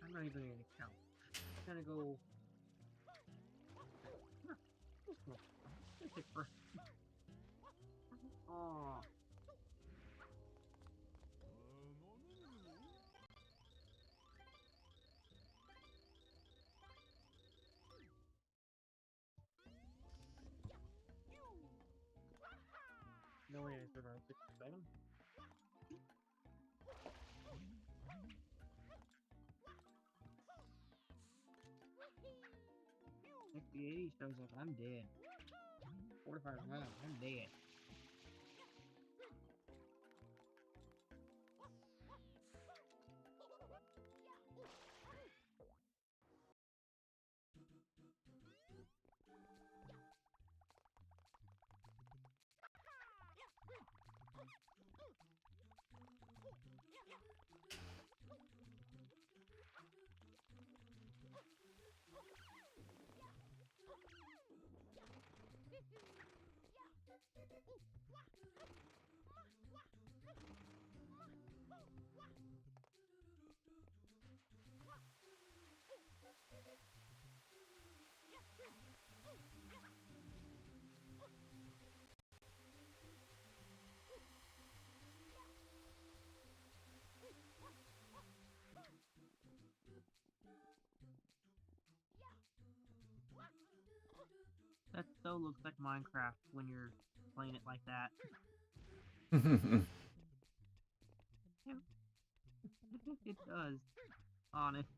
I'm not even gonna count. I'm gonna go. Huh, this one. Let's take first. Aww. No way I survived 67. If the 80 shows up, I'm dead. 45 rounds, I'm dead. That so looks like Minecraft when you're playing it like that. Yeah, I think it does. Honest.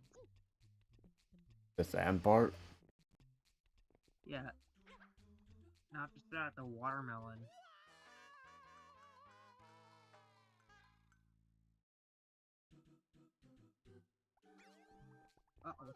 The sand part. Yeah. Not just that, the watermelon. Uh-oh.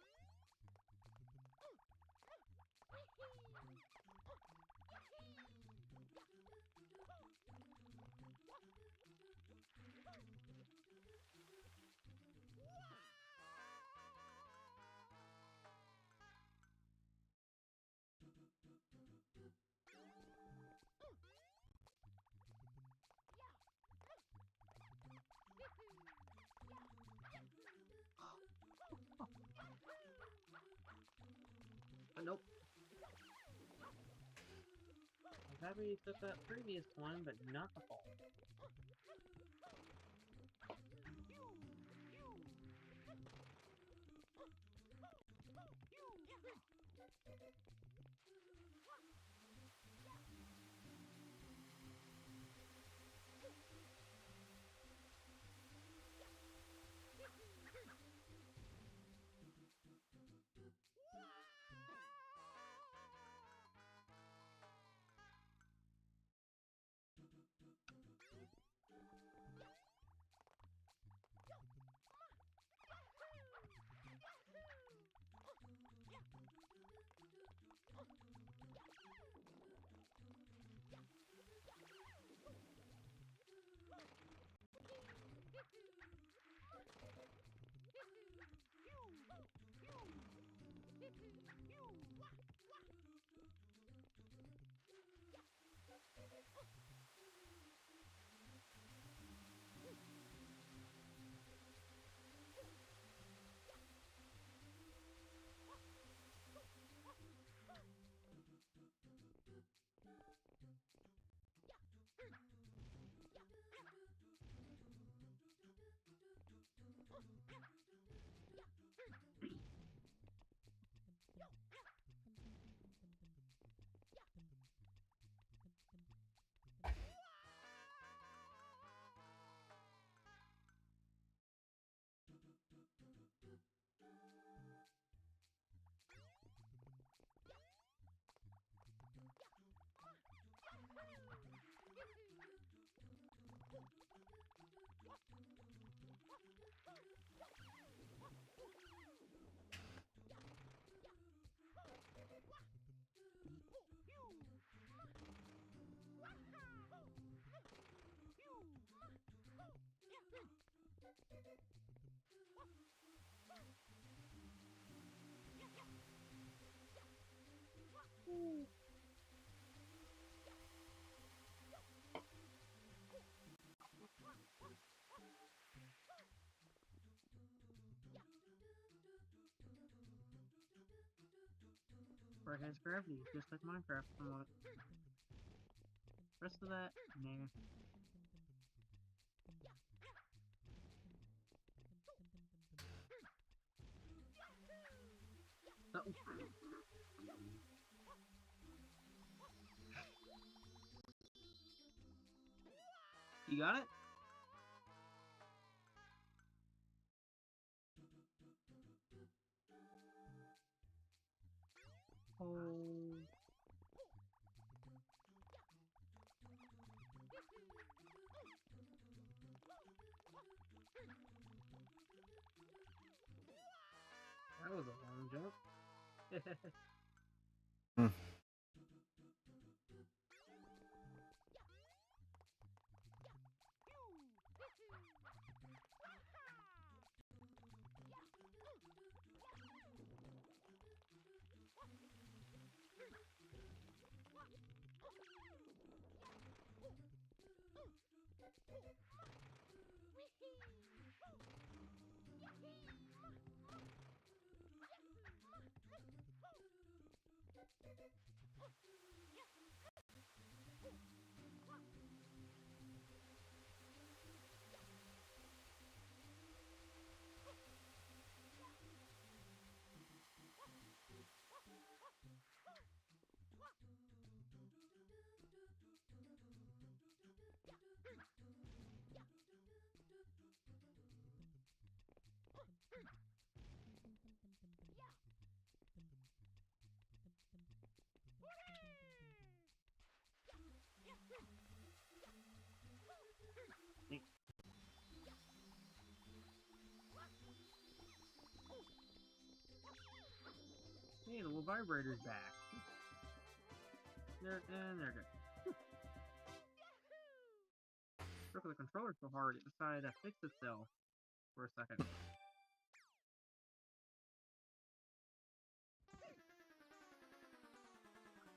Nope. I was happy you took that previous one, but not the fall. Where it has gravity, just like Minecraft somewhat. Rest of that, nah. Oh. You got it? Oh. That was a long jump. Hmm. Hey, the little vibrator's back. They're good. Look at the controller so hard, it decided to fix itself for a second.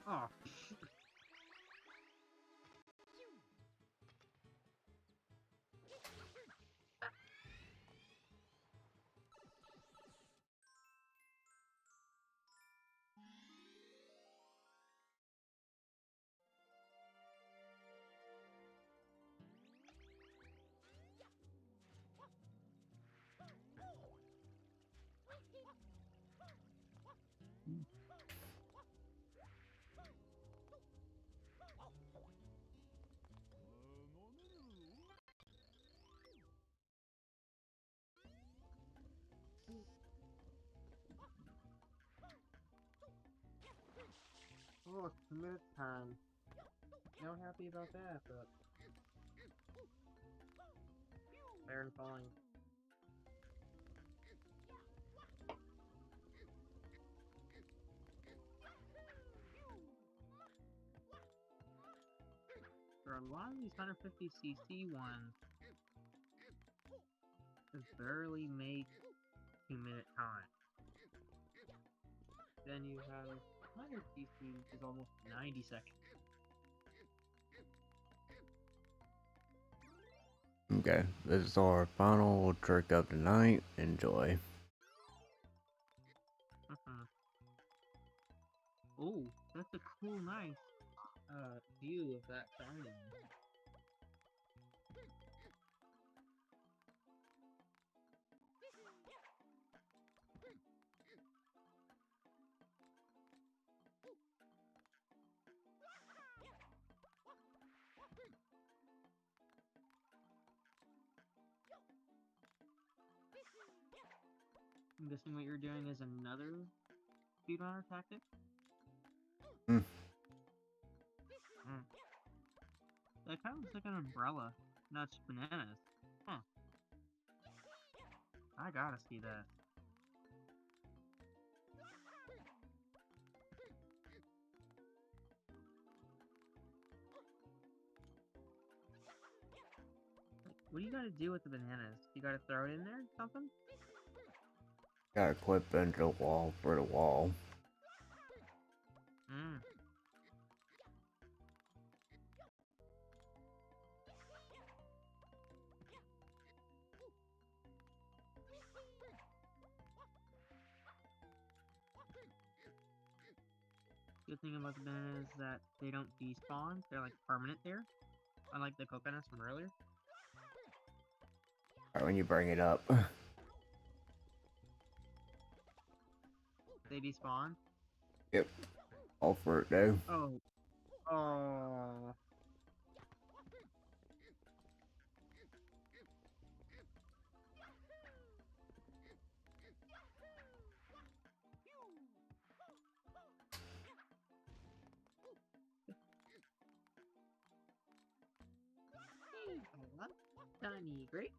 Oh. Oh, it's minute time. Not happy about that, but fair and falling. For a lot of these 150cc ones, just barely make 2-minute time. Then you have 100cc, which is almost 90 seconds. Okay, this is our final trick of the night. Enjoy. Oh, that's a cool, nice view of that garden. I'm guessing what you're doing is another speedrunner tactic? Hmm. That kind of looks like an umbrella, not just bananas. Huh. I gotta see that. What do you gotta do with the bananas? You gotta throw it in there or something? Gotta clip into the wall for the wall. Good thing about the bananas is that they don't despawn. They're like permanent there. Unlike the coconuts from earlier. Alright, when you bring it up. They despawn. Yep. All for it though. Oh. Oh. Tiny grape.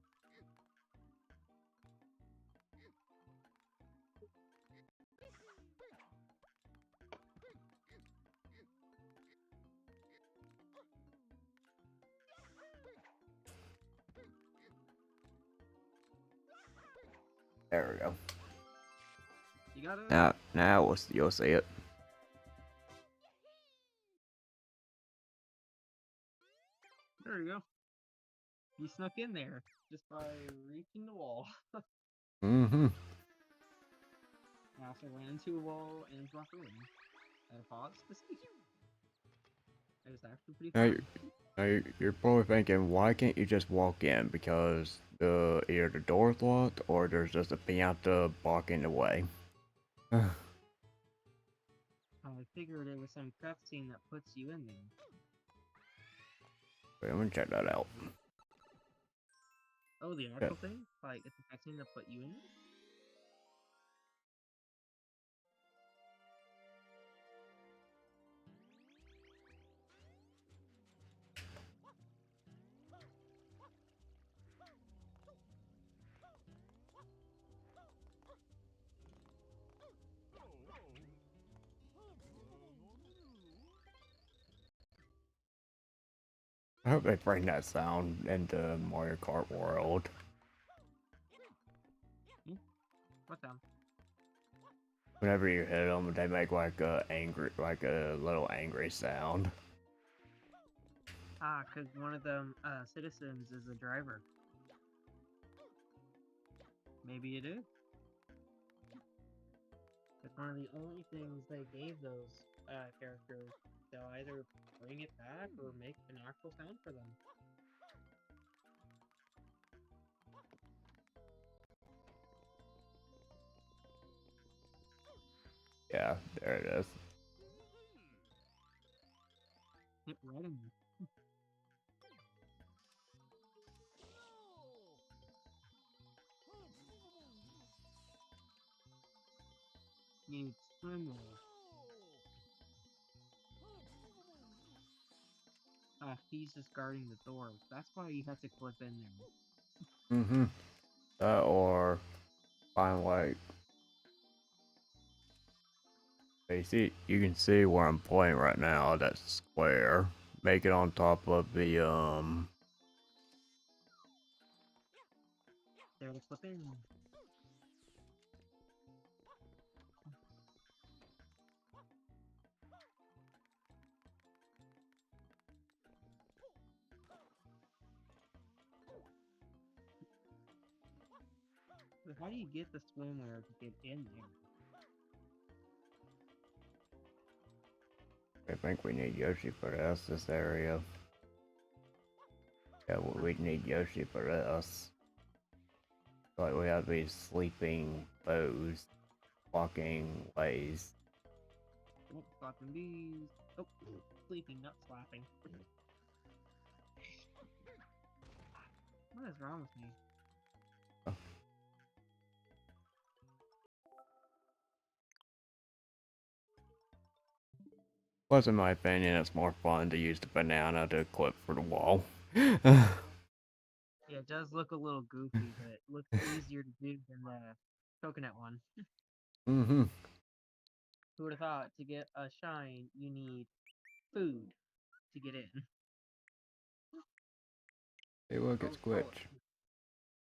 There we go. You got it? Now you'll see it. There you go. You snuck in there just by reaching the wall. Mm-hmm. I also ran into a wall and into a room. And paused to see. It was actually pretty fun. Now you're probably thinking, why can't you just walk in? Because either the door's locked or there's just a piñata blocking the way. I figured it was some cutscene that puts you in there. Wait, I'm gonna check that out. Oh, the actual thing? Like, it's a cutscene that put you in there? I hope they bring that sound into Mario Kart World. What the? Whenever you hit them, they make like a little angry sound. Ah, because one of them citizens is a driver. Maybe it is. It's one of the only things they gave those characters. They'll either bring it back or make an actual sound for them. Yeah, there it is. Hit right in. Need swimmer. He's just guarding the door. That's why you have to clip in there. Mm-hmm. Or find like you can see where I'm pointing right now, that square. Make it on top of the There to clip in. But how do you get the swimwear to get in there? I think we need Yoshi for this area. Yeah, well, we need Yoshi for this. Like we have these sleeping foes walking ways. Oh, slapping bees. Oh, sleeping, not slapping. What is wrong with me? Plus, in my opinion, it's more fun to use the banana to clip for the wall. Yeah, it does look a little goofy, but it looks easier to do than the coconut one. Mm-hmm. Who would have thought to get a shine, you need food to get in? Hey, look, it's Oh, Glitch.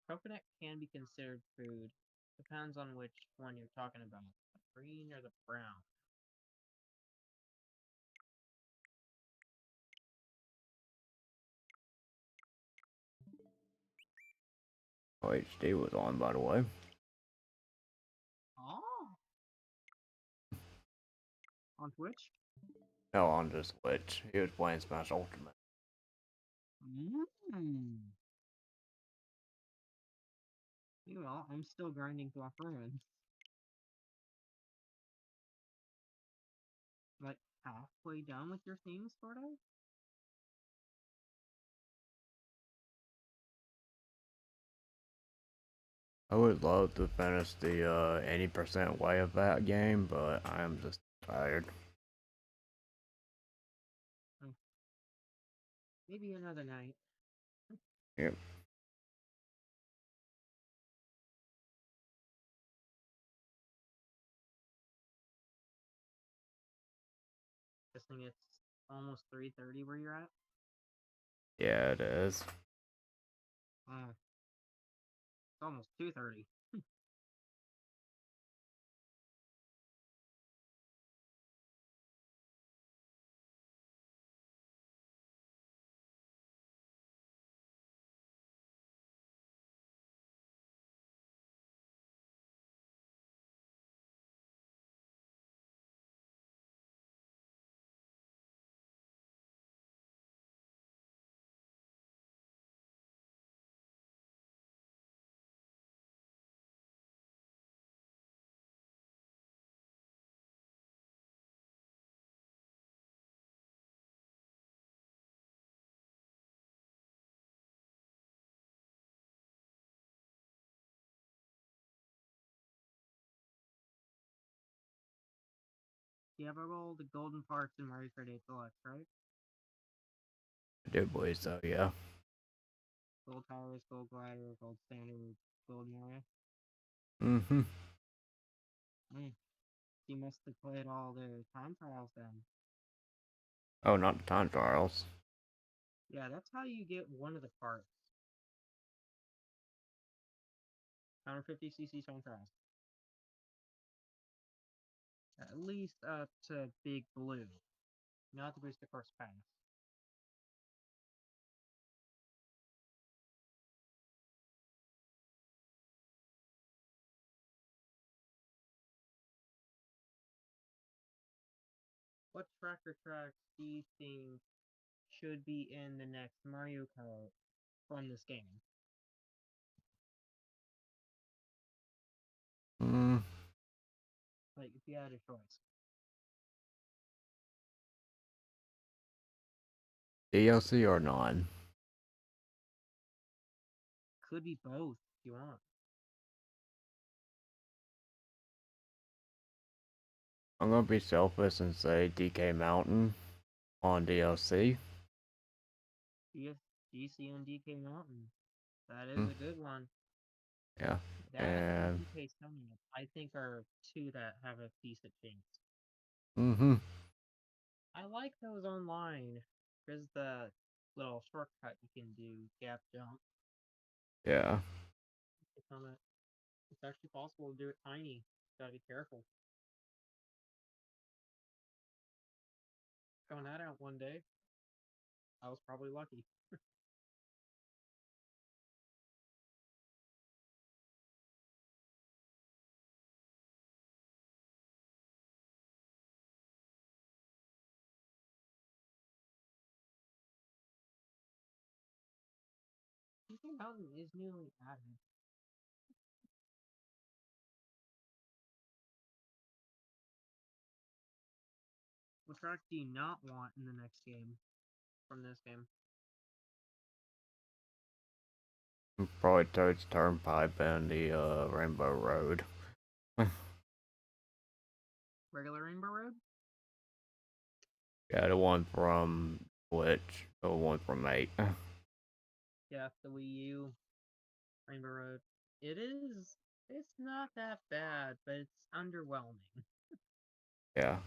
coconut can be considered food. Depends on which one you're talking about. The green or the brown. Oh, HD was on, by the way. Oh. On Twitch? No, on the Switch. He was playing Smash Ultimate. Mm. Well, I'm still grinding to ruins. Like, halfway done with your theme, sort of? I would love to finish the 80% way of that game, but I'm just tired. Maybe another night. Yep. Guessing it's almost 3:30 where you're at? Yeah, it is. It's almost 2:30. You ever roll the golden parts in Mario Kart 8 Deluxe, right? I do believe so, yeah. Gold Towers, Gold Glider, Gold Standard, Gold Mario. Mm-hmm. You must have played all the time trials then. Oh, not the time trials. Yeah, that's how you get one of the parts. 150cc on fast. At least up to Big Blue. Not to boost the first pass. What tracker tracks do you think should be in the next Mario Kart from this game? Mm, Like, if you had a choice. DLC or non? Could be both if you want. I'm gonna be selfish and say DK Mountain on DLC. GC and DK Mountain. That is Mm, a good one. yeah, That and and DK Summit, I think, are two that have a decent chance. mm-hmm. I like those online. There's the little shortcut you can do, gap jump. Yeah. Summit. It's actually possible to do it tiny. Gotta be careful. Found that out one day. I was probably lucky. DK Mountain is newly added. What track do you not want in the next game? From this game? Probably Toad's Turnpike and the Rainbow Road. Regular Rainbow Road? Yeah, the one from Glitch, the one from 8. Yeah, the Wii U Rainbow Road. It is. It's not that bad, but it's underwhelming. Yeah.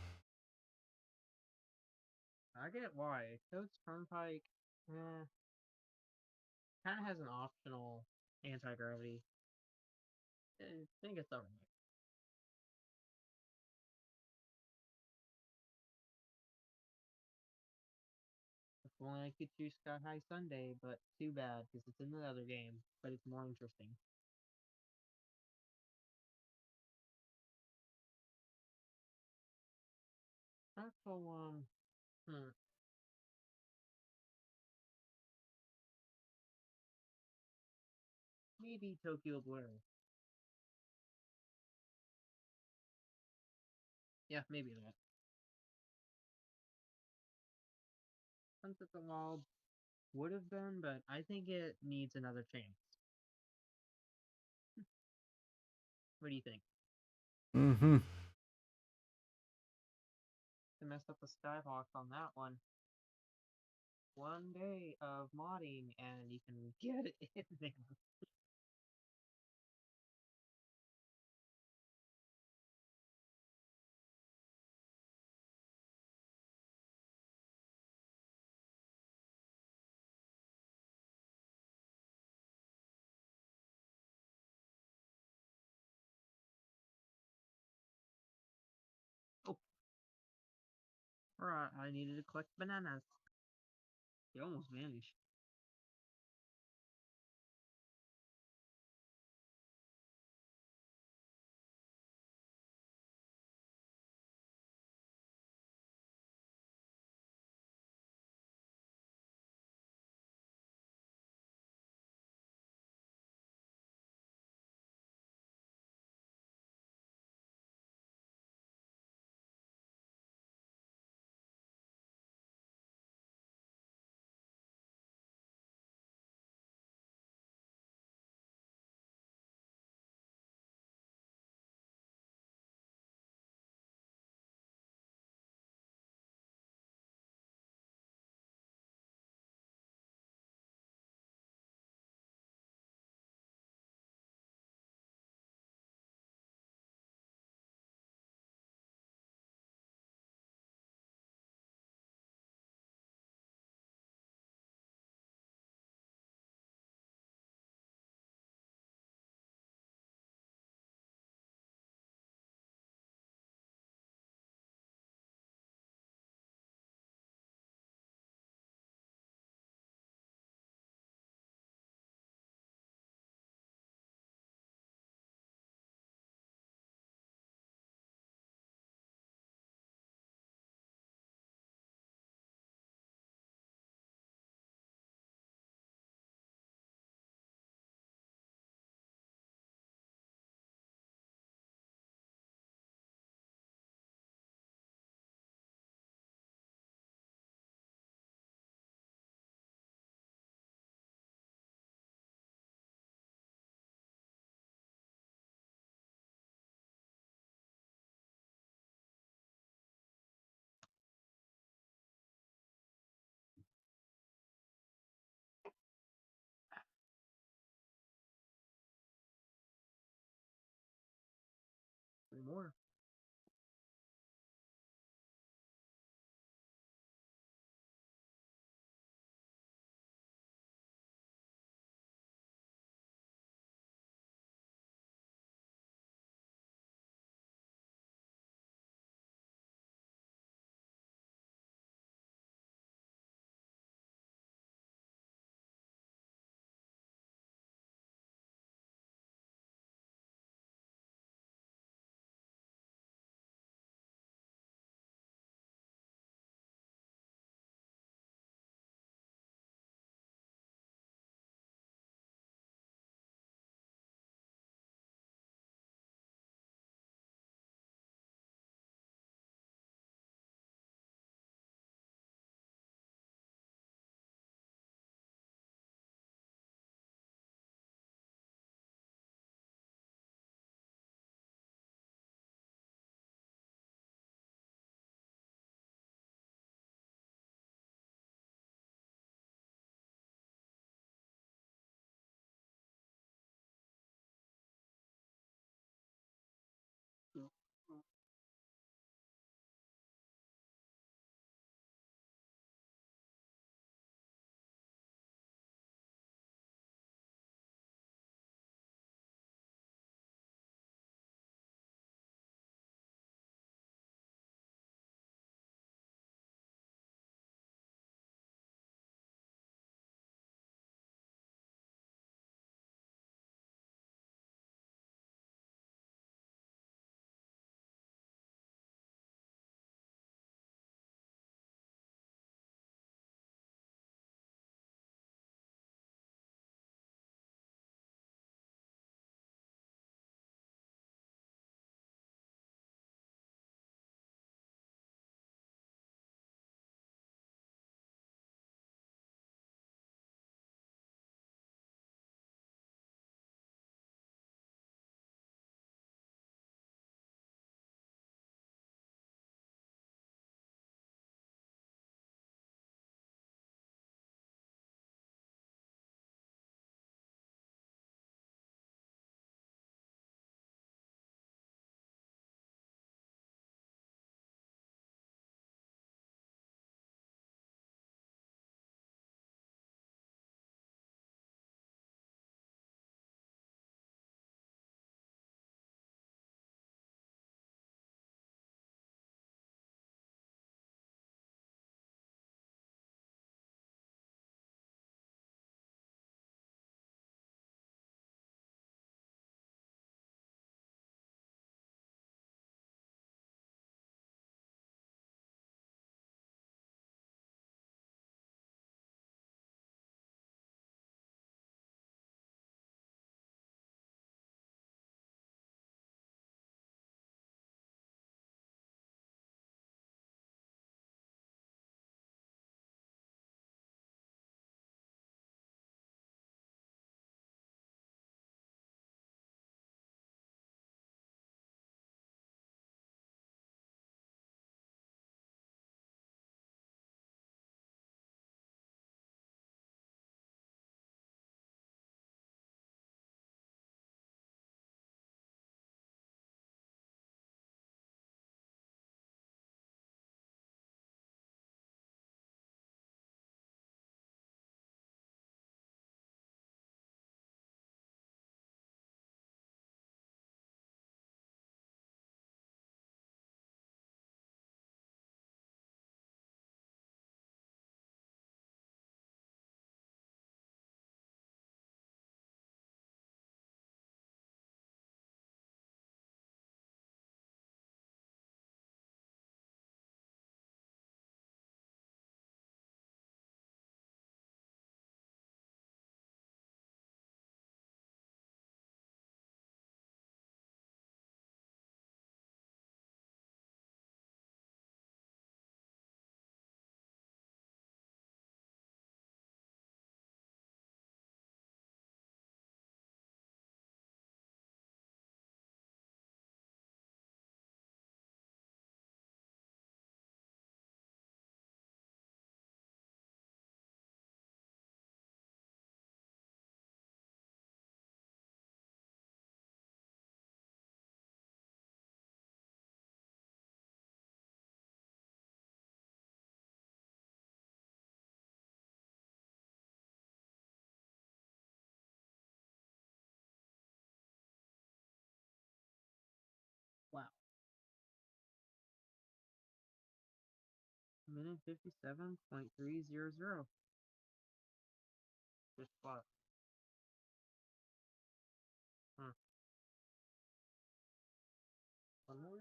I get why. Toad's Turnpike, kind of has an optional anti-gravity. I think it's alright. If only I could choose Sky High Sunday, but too bad, because it's in the other game, but it's more interesting. Actual one, maybe Tokyo Blur. Yeah, maybe that. Sunset the Wild would have been, but I think it needs another chance. What do you think? Mm-hmm. They messed up the Skybox on that one. One day of modding and you can get it in there. Oh, right, I needed to collect bananas. They almost vanished. more. minute 57.300. Just what? Huh. One more?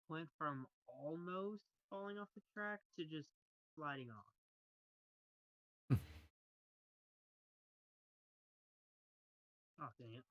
Went from almost falling off the track to just sliding off. Oh, dang it.